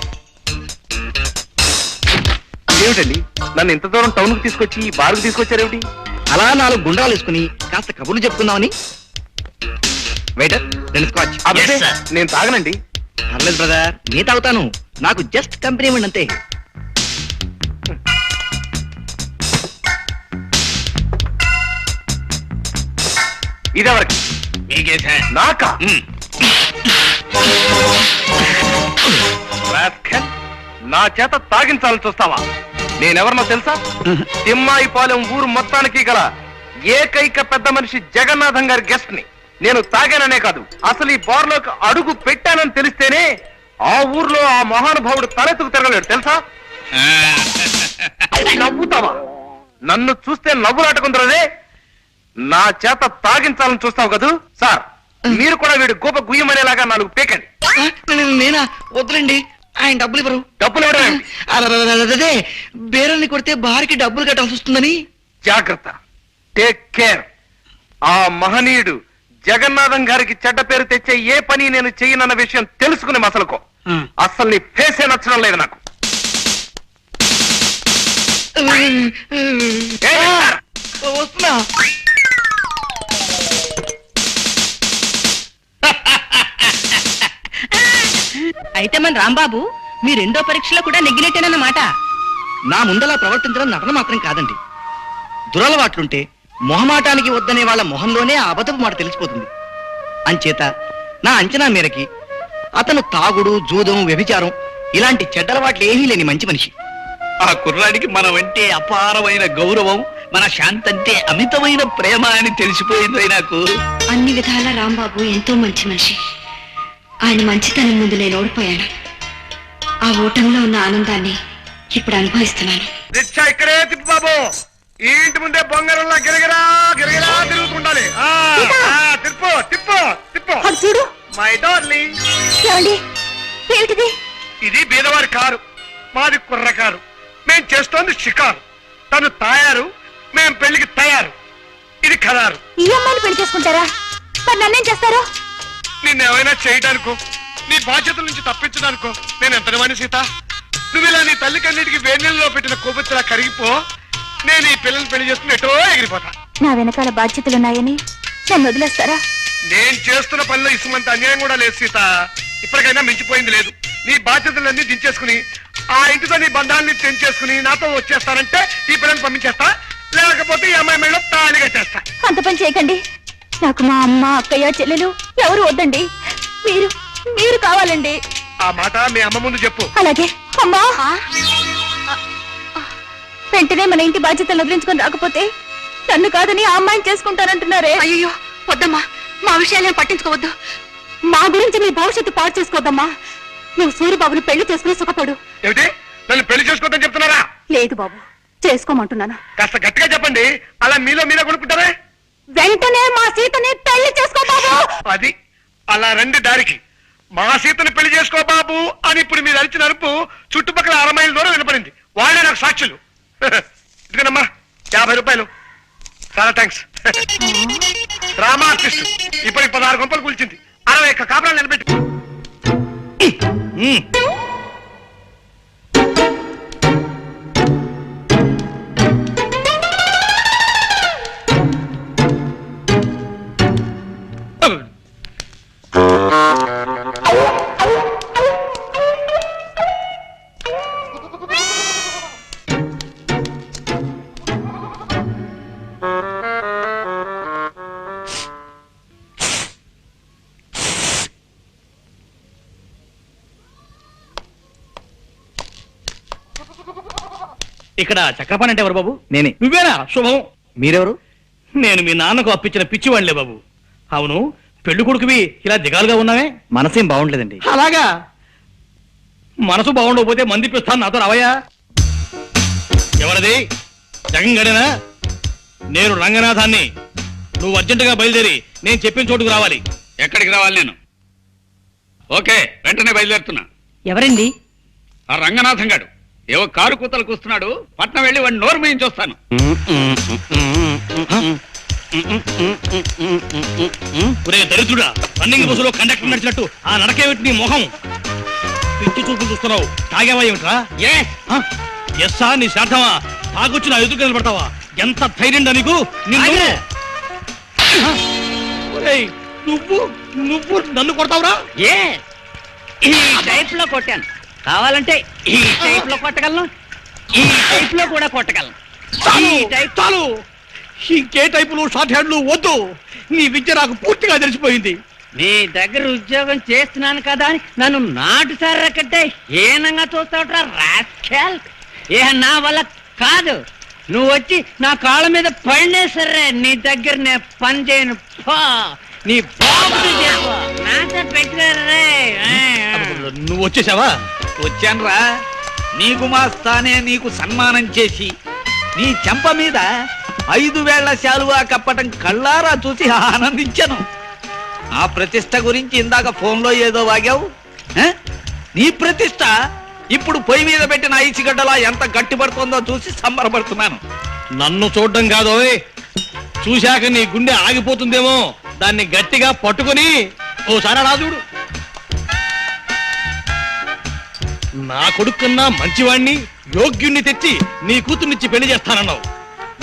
ఏమిటండి నన్ను ఇంత దూరం టౌన్ కు తీసుకొచ్చి ఈ బార్కు తీసుకొచ్చారేమిటి? అలా 4 గుండ్రాలు వేసుకుని కాస్త కబుర్లు చెప్పుకుందామని. Waiter, 2 scotch. అబ్బే, నేను తాగనండి. పర్లేదు బ్రదర్, నీ తాగుతాను. నాకు జస్ట్ కంపెనీ ఇవ్వండి అంతే. ఇదెవరికి? నాకా? రాస్కెల్, నా చేత తాగించాలని చూస్తావా? నేనెవరినో తెలుసా? తిమ్మాయిపాలెం ఊరు మొత్తానికి గల ఏకైక పెద్ద మనిషి జగన్నాథం గారి గెస్ట్ ని. నేను తాగాననే కాదు, అసలు ఈ బార్లోకి అడుగు పెట్టానని తెలిస్తేనే ఆ ఊర్లో ఆ మహానుభావుడు తలెత్తుకు తిరగలేడు తెలుసా? నవ్వుతావా? నన్ను చూస్తే నవ్వులాటకుందరదే. నా చేత తాగించాలని చూస్తావు కదూ? సార్, మీరు కూడా వీడి గోప గుయ్యమనేలాగా 4 పేకండి. నేనా? వద్దులండి, ఆయన డబ్బులు ఇవ్వరు. డబ్బులు ఇవ్వడం? అదే, బేరాన్ని కొడితే బార్కి డబ్బులు కట్టాల్సి వస్తుందని. జాగ్రత్త, టేక్ కేర్. ఆ మహనీయుడు జగన్నాథం గారికి చెడ్డ పేరు తెచ్చే ఏ పని నేను చెయ్యనన్న విషయం తెలుసుకునే మసలుకో. అసలు నీ ఫేసే నచ్చడం లేదు నాకు. వస్తున్నా. అయితే మన రాంబాబు మీ 2వ పరీక్షలో కూడా నెగ్గినట్టేనన్నమాట. నా ముందలా ప్రవర్తించడం నటన మాత్రం కాదండి. దురలవాట్లుంటే మొహమాటానికి వద్దనే వాళ్ళ మొహంలోనే ఆ అబద్ధపు మాట తెలిసిపోతుంది. అంచేత నా అంచనా మేరకి అతను తాగుడు, జూదం, వ్యభిచారం ఇలాంటి చెడ్డలవాట్లు ఏమీ లేని మంచి మనిషి. ఆ కుర్రాడికి మనమంటే అపారమైన గౌరవం, మన శాంతంటే అమితమైన ప్రేమ అని తెలిసిపోయింది నాకు. అన్ని విధాల రాంబాబు ఎంతో మంచి మనిషి. ఆయన మంచితనం ముందు నేను ఓడిపోయాను. ఆ ఓటంలో ఉన్న ఆనందాన్ని ఇప్పుడు అనుభవిస్తున్నాను. రిక్షా ఇక్కడే తిప్పు బాబు. ఈ ఇంటి ముందే బొంగరంలా గిరగిరా గిరగిరా తిరుగుతుండాలి. తిప్పు తిప్పు తిప్పు. చూడు మై డార్లింగ్. ఏమిటిది? ఇది బీదవారి కారు, మాది కుర్ర కారు. మేం చేస్తోంది షికారు. తను తాయారు, మేం పెళ్లికి తయారు. ఇది ఖరారు. ఈ అమ్మాయిని పెళ్లి చేసుకుంటారా? మరి నన్నేం చేస్తారు? నిన్నేమైనా చేయడానికో నీ బాధ్యతల నుంచి తప్పించడానికో నేను ఎంతనివాణి సీత. నువ్వు ఇలా నీ తల్లి కన్నిటికి వేణెల్లో పెట్టిన కొవ్వొత్తిలా కరిగిపో. నేను ఈ పిల్లల్ని పెళ్లి చేసుకుని ఎటో ఎగిరిపోతా. నా వెనకాల బాధ్యతలున్నాయని నన్ను వదిలేస్తారా? నేను చేస్తున్న పనిలో ఇసుమంత అన్యాయం కూడా లేదు సీత. ఇప్పటికైనా మించిపోయింది లేదు. నీ బాధ్యతలన్నీ దించేసుకుని ఆ ఇంటితో నీ బంధాన్ని తెంచేసుకుని నాతో వచ్చేస్తానంటే ఈ పిల్లల్ని పంపించేస్తా, లేకపోతే ఈ అమ్మాయి మేడం తాళి కట్టేస్తా. అంత పని చేయకండి. నాకు మా అమ్మ, అక్కయ్య, చెల్లెలు ఎవరు వద్దండి. మీరు మీరు కావాలండి. ఆ మాట మీ అమ్మ ముందు చెప్పు. అలాగే. అమ్మా, వెంటనే మన ఇంటి బాధ్యతలు వదిలించుకొని రాకపోతే నన్ను కాదని ఆ అమ్మాయిని చేసుకుంటానంటున్నారే. అయ్యో వద్దమ్మా, మా విషయాలేం పట్టించుకోవద్దు. మా గురించి మీ భవిష్యత్తు పాడు చేసుకోవద్దమ్మా. నువ్వు సూరిబాబుని పెళ్లి చేసుకుని సుఖపడు. ఏమిటి నన్ను పెళ్లి చేసుకోవద్దని చెప్తున్నారా? లేదు బాబు, చేసుకోమంటున్నాను. కాస్త గట్టిగా చెప్పండి. అలా మీలో మీరే కొనుక్కుంటారే. వెంటనే మా సీతని పెళ్లి చేసుకో బాబు. అది అలా రండి దారికి. మా సీతని పెళ్లి చేసుకో బాబు అని ఇప్పుడు మీరు అరిచిన అరుపు చుట్టుపక్కల 6 మైళ్ళ దూరం వినపడింది. వాళ్ళే నాకు సాక్షులు. ఇదిగోనమ్మా 50 రూపాయలు. చాలా థ్యాంక్స్. డ్రామా ఆర్టిస్ట్ ఇప్పుడు 16 గంపలు కూల్చింది. 60 కాపురాలు నిలబెట్టి. ఇక్కడ చక్రపాణి అంటే ఎవరు బాబు? నేనే. నువ్వేనా? శుభం. మీరెవరు? నేను మీ నాన్నకు అప్పించిన పిచ్చివాళ్లే బాబు. అవును, పెళ్లి కొడుకువి ఇలా దిగాలుగా ఉన్నావే? మనసేం బాగుండలేదండి. అలాగా? మనసు బాగుండకపోతే మందిపిస్తాను, నాతో రావయ్యా. ఎవరది? జగన్ గడేనా? నేను రంగనాథాన్ని. నువ్వు అర్జెంటుగా బయలుదేరి నేను చెప్పిన చోటుకు రావాలి. ఎక్కడికి రావాలి నేను? ఓకే, వెంటనే బయలుదేరుతున్నా. ఎవరండి? ఆ రంగనాథం గాడు ఏవో కారు కూతలు కూస్తున్నాడు. పట్నం వెళ్ళి వాడిని నోరు మూయించి వస్తాను. ఒరే దరిద్రుడా, రన్నింగ్ బస్సులో కండక్టర్ నడిచినట్టు ఆ నడకేమిటి నీ మొహం? పిచ్చి చూపులు చూస్తున్నావు. తాగేవా ఏమిట్రా? ఎస్సా నీ శార్థమా? తాగొచ్చి నా ఎదురు నిలబడతావా? ఎంత ధైర్యం నీకు? ఒరేయ్, నువ్వు నువ్వు నన్ను కొడతావురా? ఈ టైప్ లో కొట్టాను. కావాలంటే ఈ టైప్ లో కొట్టగలను, ఈ టైప్ లో కూడా కొట్టగలను. చాలు, ఇంకే టైపులు షార్ట్ హ్యాండ్లు వద్దు. నీ విద్య నాకు పూర్తిగా తెలిసిపోయింది. నీ దగ్గర ఉద్యోగం చేస్తున్నాను కదా అని నన్ను నాటు సర్రకట్టే హీనంగా చూస్తావుట్రా రాస్కెల్. ఏ నా వల్ల కాదు. నువ్వు వచ్చి నా కాళ్ళ మీద పడినే సరే నీ దగ్గర నేను పని చేయను. నీ బాబుని చెప్పు, నాతో పెట్టుకోరే. నువ్వు వచ్చేసావా? వచ్చానురా. నీకు మా స్థానే నీకు సన్మానం చేసి నీ చెంప మీద 5 వేళ్ల శాలువా కప్పటం కళ్ళారా చూసి ఆనందించను. ఆ ప్రతిష్ట గురించి ఇందాక ఫోన్లో ఏదో వాగావు. నీ ప్రతిష్ట ఇప్పుడు పొయ్యి మీద పెట్టిన ఐసిగడ్డలా ఎంత గట్టిపడుతుందో చూసి సంబరపడుతున్నాను. నన్ను చూడడం కాదు, చూశాక నీ గుండె ఆగిపోతుందేమో. దాన్ని గట్టిగా పట్టుకుని ఓసారి అలా చూడు. నా కొడుకున్నా మంచివాణ్ణి, యోగ్యుణ్ణి తెచ్చి నీ కూతుర్నిచ్చి పెళ్లి చేస్తానన్నావు.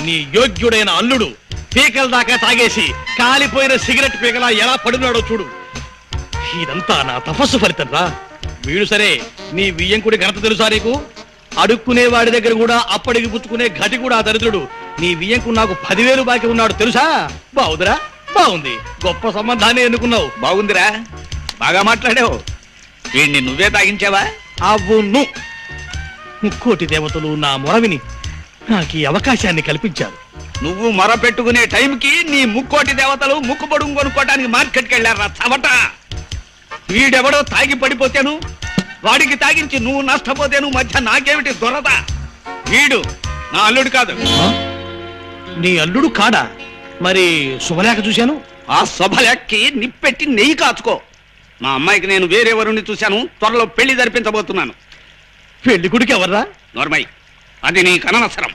నీ యోగ్యుడైన అల్లుడు పీకల దాకా తాగేసి కాలిపోయిన సిగరెట్ పీకలా ఎలా పడున్నాడో చూడు. ఇదంతా నా తపస్సు ఫలితం రా. వీడు సరే, నీ వియ్యంకుడి ఘనత తెలుసా నీకు? అడుక్కునే వాడి దగ్గర కూడా అప్పటికి పుచ్చుకునే గతి కూడా దరిద్రుడు. నీ వియ్యంకు నాకు 10,000 బాకీ ఉన్నాడు తెలుసా? బాగుందిరా, బాగుంది. గొప్ప సంబంధాన్ని ఎన్నుకున్నావు. బాగుందిరా, బాగా మాట్లాడావు. వీడిని నువ్వే తాగించావా? అవును, ముక్కోటి దేవతలు నా మొరవిని నాకు ఈ అవకాశాన్ని కల్పించారు. నువ్వు మొర పెట్టుకునే టైంకి నీ ముక్కోటి దేవతలు ముక్కు పొడుగు కొనుక్కోటానికి మార్కెట్కి వెళ్ళారా చవట. వీడెవడో తాగి పడిపోతేను, వాడికి తాగించి నువ్వు నష్టపోతేను మధ్య నాకేమిటి దొరద? వీడు నా అల్లుడు కాదు. నీ అల్లుడు కాడా? మరి శుభలేఖ చూశాను. ఆ శుభలేఖకి నిప్పెట్టి నెయ్యి కాచుకో. మా అమ్మాయికి నేను వేరే వరుణ్ణి చూశాను. త్వరలో పెళ్లి జరిపించబోతున్నాను. పెళ్లి కొడుకు ఎవర్రా? నోర్మై, అది నీ కననవసరం.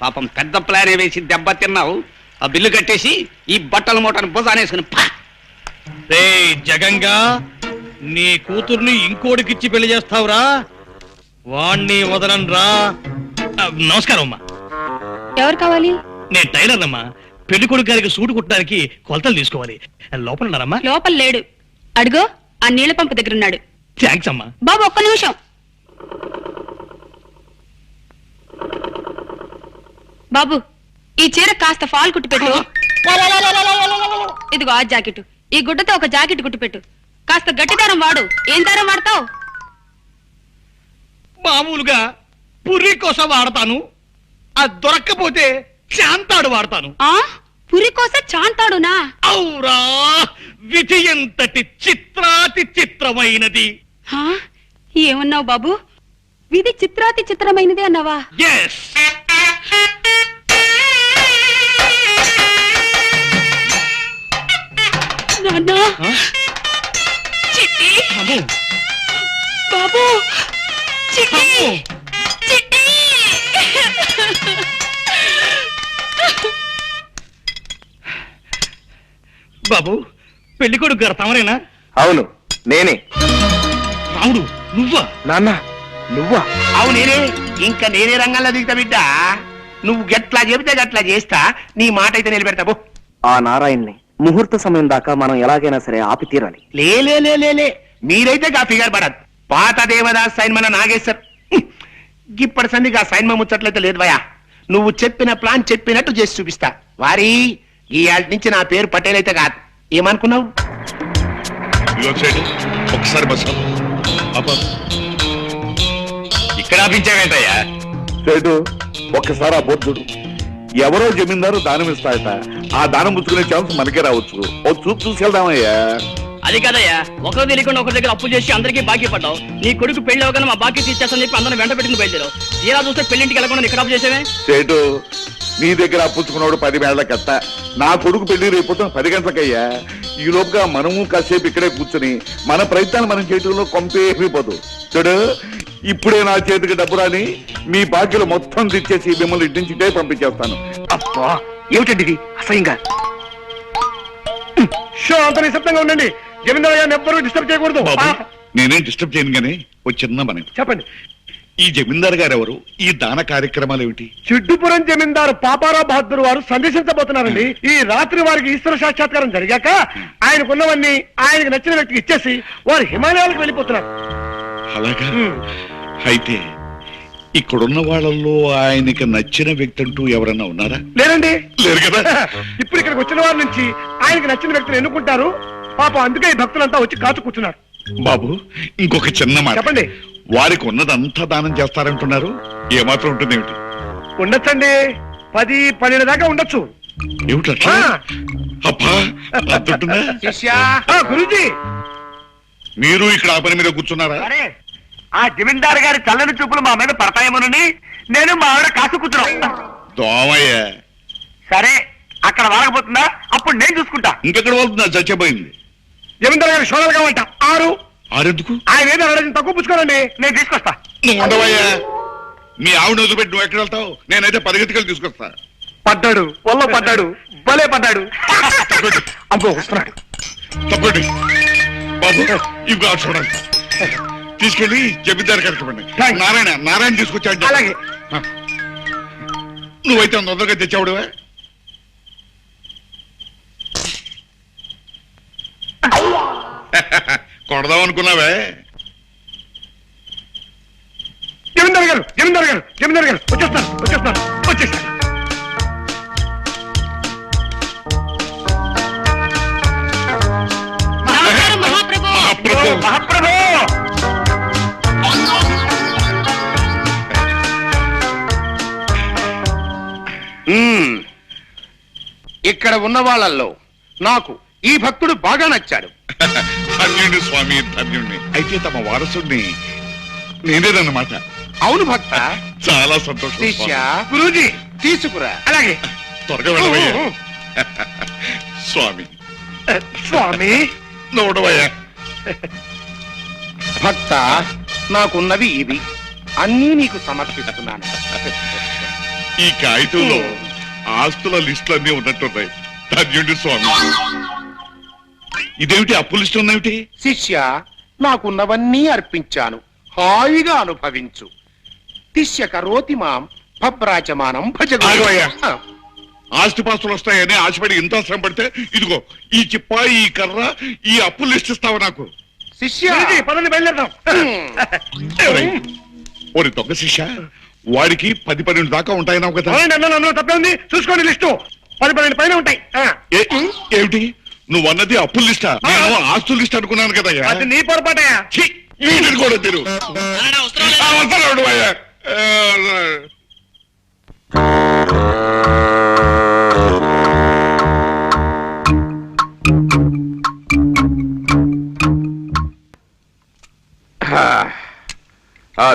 పాపం పెద్ద ప్లానే వేసి దెబ్బ తిన్నావు. ఆ బిల్లు కట్టేసి ఈ బట్టల మూటను భుజానేసుకుని పా. రే జగంగా, నీ కూతుర్ని ఇంకోటికిచ్చి పెళ్లి చేస్తావురా? వాణ్ణి వదలనరా. నమస్కారం అమ్మా. ఎవరు కావాలి? నేను టైలర్ అమ్మా. పెళ్లి కొడుకు గారికి సూటు కుట్టడానికి కొలతలు తీసుకోవాలి. లోపల ఉన్నారమ్మా? లోపల లేడు. అడుగో ఆ నీళ్ల పంపు దగ్గర ఉన్నాడు. థ్యాంక్స్ అమ్మా. బాబు ఒక్క నిమిషం. బాబు ఈ చీర కాస్త ఫాల్ కుట్టి పెట్టు. ఇదిగో ఆ జాకెట్, ఈ గుడ్డతో ఒక జాకెట్ కుట్టి పెట్టు. కాస్త గట్టి దారం వాడు. ఏం దారం వాడతావు? మామూలుగా పుర్రి కోసం వాడతాను. అది దొరక్కపోతే శాంతాడు వాడతాను. ఆ పురి కోస చాంతాడునా? అవురా, విధి ఎంతటి చిత్రాతి చిత్రమైనది. ఏమన్నావు బాబు? విధి చిత్రాతి చిత్రమైనది అన్నావా? ఎస్. నాన్నా, చిట్టి బాబు, చిట్టి చిట్టి. బాబు, పెళ్లి కొడుకు గారు తమరేనా? అవును, నేనే. రాముడు, నువ్వా? నాన్న, నువ్వా? అవు నేనే. ఇంకా నేనే రంగంలో దిగుతా బిడ్డ. నువ్వు గట్లా చెబితే గట్లా చేస్తా. నీ మాట అయితే నిలబెడతావు. ఆ నారాయణ్ణి ముహూర్త సమయం దాకా మనం ఎలాగైనా సరే ఆపి తీరాలి. లే మీరైతే గా ఫిగర్ పడదు. పాత దేవదాస్ సైన్ మన నాగేశ్వర్ ఇప్పటి సందిగా సైన్ ముచ్చట్లయితే లేదు భయా. నువ్వు చెప్పిన ప్లాన్ చెప్పినట్టు చేసి చూపిస్తా. వారి ఈ ఆళ్ళ నుంచి నా పేరు పటేల్ అయితే కాదు. ఏమనుకున్నావు? ఒకసారి బస్ ఇక్కడ ఆపించావేంటయ్యా? సేటు ఒక్కసారి ఆ బొద్దుడు ఎవరో జమీందారు దానం ఇస్తాయట. ఆ దానం పుచ్చుకునే ఛాన్స్ మనకే రావచ్చు. ఓ చూపు చూసుకెళ్దామయ్యా. అది కదయ్యా, ఒకరు తెలియకుండా ఒకరి దగ్గర అప్పు చేసి అందరికీ బాకీ పడ్డావు. నీ కొడుకు పెళ్లి అవగానే మా బాకీ తీర్చేస్తానని చెప్పి అందరం వెంట పెట్టింది బయలుదేరావు. తీరా చూస్తే పెళ్లింటికి వెళ్ళకుండా ఇక్కడ అప్పు చేసేవే. సేటు నీ దగ్గర అప్పుచ్చుకున్నాడు 10 వేళ్ల కట్ట. నా కొడుకు పెళ్లి రేపు 10 గంటలకయ్యా. ఈ లోపుగా మనము కాసేపు ఇక్కడే కూర్చుని మన ప్రయత్నాలు మనం చేయడంలో కొంపేమిపోదు. చూడు, ఇప్పుడే నా చేతికి డబ్బు రాని మీ బాకీలు మొత్తం తెచ్చేసి మిమ్మల్ని ఇంటి నుంచి ఇటే పంపించేస్తాను. అబ్బా, ఏమిటండి ఇది అసహ్యంగా? షో అంత నిశ్శబ్దంగా ఉండండి. జమీందారు గారిని ఎవ్వరూ డిస్టర్బ్ చేయకూడదు. నేనేం డిస్టర్బ్ చేయను గానీ ఓ చిన్న మనం చెప్పండి. ఈ జమీందారు గారు ఎవరు? ఈ దాన కార్యక్రమాలు ఏమిటి? చిడ్డుపురం జమీందారు పాపారావు బహదూర్ వారు సందేశించబోతున్నారండి. ఈ రాత్రి వారికి ఈశ్వర సాక్షాత్కారం జరిగాక ఆయనకున్నవన్నీ ఆయనకు నచ్చిన వ్యక్తికి ఇచ్చేసి వారు హిమాలయాలకు వెళ్ళిపోతున్నారు. అలాగా? అయితే ఇక్కడున్న వాళ్ళల్లో ఆయనకి నచ్చిన వ్యక్తి అంటూ ఎవరన్నా ఉన్నారా? లేరండి. లేరు కదా. ఇప్పుడు ఇక్కడికి వచ్చిన వారి నుంచి ఆయనకి నచ్చిన వ్యక్తిని ఎన్నుకుంటారు. పాపం అందుకే ఈ భక్తులంతా వచ్చి కాచు కూర్చున్నారు. బాబు, ఇంకొక చిన్న మాట చెప్పండి. వారికి ఉన్నదంతా దానం చేస్తారంటున్నారు. ఏమాత్రం ఉంటుంది ఏమిటి? ఉండొచ్చండి, 10-12 దాకా ఉండొచ్చు. ఏమిటట్లా? అబ్బా, అంతుంటుందా? గురూజీ, మీరు ఇక్కడ ఆ పని మీద కూర్చున్నారా? ఆ జమీందారు గారి చల్లని చూపులు మా మీద పడతాయేమోనని నేను మా ఆవిడ కాసు కూర్చున్నా. దోమయ్య. సరే, అక్కడ వాడకపోతుందా? అప్పుడు నేను చూసుకుంటా. ఇంకెక్కడ వెళ్తున్నా? చచ్చిపోయింది. జమీందారు గారి సోదరుగా ఉంటా 6. ఆరెందుకు? ఆయన ఏదో అడగని తక్కువ పుచ్చుకోనండి, నేను తీసుకొస్తా. నువ్వు ఉండవయ్యా. మీ ఆవిడ వదిలిపెట్టి నువ్వు ఎక్కడ వెళ్తావు? నేనైతే 10 గంటలు తీసుకొస్తా. పడ్డాడు, ఒళ్ళో పడ్డాడు, భలే పడ్డాడు. అబ్బో, వస్తున్నాడు. తప్పండి బాబు, ఇవి చూడండి. తీసుకెళ్ళి జమీందారు కరెక్ట్. నారాయణ తీసుకొచ్చాడు. అలాగే. నువ్వైతే తొందరగా తెచ్చావుడువే. కొడదాం అనుకున్నావే. జమీందారు గారు వచ్చేస్తాను. మహాప్రభు, ఇక్కడ ఉన్న వాళ్ళల్లో నాకు ఈ భక్తుడు బాగా నచ్చాడు. ధన్యుణ్ణి స్వామి, ధన్యుణ్ణి. అయితే తమ వారసుడిని నేనేదన్నమాట. అవును భక్త, చాలా సంతోషం. శిష్య, గురూజీ తీసుకురా. అలాగే. త్వరగా వెళ్ళవయ్యా. స్వామి నోడవయ్యా. భక్త, నాకున్నవి ఇవి అన్నీ నీకు సమర్పిస్తున్నాను. ఈ కాగితంలో ఆస్తుల లిస్టులు అన్నీ ఉన్నట్టున్నాయి. ధన్యుడి స్వామి. ఇదేమిటి అప్పులు ఇష్టం ఏమిటి? శిష్య నాకున్నవన్నీ అర్పించాను, హాయిగా అనుభవించు. శిష్య కరోతి మాం భబ్రాచమానం భజగో. ఆగవయ్యా. ఆస్తిపాస్తులు వస్తాయని ఆశపడి ఇంత శ్రమ పడితే ఇదిగో ఈ చిప్ప, ఈ కర్ర, ఈ అప్పులు లిస్ట్ ఇస్తావు నాకు. శిష్య పదండి బయలుదేరదాం. ఓరి దొంగ శిష్య, వాడికి 10-12 దాకా ఉంటాయన్నావు కదా. అందులో తప్పే ఉంది, చూసుకోండి లిస్టు. 10-12 పైన ఉంటాయి. ఏమిటి నువ్వు అన్నది అప్పుల లిస్టా? నేను ఆస్తుల లిస్ట్ అనుకున్నాను కదా. అది నీ పొరపాటయా. కూడా తిరు వస్తాడు అయ్యా.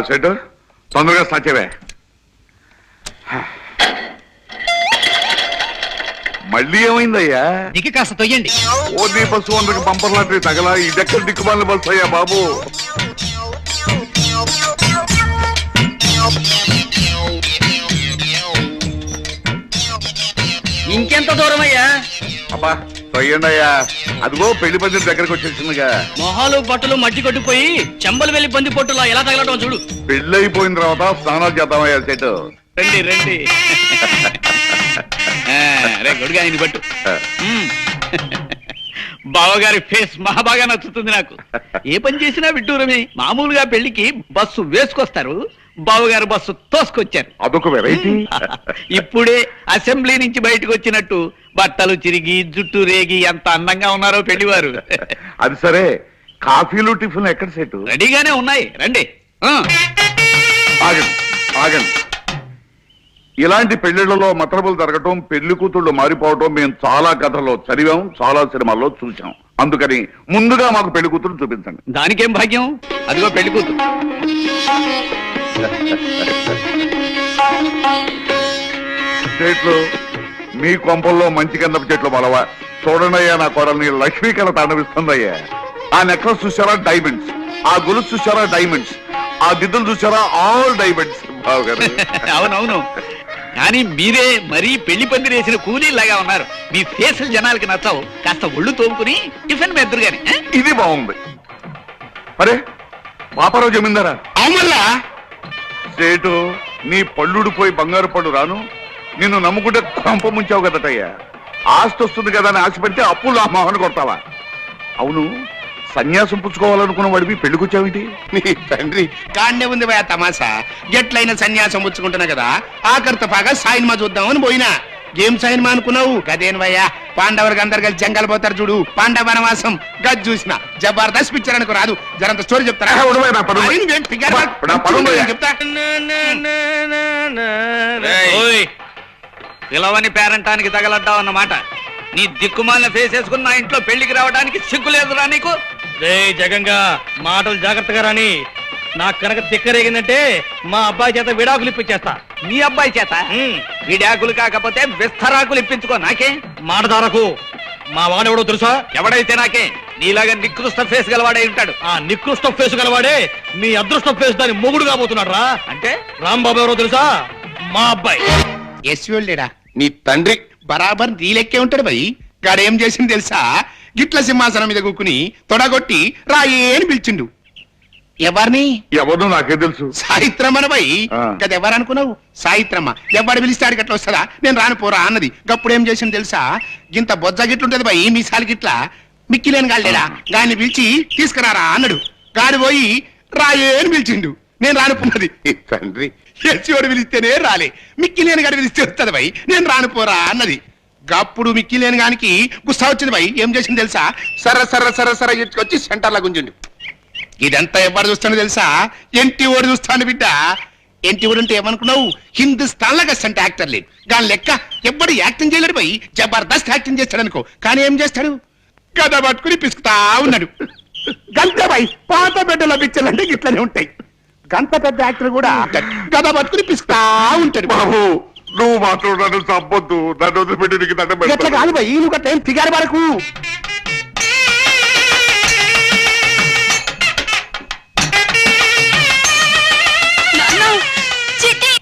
సెట్ తొందరగా స్టార్ట్ చేయవే. మళ్ళీ ఏమైందయ్యా? దిగి కాస్త తొయ్యండి. ఓన్లీ బస్సు 100కి బంపర్ లాంటి తగలా. ఇదెక్కడ దిక్కుమాలిన బస్సు అయ్యా బాబు. ఇంకెంత దూరం అయ్యా? అబ్బా తొయ్యండి అయ్యా. అదిగో పెళ్లి పందిరి దగ్గరకు వచ్చేసిందిగా. మొహాలు బట్టలు మట్టి కొట్టిపోయి చెంబలు వెళ్ళి బంది పొట్టులా ఎలా తగలటం చూడు. పెళ్లి అయిపోయిన తర్వాత స్నానాలు చేద్దామయ్యా సెట్. రండి రండి. రే గొడుగా ఆయన పట్టు. బావగారి ఫేస్ మహా బాగా నచ్చుతుంది నాకు. ఏ పని చేసినా విడ్డూరమే. మామూలుగా పెళ్లికి బస్సు వేసుకొస్తారు, బావగారు బస్సు తోసుకొచ్చారు. అదొక వెరైటీ. ఇప్పుడే అసెంబ్లీ నుంచి బయటకు వచ్చినట్టు బట్టలు చిరిగి జుట్టు రేగి ఎంత అందంగా ఉన్నారో పెళ్లివారు. అది సరే, కాఫీలు టిఫిన్ ఎక్కడ సెట్? రెడీగానే ఉన్నాయి, రండి. ఆగండి ఆగండి. ఇలాంటి పెళ్లిళ్లలో మతలబులు జరగటం, పెళ్లి కూతుళ్ళు మారిపోవటం మేము చాలా కథల్లో చదివాం, చాలా సినిమాల్లో చూసాం. అందుకని ముందుగా మాకు పెళ్లి కూతురు చూపించండి. దానికేం భాగ్యం, అదిగో పెళ్లి కూతురు. చెట్లు మీ కొంపల్లో మంచి గంధపు చెట్లు బలవా. చూడండి అయ్యా, నా కోడల్ని లక్ష్మీ కళ తాండవిస్తుందయ్యా. ఆ నెక్లెస్ చూసారా డైమండ్స్, ఆ గొలుసు చూసారా డైమండ్స్, ఆ దిద్దులు చూసారా ఆల్ డైమండ్స్. అవునవును, కానీ మీరే మరీ పెళ్లి పందిరి వేసిన కూలీలాగా ఉన్నారు. మీ ఫేసులు జనాలకి నచ్చావు. కాస్త ఒళ్ళు తోముకుని టిఫిన్ మెద్దరు గాని. ఇది బాగుంది. అరే పాపారావు జమీందారా? అవుమల్లా సేటు, నీ పళ్ళుడిపోయి బంగారు పళ్ళు రాను. నిన్ను నమ్ముకుంటే కొంప ముంచావు కదటయ్యా. ఆస్తి వస్తుంది కదా అని ఆశపెడితే అప్పులు ఆ మొహను కొడతావా? అవును, సన్యాసం పుచ్చుకోవాలనుకున్న వాడివి పెళ్లికొచ్చావేంటి? నీ తండ్రి కాండే ఉంది భయ తమాసా. గెట్లైన సన్యాసం పుచ్చుకుంటున్నా కదా, ఆఖరితో పాగా సాయిన్మా చూద్దామని పోయినా. ఏం సాయిన్మా అనుకున్నావు? గదేను భయ్యా, పాండవులకు అందరు కలిసి జంగల్ పోతారు చూడు, పాండవ వనవాసం. గది చూసిన జబర్దస్త్ పిక్చర్ అనుకో రాదు. జరంత స్టోరీ చెప్తారా? చెప్తా. పిలవని పేరంటానికి తగలడ్డావు అన్నమాట. నీ దిక్కుమాలిన ఫేస్ వేసుకుని నా ఇంట్లో పెళ్లికి రావడానికి సిగ్గు లేదురా నీకు? రే జగంగా, మాటలు జాగ్రత్తగా రాని. నాకు కనుక తిక్కరేగిందంటే మా అబ్బాయి చేత విడాకులు ఇప్పించేస్తా. నీ అబ్బాయి చేత విడాకులు కాకపోతే విస్తరాకులు ఇప్పించుకో. నాకే మాటదారకు. మా వాడెవడో తెలుసా? ఎవడైతే నాకే. నీలాగా నికృష్ట ఫేస్ గలవాడై ఉంటాడు. ఆ నికృష్ట ఫేస్ గలవాడే మీ అదృష్ట ఫేస్ దాని మొగుడు కాబోతున్నాడు రా. అంటే రాంబాబు ఎవరో తెలుసా? మా అబ్బాయి. ఎస్వేళ్ళేడా నీ తండ్రి బరాబర్ నీ లెక్కే ఉంటాడు భయ్. గాడేం చేసింది తెలుసా? గిట్ల సింహాసనం మీద కూకుని తొడగొట్టి రాయే అని పిలిచిండు. ఎవరిని? ఎవరు నాకే తెలుసు. సాయిత్రమ్మన భయ్. గది ఎవరనుకున్నావు? సాయిత్రమ్మ. ఎవడు పిలిస్తాడు గట్ల వస్తుందా? నేను రాను పోరా అన్నది. గప్పుడేం చేసింది తెలుసా? గింత బొజ్జ గిట్లుంటది భయ్ మీసాలు గిట్ల. మిక్కిలేని గాళ్ళేడా గాన్ని పిలిచి తీసుకురారా అన్నాడు. గాడి పోయి రాయే అని పిలిచిండు. నేను రానుకున్నది. తండ్రి ఎస్సీవాడు పిలిస్తేనే రాలే, మిక్కిలేని గాడి పిలిస్తే వస్తుంది భయ్. నేను రానుపోరా అన్నది. గప్పుడు మిక్కిలేని గానికి గుస్సా వచ్చింది భయ్. ఏం చేసింది తెలుసా? సర సర సర సర ఎత్తుకొచ్చి సెంటర్లా గుంజుండు. ఇదంతా ఎవరు చూస్తాను తెలుసా? ఎంటి ఓడి చూస్తాను బిడ్డ. ఎంటి ఓడి అంటే ఏమనుకున్నావు? హిందుస్థాన్ లాగా అంటే యాక్టర్ లేదు. దాని లెక్క ఎవ్వడు యాక్టింగ్ చేయలేడు భయ్. జబర్దస్త్ యాక్టింగ్ చేస్తాడు అనుకో. కానీ ఏం చేస్తాడు? గద పట్టుకుని పిసుకుతా ఉన్నాడు. గంత భయ్ పాత బిడ్డల పిక్చర్లు అంటే ఇట్లనే ఉంటాయి. గంత పెద్ద యాక్టర్ కూడా గద పట్టుకుని పిసుకుతా ఉంటాడు. బాబు నువ్వు మాట్లాడు, తప్పొద్దు. నన్ను వదిలిపెట్టి నీకు దండం ఎట్లా పెడతాను. కాదు భయ్, నువ్వు గట్ల ఏం ఫిగారు వరకు.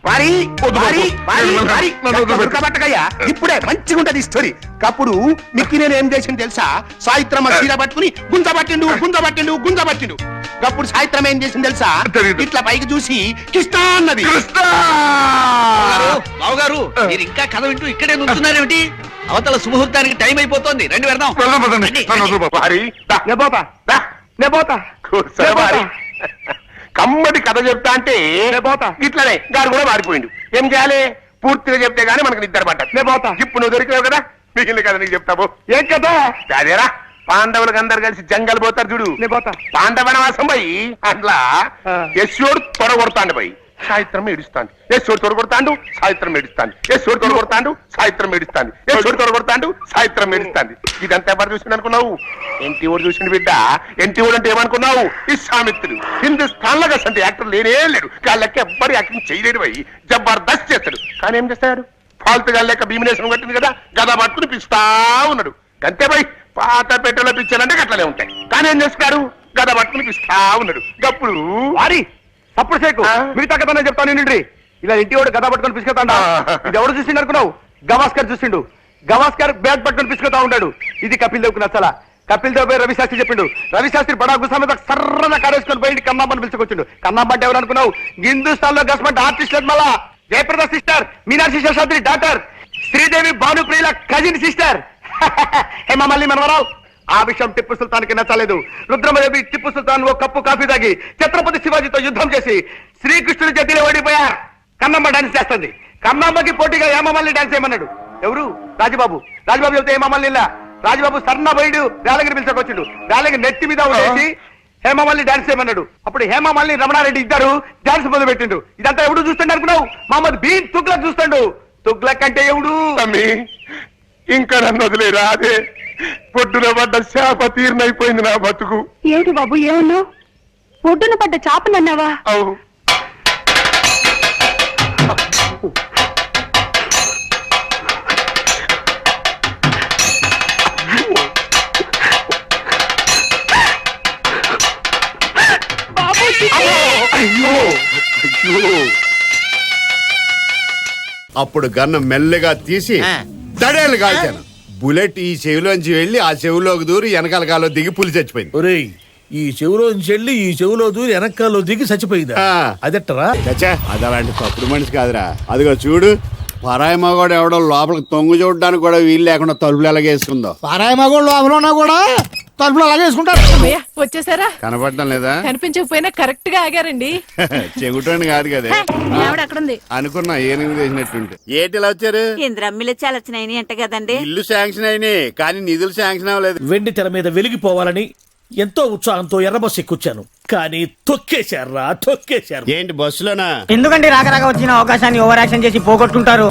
వారి వద్దు వారి, బాబు. వారి, నన్ను వారి. వదిలిపెట్టు. ఉడకబెట్టకయ్యా ఇప్పుడే మంచిగా ఉంటది స్టోరీ అప్పుడు మిక్కి నేను ఏం చేసింది తెలుసా సాయిత్రమ్మ చీర పట్టుకుని గుంజబట్టిండు అప్పుడు సాయిత్రం ఏం చేసింది తెలుసా తెలీదు. ఇట్లా పైకి చూసి కృష్ణ అన్నది కృష్ణ! బావగారు మీరు ఇంకా కథ వింటూ ఇక్కడే నుంచున్నారేమిటి అవతల శుభముహూర్తానికి టైం అయిపోతోంది రండి వెళ్దాం వెళ్దాం పదండి. నన్ను వదిలి బాబు. వారి దా, దా, నే పోతా కూర్చో వారి. కమ్మటి కథ చెప్తా అంటే ఇట్లనే గారు కూడా మారిపోయిండు ఏం చేయాలి పూర్తిగా చెప్తే గానీ మనకు నిద్ర పడ్డది పోతా. ఇప్పుడు నువ్వు దొరికినావు కదా మిగిలిన కదా నీకు చెప్తావు ఏం కదా అదేరా పాండవులకు అందరు కలిసి జంగల్ పోతారు చూడు నే పోతా. పాండవనవాసం పోయి అట్లా ఆ. యశోడు తొడగొడతాండు పోయి సాయిత్రం ఏడుస్తాండు యశోడు తొడగొడతాండు సాయిత్రం ఏడుస్తాండు యశోడు తొడగొడతాండు సాయిత్రం ఏడుస్తాండు యశోడు తొడగొడతాండు సాయిత్రం ఏడుస్తాండు ఇదంతా ఎవరు చూసిండు అనుకున్నావు ఎన్టీ ఓడు చూసిండు బిడ్డ ఎన్టీ ఓడు అంటే ఏమనుకున్నావు విశ్వామిత్రుడు హిందుస్థాన్ లో అసలు యాక్టర్ లేనే లేడు వాళ్ళకి ఎవ్వరు యాక్టింగ్ చేయలేడు పోయి జబర్దస్త్ చేస్తాడు కానీ ఏం చేస్తాడు ఫాల్తు గా లెక్క భీమినేశ్వరం కట్టింది కదా గదా పట్టుకుని పిస్తా ఉన్నాడు అంతే పోయి పాత పెట్టెల పిక్చర్ అంటే అట్లనే ఉంటాయి కానీ ఏం చేస్తాడు గదా పట్టుకుని పిస్తా ఉన్నాడు గప్పుడు వారి సప్పుడు సేకు ఆ? మిగతా కథ నేను చెప్తాను నిండ్రి ఇలా ఇంటి వాడు గదా పట్టుకొని పిసుకుతాడా ఇది ఎవడు చూసిండు అనుకున్నావు గవాస్కర్ చూసిండు గవాస్కర్ బ్యాగ్ పట్టుకొని పిసుకుతా ఉంటాడు ఇది కపిల్ దేవ్కు నచ్చలా కపిల్ దేవ్ పోయి రవిశాస్త్రి చెప్పిండు రవిశాస్త్రి బడా గుసా మీద సర్రన కారేసుకొని పోయి కన్నామ్మని పిలుచుకొచ్చిండు కన్నామ్మ అంటే ఎవరు అనుకున్నావు హిందుస్థాన్ లో గస్మెంట్ ఆర్టిస్ట్ మళ్ళా జయప్రద సిస్టర్ మీనాక్షి శేషాద్రి డాక్టర్ శ్రీదేవి భానుప్రియుల కజిన్ సిస్టర్ హేమమల్లి మనవరావు ఆ విషయం టిప్పు సుల్తాన్ కి నచ్చలేదు రుద్రమదేవి టిప్పు సుల్తాన్ ఓ కప్పు కాఫీ తాగి ఛత్రపతి శివాజీతో యుద్ధం చేసి శ్రీకృష్ణుడి చేతిలో ఓడిపోయారు కన్నమ్మ డాన్స్ చేస్తుంది కన్నమ్మకి పోటీగా హేమమల్లి డాన్స్ చేయమన్నాడు ఎవరు రాజబాబు చెబితే హేమమల్లి రాజబాబు సన్న బయడు వేలగిరి పిలిచకొచ్చిండు వేలగిరి నెత్తి మీద ఉండేసి హేమమల్లి డాన్స్ చేయమన్నాడు అప్పుడు హేమమల్లి రమణారెడ్డి ఇద్దరు డాన్స్ మొదలు పెట్టిండు ఇదంతా ఎవడు చూస్తాడు అనుకున్నావు మహమ్మద్ బీన్ తుగ్లక్ చూస్తాడు తుగ్లక్ అంటే ఎవడు తమ్మి ఇంకా నన్ను వదిలేరా అదే పొడ్డున పడ్డ శాప తీర్నైపోయింది నా బతుకు ఏమిటి బాబు ఏమన్నావు ఒడ్డున పడ్డ చాపనన్నావా అవు అయ్యో అయ్యో అప్పుడు గన్ను మెల్లగా తీసి దడేలు కాల్చాను బుల్లెట్ ఈ చెవిలోంచి వెళ్ళి ఆ చెవిలోకి దూరి వెనకాల కాలో దిగి పులి చచ్చిపోయింది ఒరేయ్ ఈ చెవులోంచి వెళ్ళి ఈ చెవులో దూరి వెనకాల్లో దిగి చచ్చిపోయిందా ఆ. అదెట్టరా చచ్చా అది అలాంటి తప్పుడు మనిషి కాదురా అదిగో చూడు పరాయి మగోడు ఎవడో లోపలికి తొంగు చూడడానికి కూడా వీలు లేకుండా తలుపులు ఎలాగేసుకుందో పారాయి మగోళ్ళు లోపల కూడా తలుపులు అలాగే వేసుకుంటారు వచ్చేసారా కనపడటం లేదా కనిపించకపోయినా కరెక్ట్ గా ఆగారండి చెగుటోని కాదు కదా ఆవిడ అక్కడుంది అనుకున్నా ఏనుగు చేసినట్టుంటే ఏటి ఇలా వచ్చారు ఇంద్రమ్మిలు చాలచ్చినాయని అంట కదండి ఇల్లు శాంక్షన్ అయినాయి కానీ నిధులు శాంక్షన్ అవ్వలేదు వెండి తెర మీద వెలిగిపోవాలని ఎంతో ఉత్సాహంతో ఎర్రబస్ ఎక్కుచ్చాను కానీ తొక్కేశారు. ఏంటి బస్సులోనా ఎందుకంటే రాక వచ్చిన అవకాశాన్ని ఓవర్ యాక్షన్ చేసి పోగొట్టుకుంటారు